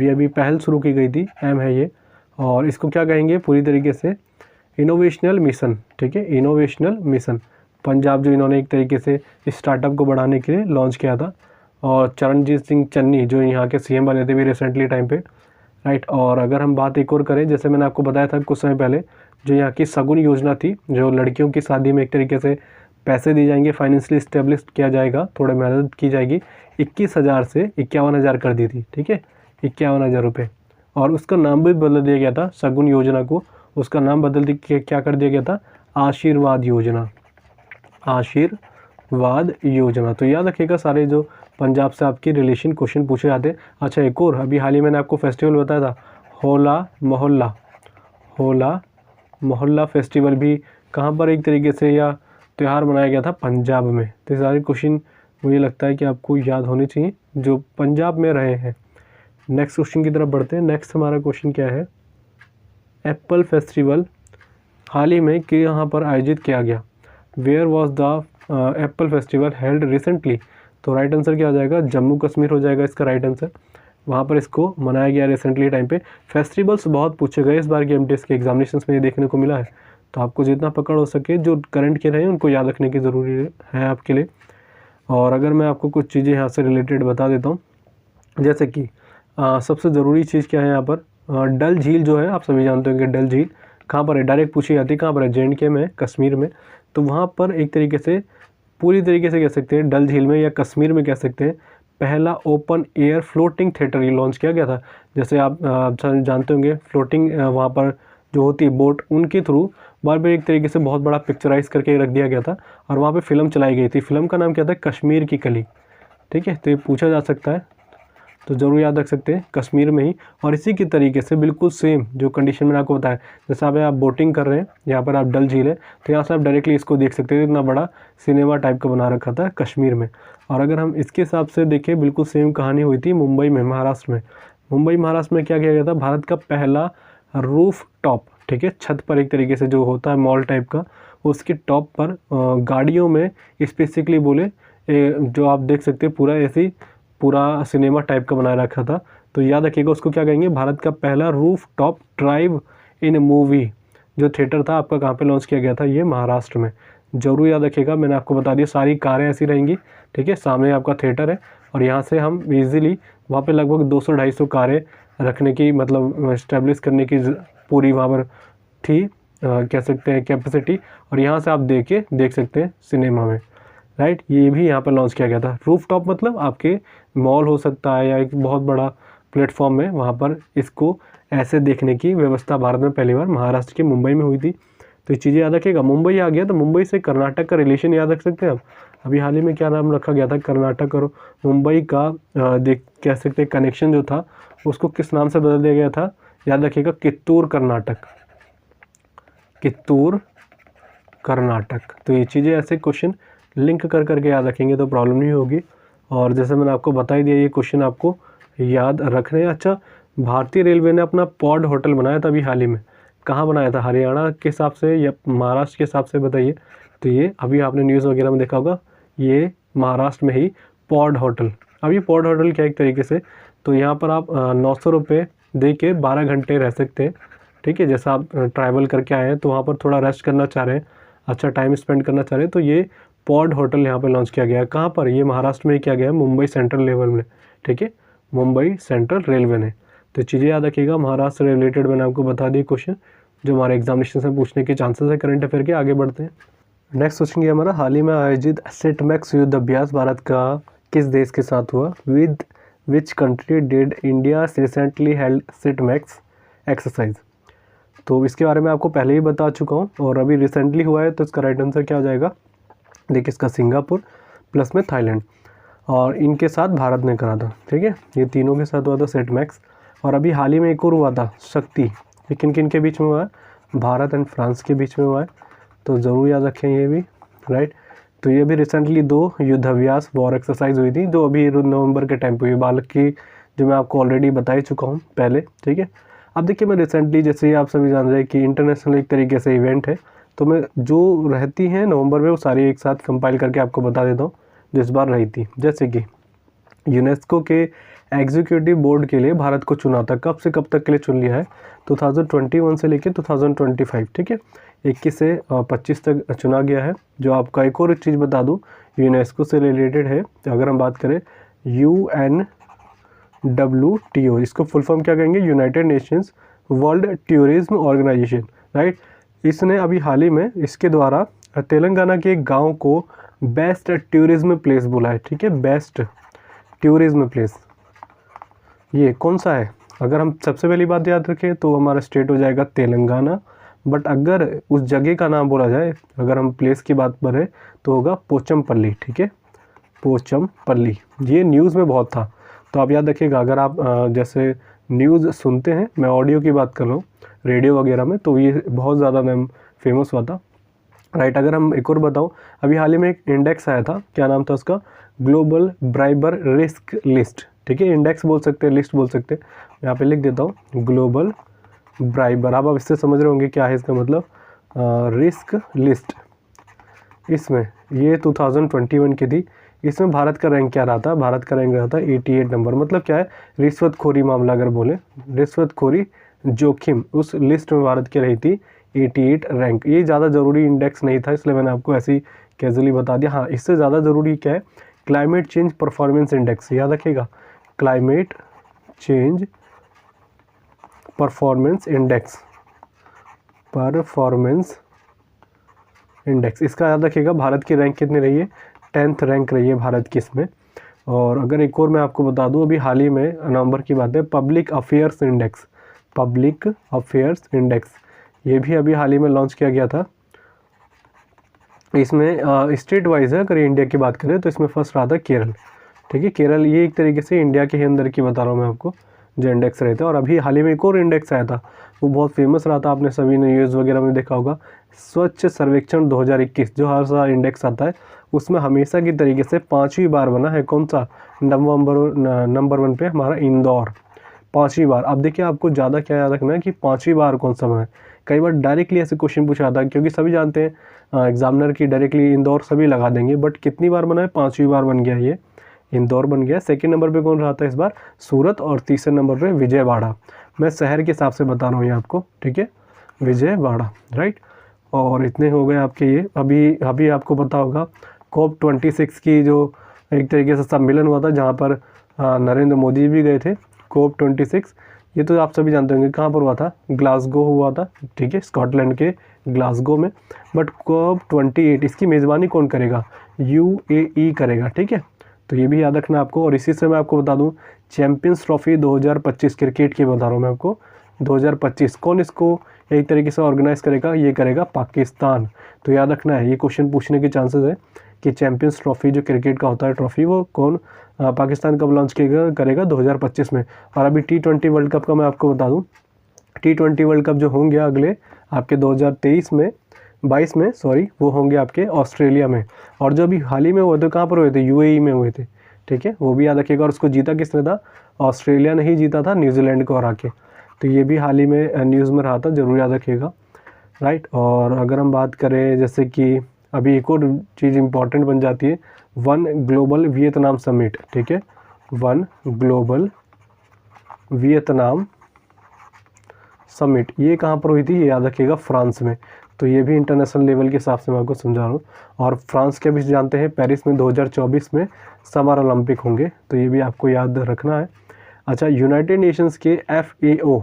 ये अभी पहल शुरू की गई थी, एम है ये। और इसको क्या कहेंगे पूरी तरीके से, इनोवेशनल मिशन, ठीक है, इनोवेशनल मिशन पंजाब, जो इन्होंने एक तरीके से स्टार्टअप को बढ़ाने के लिए लॉन्च किया था। और चरणजीत सिंह चन्नी जो यहाँ के सीएम बने थे भी रिसेंटली टाइम पे, राइट। और अगर हम बात एक और करें, जैसे मैंने आपको बताया था कुछ समय पहले, जो यहाँ की सगुन योजना थी, जो लड़कियों की शादी में एक तरीके से पैसे दिए जाएंगे, फाइनेंशियली इस्टेब्लिश किया जाएगा, थोड़ा मदद की जाएगी, 21,000 से 51,000 कर दी थी, ठीक है, 51,000 रुपये। और उसका नाम भी बदल दिया गया था, सगुन योजना को उसका नाम बदल के क्या कर दिया गया था, आशीर्वाद योजना, आशीर्वाद योजना। तो याद रखिएगा सारे जो पंजाब से आपकी रिलेशन क्वेश्चन पूछे जाते हैं। अच्छा एक और, अभी हाल ही मैंने आपको फेस्टिवल बताया था, होला मोहल्ला फेस्टिवल भी कहाँ पर एक तरीके से या त्यौहार मनाया गया था, पंजाब में। तो ये सारे क्वेश्चन मुझे लगता है कि आपको याद होने चाहिए जो पंजाब में रहे हैं। नेक्स्ट क्वेश्चन की तरफ बढ़ते हैं। नेक्स्ट हमारा क्वेश्चन क्या है, एप्पल फेस्टिवल हाल ही में कि यहाँ पर आयोजित किया गया, where was the apple festival held recently. तो राइट आंसर क्या हो जाएगा, जम्मू कश्मीर हो जाएगा इसका राइट आंसर। वहाँ पर इसको मनाया गया रिसेंटली टाइम पे। फेस्टिवल्स बहुत पूछे गए इस बार के एमटीएस के एग्जामिनेशंस में, ये देखने को मिला है। तो आपको जितना पकड़ हो सके जो करंट के रहे उनको याद रखने की ज़रूरी है आपके लिए। और अगर मैं आपको कुछ चीज़ें यहाँ से रिलेटेड बता देता हूँ, जैसे कि सबसे ज़रूरी चीज़ क्या है यहाँ पर, डल झील जो है आप सभी जानते होंगे, डल झील कहाँ पर है, डायरेक्ट पूछी जाती है, कहाँ पर है, जे.एंड.के में, कश्मीर में। तो वहाँ पर एक तरीके से पूरी तरीके से कह सकते हैं डल झील में या कश्मीर में कह सकते हैं पहला ओपन एयर फ्लोटिंग थिएटर ये लॉन्च किया गया था। जैसे आप जानते होंगे फ्लोटिंग वहाँ पर जो होती है बोट, उनके थ्रू वहाँ पर एक तरीके से बहुत बड़ा पिक्चराइज करके रख दिया गया था और वहाँ पे फिल्म चलाई गई थी। फिल्म का नाम क्या था, कश्मीर की कली, ठीक है। तो ये पूछा जा सकता है, तो ज़रूर याद रख सकते हैं कश्मीर में ही। और इसी की तरीके से बिल्कुल सेम जो कंडीशन मैंने आपको बताया, जैसे आप बोटिंग कर रहे हैं, यहाँ पर आप डल झील है, तो यहाँ से आप डायरेक्टली इसको देख सकते हैं, इतना बड़ा सिनेमा टाइप का बना रखा था कश्मीर में। और अगर हम इसके हिसाब से देखें, बिल्कुल सेम कहानी हुई थी मुंबई में, महाराष्ट्र में। मुंबई महाराष्ट्र में क्या किया गया था, भारत का पहला रूफ टॉप, ठीक है, छत पर एक तरीके से जो होता है मॉल टाइप का, उसके टॉप पर गाड़ियों में स्पेसिफिकली बोले जो आप देख सकते हैं पूरा ऐसी पूरा सिनेमा टाइप का बनाया रखा था। तो याद रखिएगा उसको क्या कहेंगे, भारत का पहला रूफ टॉप ड्राइव इन मूवी जो थिएटर था आपका कहाँ पे लॉन्च किया गया था, ये महाराष्ट्र में। जरूर याद रखिएगा, मैंने आपको बता दिया सारी कारें ऐसी रहेंगी, ठीक है, सामने आपका थिएटर है और यहाँ से हम इजीली वहाँ पे लगभग 200-250 कारें रखने की मतलब इस्टेब्लिश करने की पूरी वहाँ पर थी कह सकते हैं कैपेसिटी। और यहाँ से आप देख सकते हैं सिनेमा में, राइट। ये भी यहाँ पर लॉन्च किया गया था। रूफ टॉप मतलब आपके मॉल हो सकता है या एक बहुत बड़ा प्लेटफॉर्म में, वहाँ पर इसको ऐसे देखने की व्यवस्था भारत में पहली बार महाराष्ट्र के मुंबई में हुई थी। तो ये चीज़ें याद रखिएगा। मुंबई आ गया तो मुंबई से कर्नाटक का रिलेशन याद रख सकते हैं आप। अभी हाल ही में क्या नाम रखा गया था, कर्नाटक और मुंबई का कह सकते हैं कनेक्शन जो था उसको किस नाम से बदल दिया गया था, याद रखिएगा, कित्तूर कर्नाटक। तो ये चीज़ें ऐसे क्वेश्चन लिंक कर करके याद रखेंगे तो प्रॉब्लम नहीं होगी। और जैसे मैंने आपको बता ही दिया ये क्वेश्चन आपको याद रखने हैं। अच्छा, भारतीय रेलवे ने अपना पॉड होटल बनाया था अभी हाल ही में, कहाँ बनाया था, हरियाणा के हिसाब से या महाराष्ट्र के हिसाब से बताइए। तो ये अभी आपने न्यूज़ वगैरह में देखा होगा, ये महाराष्ट्र में ही पॉड होटल। अब ये पॉड होटल क्या एक तरीके से, तो यहाँ पर आप 900 रुपये दे के 12 घंटे रह सकते हैं, ठीक है। जैसा आप ट्रैवल करके आए हैं तो वहाँ पर थोड़ा रेस्ट करना चाह रहे हैं, अच्छा टाइम स्पेंड करना चाह रहे हैं, तो ये पॉड होटल यहाँ पर लॉन्च किया गया है। कहाँ पर, ये महाराष्ट्र में ही किया गया है, मुंबई सेंट्रल लेवल में, ठीक है, मुंबई सेंट्रल रेलवे ने। तो चीज़ें याद रखिएगा, महाराष्ट्र से रिलेटेड मैंने आपको बता दी क्वेश्चन जो हमारे एग्जामिनेशन से पूछने के चांसेस है करंट अफेयर के। आगे बढ़ते हैं। नेक्स्ट क्वेश्चन ये हमारा, हाल ही में आयोजित सेटमैक्स युद्ध अभ्यास भारत का किस देश के साथ हुआ, with which country did India recently held Set Max exercise. तो इसके बारे में आपको पहले ही बता चुका हूँ और अभी रिसेंटली हुआ है, तो इसका राइट आंसर क्या हो जाएगा? देखिए इसका सिंगापुर प्लस में थाईलैंड, और इनके साथ भारत ने करा था। ठीक है, ये तीनों के साथ हुआ था सेट मैक्स। और अभी हाल ही में एक और हुआ था शक्ति, ये किन किन के बीच में हुआ है? भारत एंड फ्रांस के बीच में हुआ है, तो ज़रूर याद रखें ये भी, राइट। तो ये भी रिसेंटली 2 युद्धाभ्यास वॉर एक्सरसाइज हुई थी, जो अभी नवंबर के टाइम पे हुई, बालक की, जो मैं आपको ऑलरेडी बता ही चुका हूँ पहले। ठीक है, अब देखिए मैं रिसेंटली, जैसे आप सभी जान रहे हैं कि इंटरनेशनल एक तरीके से इवेंट है, तो मैं जो रहती हैं नवंबर में वो सारी एक साथ कंपाइल करके आपको बता देता हूँ जो इस बार रही थी। जैसे कि यूनेस्को के एग्जीक्यूटिव बोर्ड के लिए भारत को चुना था, कब से कब तक के लिए चुन लिया है? 2021 से लेकर 2025। ठीक है, 21 से 25 तक चुना गया है। जो आपका एक और चीज़ बता दूं, यूनेस्को से रिलेटेड है, अगर हम बात करें UNWTO, इसको फुल फॉर्म क्या कहेंगे? United Nations World Tourism Organization, right. इसने अभी हाल ही में इसके द्वारा तेलंगाना के एक गाँव को बेस्ट टूरिज्म प्लेस बोला है। ठीक है, बेस्ट टूरिज्म प्लेस ये कौन सा है? अगर हम सबसे पहली बात याद रखें तो हमारा स्टेट हो जाएगा तेलंगाना, बट अगर उस जगह का नाम बोला जाए, अगर हम प्लेस की बात करें तो होगा पोचमपल्ली। ठीक है, पोचमपल्ली, ये न्यूज़ में बहुत था, तो आप याद रखिएगा। अगर आप जैसे न्यूज़ सुनते हैं, मैं ऑडियो की बात कर रहा हूँ, रेडियो वगैरह में, तो ये बहुत ज़्यादा मैम फेमस हुआ था, राइट। अगर हम एक और बताऊँ, अभी हाल ही में एक इंडेक्स आया था, क्या नाम था उसका? Global briber risk list. ठीक है, इंडेक्स बोल सकते हैं, लिस्ट बोल सकते हैं, यहाँ पे लिख देता हूँ ग्लोबल ब्राइबर। अब आप इससे समझ रहे होंगे क्या है इसका मतलब, रिस्क लिस्ट। इसमें ये 2021 की थी, इसमें भारत का रैंक क्या रहा था? भारत का रैंक रहा था 88 नंबर। मतलब क्या है? रिश्वतखोरी मामला अगर बोले, रिश्वतखोरी जोखिम, उस लिस्ट में भारत की रही थी 88 रैंक। ये ज़्यादा ज़रूरी इंडेक्स नहीं था, इसलिए मैंने आपको ऐसे ही कैजुअली बता दिया। हाँ, इससे ज़्यादा ज़रूरी क्या है? क्लाइमेट चेंज परफॉर्मेंस इंडेक्स, याद रखिएगा, climate change performance index, performance index, इसका याद रखिएगा। भारत की रैंक कितनी रही है? 10th रैंक रही है भारत की इसमें। और अगर एक और मैं आपको बता दूं, अभी हाल ही में नवंबर की बात है, public affairs index, public affairs index, ये भी अभी हाल ही में लॉन्च किया गया था। इसमें स्टेट वाइज है, अगर इंडिया की बात करें तो इसमें फर्स्ट रहा था केरल। ठीक है, केरल ये एक तरीके से इंडिया के ही अंदर की बता रहा हूँ मैं आपको, जो इंडेक्स रहते हैं। और अभी हाल ही में एक और इंडेक्स आया था, वो बहुत फेमस रहा था, आपने सभी ने न्यूज़ वगैरह में देखा होगा, स्वच्छ सर्वेक्षण 2021, जो हर साल इंडेक्स आता है, उसमें हमेशा की तरीके से 5वीं बार बना है। कौन सा? नंबर 1 पे हमारा इंदौर, 5वीं बार। अब देखिए आपको ज़्यादा क्या याद रखना है कि 5वीं बार कौन सा बना है। कई बार डायरेक्टली ऐसे क्वेश्चन पूछा था, क्योंकि सभी जानते हैं एग्जामिनर की डायरेक्टली इंदौर सभी लगा देंगे, बट कितनी बार बना है? 5वीं बार बन गया, ये इंदौर बन गया। सेकंड नंबर पे कौन रहा था इस बार? सूरत। और तीसरे नंबर पे विजयवाड़ा। मैं शहर के हिसाब से बता रहा हूँ ये आपको, ठीक है, विजयवाड़ा, राइट। और इतने हो गए आपके ये। अभी आपको पता होगा COP26 की जो एक तरीके से सम्मेलन हुआ था, जहाँ पर नरेंद्र मोदी भी गए थे। COP26 ये तो आप सभी जानते होंगे कहाँ पर हुआ था? ग्लासगो हुआ था, ठीक है, स्कॉटलैंड के ग्लासगो में। बट COP28 इसकी मेज़बानी कौन करेगा? UAE करेगा, ठीक है, तो ये भी याद रखना आपको। और इसी से मैं आपको बता दूं, चैंपियंस ट्रॉफी 2025 क्रिकेट की बता रहा हूँ मैं आपको, 2025 कौन इसको एक तरीके से ऑर्गेनाइज करेगा? ये करेगा पाकिस्तान। तो याद रखना है, ये क्वेश्चन पूछने के चांसेस है कि चैंपियंस ट्रॉफी जो क्रिकेट का होता है ट्रॉफी, वो कौन पाकिस्तान कब लॉन्च करेगा? 2025 में। और अभी T20 वर्ल्ड कप का मैं आपको बता दूँ, T20 वर्ल्ड कप जो होंगे अगले आपके 2023 में 22 में, सॉरी, वो होंगे आपके ऑस्ट्रेलिया में। और जो अभी हाल ही में हुए थे, कहाँ पर हुए थे? UAE में हुए थे, ठीक है, वो भी याद रखिएगा। और उसको जीता किसने था? ऑस्ट्रेलिया ने ही जीता था, न्यूजीलैंड को हरा के। तो ये भी हाल ही में न्यूज़ में रहा था, ज़रूर याद रखिएगा, राइट। और अगर हम बात करें जैसे कि अभी एक और चीज़ इम्पॉर्टेंट बन जाती है, 1 ग्लोबल वियतनाम समिट, ठीक है, 1 ग्लोबल वियतनाम समिट, ये कहाँ पर हुई थी? ये याद रखिएगा, फ्रांस में। तो ये भी इंटरनेशनल लेवल के हिसाब से मैं आपको समझा रहा हूँ। और फ्रांस के भी जानते हैं, पेरिस में 2024 में समर ओलंपिक होंगे, तो ये भी आपको याद रखना है। अच्छा, यूनाइटेड नेशंस के FAO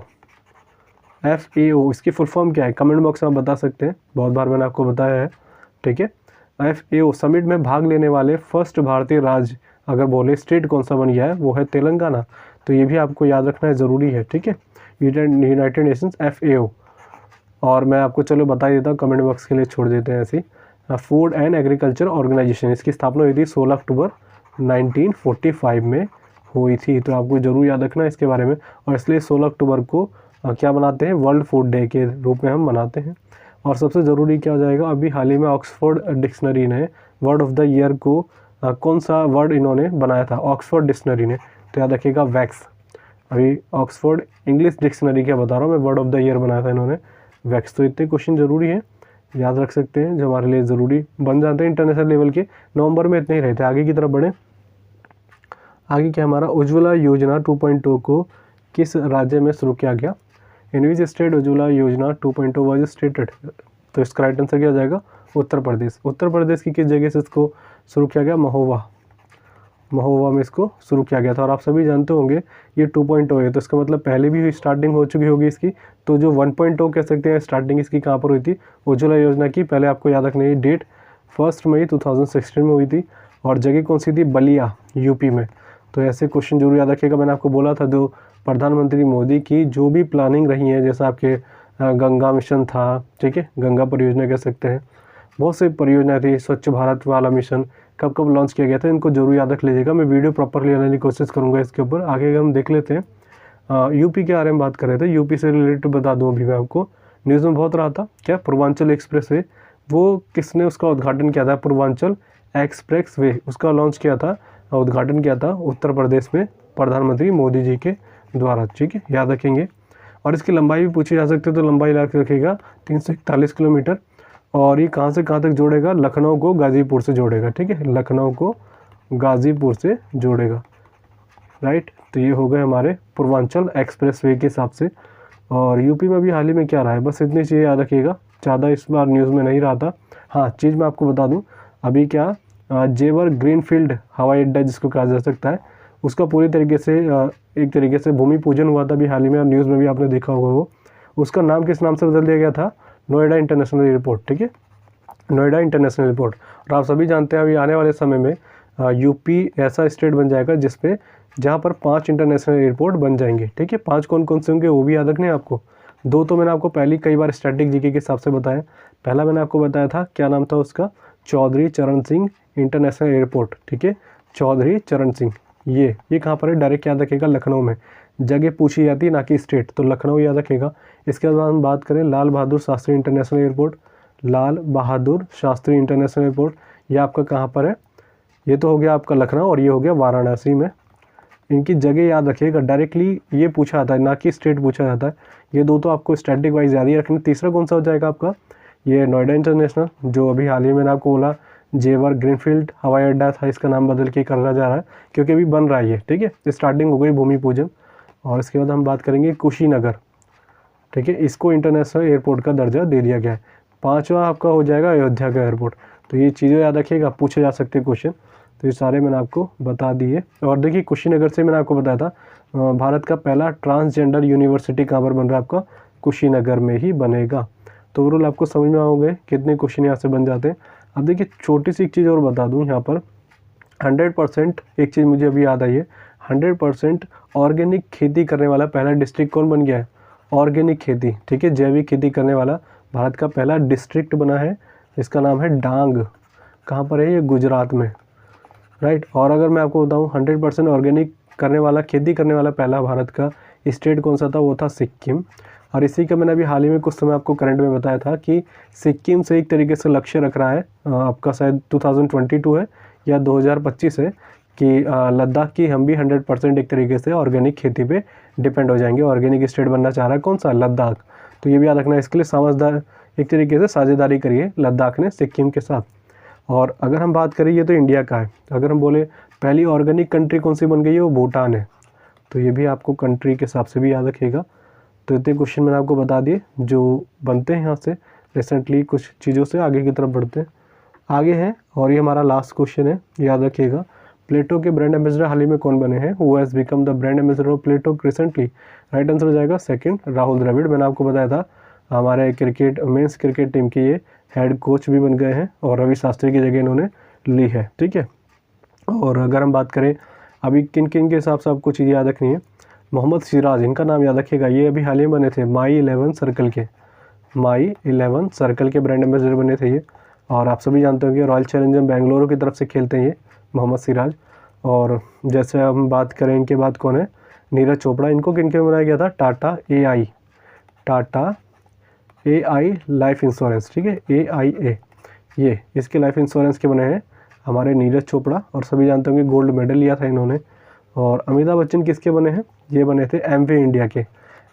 इसकी फुल फॉर्म क्या है? कमेंट बॉक्स में आप बता सकते हैं, बहुत बार मैंने आपको बताया है, ठीक है। FAO समिट में भाग लेने वाले फर्स्ट भारतीय राज्य अगर बोले स्टेट कौन सा बन गया है, वो है तेलंगाना। तो ये भी आपको याद रखना है, ज़रूरी है, ठीक है। यूनाइटेड नेशंस FAO, और मैं आपको चलो बता ही देता हूँ, कमेंट बॉक्स के लिए छोड़ देते हैं ऐसी। फूड एंड एग्रीकल्चर ऑर्गेनाइजेशन, इसकी स्थापना हुई थी 16 अक्टूबर 1945 में हुई थी। तो आपको ज़रूर याद रखना इसके बारे में। और इसलिए 16 अक्टूबर को क्या मनाते हैं, वर्ल्ड फूड डे के रूप में हम मनाते हैं। और सबसे ज़रूरी क्या हो जाएगा, अभी हाल ही में ऑक्सफोर्ड डिक्शनरी ने वर्ड ऑफ द ईयर को कौन सा वर्ड इन्होंने बनाया था, ऑक्सफोर्ड डिक्शनरी ने, तो याद रखिएगा वैक्स। अभी ऑक्सफोर्ड इंग्लिश डिक्शनरी क्या बता रहा हूँ मैं, वर्ड ऑफ द ईयर बनाया था इन्होंने वैक्स। तो इतने क्वेश्चन ज़रूरी हैं, याद रख सकते हैं, जो हमारे लिए ज़रूरी बन जाते हैं इंटरनेशनल लेवल के। नवंबर में इतने ही रहते हैं। आगे की तरफ बढ़ें। आगे क्या हमारा, उज्ज्वला योजना 2.0 को किस राज्य में शुरू किया गया, इन विच स्टेट उज्ज्वला योजना 2.0 वाज स्टेटेड। तो इसका राइट आंसर क्या हो जाएगा, उत्तर प्रदेश। उत्तर प्रदेश की किस जगह से इसको शुरू किया गया, महोबा। महोबा में इसको शुरू किया गया था। और आप सभी जानते होंगे ये 2.0 है, तो इसका मतलब पहले भी स्टार्टिंग हो चुकी होगी इसकी। तो जो 1.0 कह सकते हैं, स्टार्टिंग इसकी कहाँ पर हुई थी, उज्ज्वला योजना की। पहले आपको याद रखना है डेट 1 मई 2016 में हुई थी। और जगह कौन सी थी, बलिया, यूपी में। तो ऐसे क्वेश्चन जरूर याद रखिएगा। मैंने आपको बोला था जो प्रधानमंत्री मोदी की जो भी प्लानिंग रही है, जैसा आपके गंगा मिशन था, ठीक है, गंगा परियोजना कह सकते हैं, बहुत से परियोजना थी, स्वच्छ भारत वाला मिशन कब कब लॉन्च किया गया था, इनको जरूर याद रख लीजिएगा। मैं वीडियो प्रॉपरली बनाने की कोशिश करूंगा इसके ऊपर। आगे अगर हम देख लेते हैं, यूपी के बारे में बात कर रहे थे, यूपी से रिलेटेड बता दूं अभी मैं आपको, न्यूज़ में बहुत रहा था क्या, पूर्वांचल एक्सप्रेस वे, वो किसने उसका उद्घाटन किया था, पूर्वांचल एक्सप्रेस वे उसका लॉन्च किया था, उद्घाटन किया था उत्तर प्रदेश में प्रधानमंत्री मोदी जी के द्वारा, ठीक है, याद रखेंगे। और इसकी लंबाई भी पूछी जा सकती है, तो लंबाई याद रखिएगा 341 किलोमीटर। और ये कहाँ से कहाँ तक जोड़ेगा, लखनऊ को गाज़ीपुर से जोड़ेगा, ठीक है, लखनऊ को गाज़ीपुर से जोड़ेगा, राइट। तो ये हो गए हमारे पूर्वांचल एक्सप्रेसवे के हिसाब से। और यूपी में भी हाल ही में क्या रहा है, बस इतनी चीज़ें याद रखिएगा, ज़्यादा इस बार न्यूज़ में नहीं रहा था। हाँ, चीज़ मैं आपको बता दूँ, अभी क्या जेवर ग्रीनफील्ड हवाई अड्डा जिसको कहा जा सकता है, उसका पूरी तरीके से एक तरीके से भूमि पूजन हुआ था अभी हाल ही में, और न्यूज़ में भी आपने देखा होगा। वो उसका नाम किस नाम से बदल दिया गया था, नोएडा इंटरनेशनल एयरपोर्ट, ठीक है, नोएडा इंटरनेशनल एयरपोर्ट। और आप सभी जानते हैं अभी आने वाले समय में यूपी ऐसा स्टेट बन जाएगा जिसपे जहाँ पर 5 इंटरनेशनल एयरपोर्ट बन जाएंगे, ठीक है। 5 कौन कौन से होंगे वो भी याद रखने हैं आपको। 2 तो मैंने आपको पहले कई बार स्टैटिक जीके के हिसाब से बताया। पहला मैंने आपको बताया था, क्या नाम था उसका, चौधरी चरण सिंह इंटरनेशनल एयरपोर्ट, ठीक है, चौधरी चरण सिंह। ये कहाँ पर है, डायरेक्ट याद रखेगा लखनऊ में। जगह पूछी जाती है ना कि स्टेट, तो लखनऊ याद रखेगा। इसके बाद हम बात करें Lal Bahadur Shastri international airport, Lal Bahadur Shastri international airport, ये आपका कहाँ पर है, ये तो हो गया आपका लखनऊ, और ये हो गया वाराणसी में। इनकी जगह याद रखिएगा, डायरेक्टली ये पूछा जाता है ना कि स्टेट पूछा जाता है। ये 2 तो आपको स्टैटिक वाइज याद ही रखना। तीसरा कौन सा हो जाएगा आपका, ये नोएडा इंटरनेशनल, जो अभी हाल ही में आपको बोला जेवर ग्रीनफील्ड हवाई अड्डा था, इसका नाम बदल के करा जा रहा है क्योंकि अभी बन रहा है ये, ठीक है, स्टार्टिंग हो गई भूमि पूजन। और इसके बाद हम बात करेंगे कुशीनगर, ठीक है, इसको इंटरनेशनल एयरपोर्ट का दर्जा दे दिया गया है। 5वां आपका हो जाएगा अयोध्या का एयरपोर्ट। तो ये चीज़ें याद रखिएगा, पूछे जा सकते हैं क्वेश्चन, तो ये सारे मैंने आपको बता दिए। और देखिए कुशीनगर से मैंने आपको बताया था भारत का पहला ट्रांसजेंडर यूनिवर्सिटी कहाँ पर बन रहा है आपका, कुशीनगर में ही बनेगा। तो ओवरऑल आपको समझ में आओगे कितने क्वेश्चन यहाँ से बन जाते हैं। अब देखिए छोटी सी एक चीज़ और बता दूँ यहाँ पर, 100% एक चीज़ मुझे अभी याद आई है, 100% ऑर्गेनिक खेती करने वाला पहला डिस्ट्रिक्ट कौन बन गया है, ऑर्गेनिक खेती, ठीक है, जैविक खेती करने वाला भारत का पहला डिस्ट्रिक्ट बना है, इसका नाम है डांग। कहाँ पर है ये, गुजरात में, राइट। और अगर मैं आपको बताऊँ 100% ऑर्गेनिक करने वाला, खेती करने वाला पहला भारत का स्टेट कौन सा था, वो था सिक्किम। और इसी का मैंने अभी हाल ही में कुछ समय आपको करंट में बताया था कि सिक्किम से एक तरीके से लक्ष्य रख रहा है आपका, शायद 2022 है या 2025 है, कि लद्दाख की हम भी 100% एक तरीके से ऑर्गेनिक खेती पे डिपेंड हो जाएंगे। ऑर्गेनिक स्टेट बनना चाह रहा है कौन सा, लद्दाख। तो ये भी याद रखना है, इसके लिए समझदार एक तरीके से साझेदारी करिए लद्दाख ने सिक्किम के साथ। और अगर हम बात करें, ये तो इंडिया का है, अगर हम बोले पहली ऑर्गेनिक कंट्री कौन सी बन गई है, वो भूटान है। तो ये भी आपको कंट्री के हिसाब से भी याद रखिएगा। तो इतने क्वेश्चन मैंने आपको बता दिए जो बनते हैं यहाँ से रिसेंटली कुछ चीज़ों से। आगे की तरफ बढ़ते हैं, आगे हैं, और ये हमारा लास्ट क्वेश्चन है, याद रखिएगा। प्लेटो के ब्रांड एम्बेसडर हाल ही में कौन बने हैं, who has become the brand ambassador of Plato recently. Right answer हो जाएगा सेकंड, राहुल द्रविड़। मैंने आपको बताया था हमारे क्रिकेट मेंस क्रिकेट टीम के ये हेड कोच भी बन गए हैं, और रवि शास्त्री की जगह इन्होंने ली है, ठीक है। और अगर हम बात करें अभी किन किन के हिसाब से आपको चीज़ें याद रखनी है, मोहम्मद सिराज, इनका नाम याद रखिएगा, ये अभी हाल ही में बने थे माई 11 सर्कल के, माई 11 सर्कल के ब्रांड एम्बेसडर बने थे ये। और आप सभी जानते हो कि रॉयल चैलेंजर बेंगलुरु की तरफ से खेलते हैं ये मोहम्मद सिराज। और जैसे हम बात करें इनके बाद कौन है, नीरज चोपड़ा। इनको किन के बनाया गया था, टाटा AI लाइफ इंश्योरेंस, ठीक है, AIA, ये इसके लाइफ इंश्योरेंस के बने हैं हमारे नीरज चोपड़ा। और सभी जानते होंगे गोल्ड मेडल लिया था इन्होंने। और अमिताभ बच्चन किसके बने हैं, ये बने थे एमवे इंडिया के।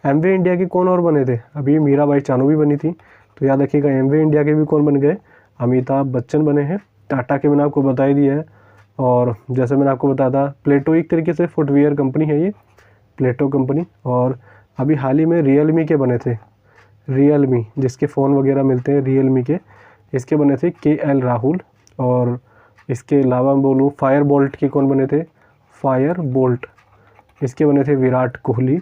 एमवे इंडिया के कौन और बने थे, अभी मीराबाई चानू भी बनी थी, तो याद रखिएगा एमवे इंडिया के भी कौन बन गए, अमिताभ बच्चन बने हैं। टाटा के मैंने आपको बता ही दिया है। और जैसे मैंने आपको बताया था, प्लेटो एक तरीके से फुटवेयर कंपनी है ये, प्लेटो कंपनी। और अभी हाल ही में रियलमी के बने थे, रियलमी जिसके फ़ोन वगैरह मिलते हैं रियलमी के, इसके बने थे KL राहुल। और इसके अलावा मैं बोलूँ फायर बोल्ट के कौन बने थे, फायर बोल्ट, इसके बने थे विराट कोहली।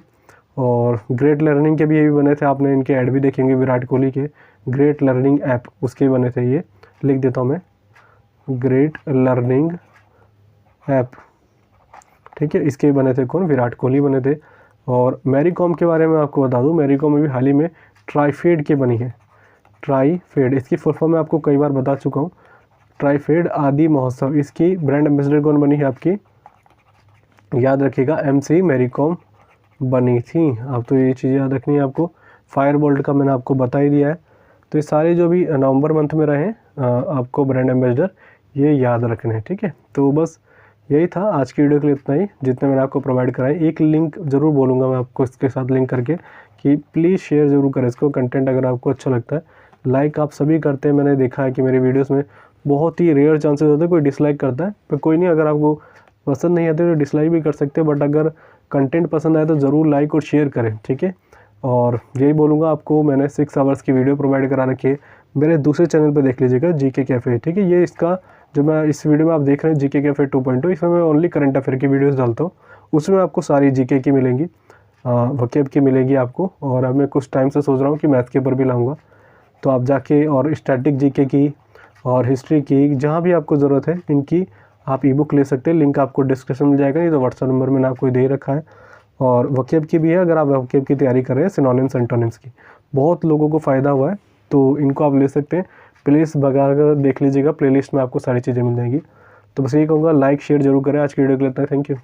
और ग्रेट लर्निंग के भी ये भी बने थे, आपने इनके ऐड भी देखेंगे विराट कोहली के, ग्रेट लर्निंग ऐप उसके बने थे ये, लिख देता हूँ मैं, ग्रेट लर्निंग ऐप, ठीक है, इसके बने थे कौन, विराट कोहली बने थे। और मैरी कॉम के बारे में आपको बता दूं, मैरी कॉम भी हाल ही में ट्राईफेड के बनी है, ट्राईफेड, इसकी फुल फॉर्म मैं आपको कई बार बता चुका हूँ, ट्राईफेड आदि महोत्सव, इसकी ब्रांड एम्बेसडर कौन बनी है आपकी, याद रखिएगा MC मैरी कॉम बनी थी। अब तो ये चीज़ें याद रखनी है आपको। फायर बोल्ट का मैंने आपको बता ही दिया है। तो ये सारे जो भी नवंबर मंथ में रहे आपको ब्रांड एम्बेसडर, ये याद रखने हैं, ठीक है। तो बस यही था आज की वीडियो के लिए, इतना ही जितना मैंने आपको प्रोवाइड कराया। एक लिंक ज़रूर बोलूँगा मैं आपको इसके साथ लिंक करके कि प्लीज़ शेयर ज़रूर करें इसको, कंटेंट अगर आपको अच्छा लगता है। लाइक आप सभी करते हैं, मैंने देखा है कि मेरी वीडियोस में बहुत ही रेयर चांसेस होते हैं कोई डिसलाइक करता है, पर कोई नहीं, अगर आपको पसंद नहीं आते तो डिसलाइक भी कर सकते हैं, बट अगर कंटेंट पसंद आए तो ज़रूर लाइक और शेयर करें, ठीक है। और यही बोलूँगा आपको, मैंने 6 आवर्स की वीडियो प्रोवाइड करा रखी है, मेरे दूसरे चैनल पर देख लीजिएगा GK कैफ़े, ठीक है। ये इसका जो मैं इस वीडियो में आप देख रहे हैं GK कैफ़े 2.0, इसमें मैं ओनली करंट अफेयर की वीडियोस डालता हूँ। उसमें आपको सारी GK की मिलेंगी, वकेब की मिलेगी आपको। और अब मैं कुछ टाइम से सोच रहा हूँ कि मैथ के ऊपर भी लाऊंगा, तो आप जाके और स्टैटिक GK की और हिस्ट्री की, जहाँ भी आपको ज़रूरत है इनकी आप ई-बुक ले सकते हैं। लिंक आपको डिस्क्रिप्शन मिल जाएगा, नहीं तो व्हाट्सएप नंबर मैंने आपको दे रखा है। और वकेब की भी है, अगर आप वकेब की तैयारी कर रहे हैं, सिनोनिम्स एंटोनिम्स की, बहुत लोगों को फ़ायदा हुआ है, तो इनको आप ले सकते हैं। प्लेलिस्ट वगैरह देख लीजिएगा, प्लेलिस्ट में आपको सारी चीज़ें मिल जाएंगी। तो बस यही कहूँगा, लाइक शेयर जरूर करें। आज की वीडियो के लिए इतना, थैंक यू।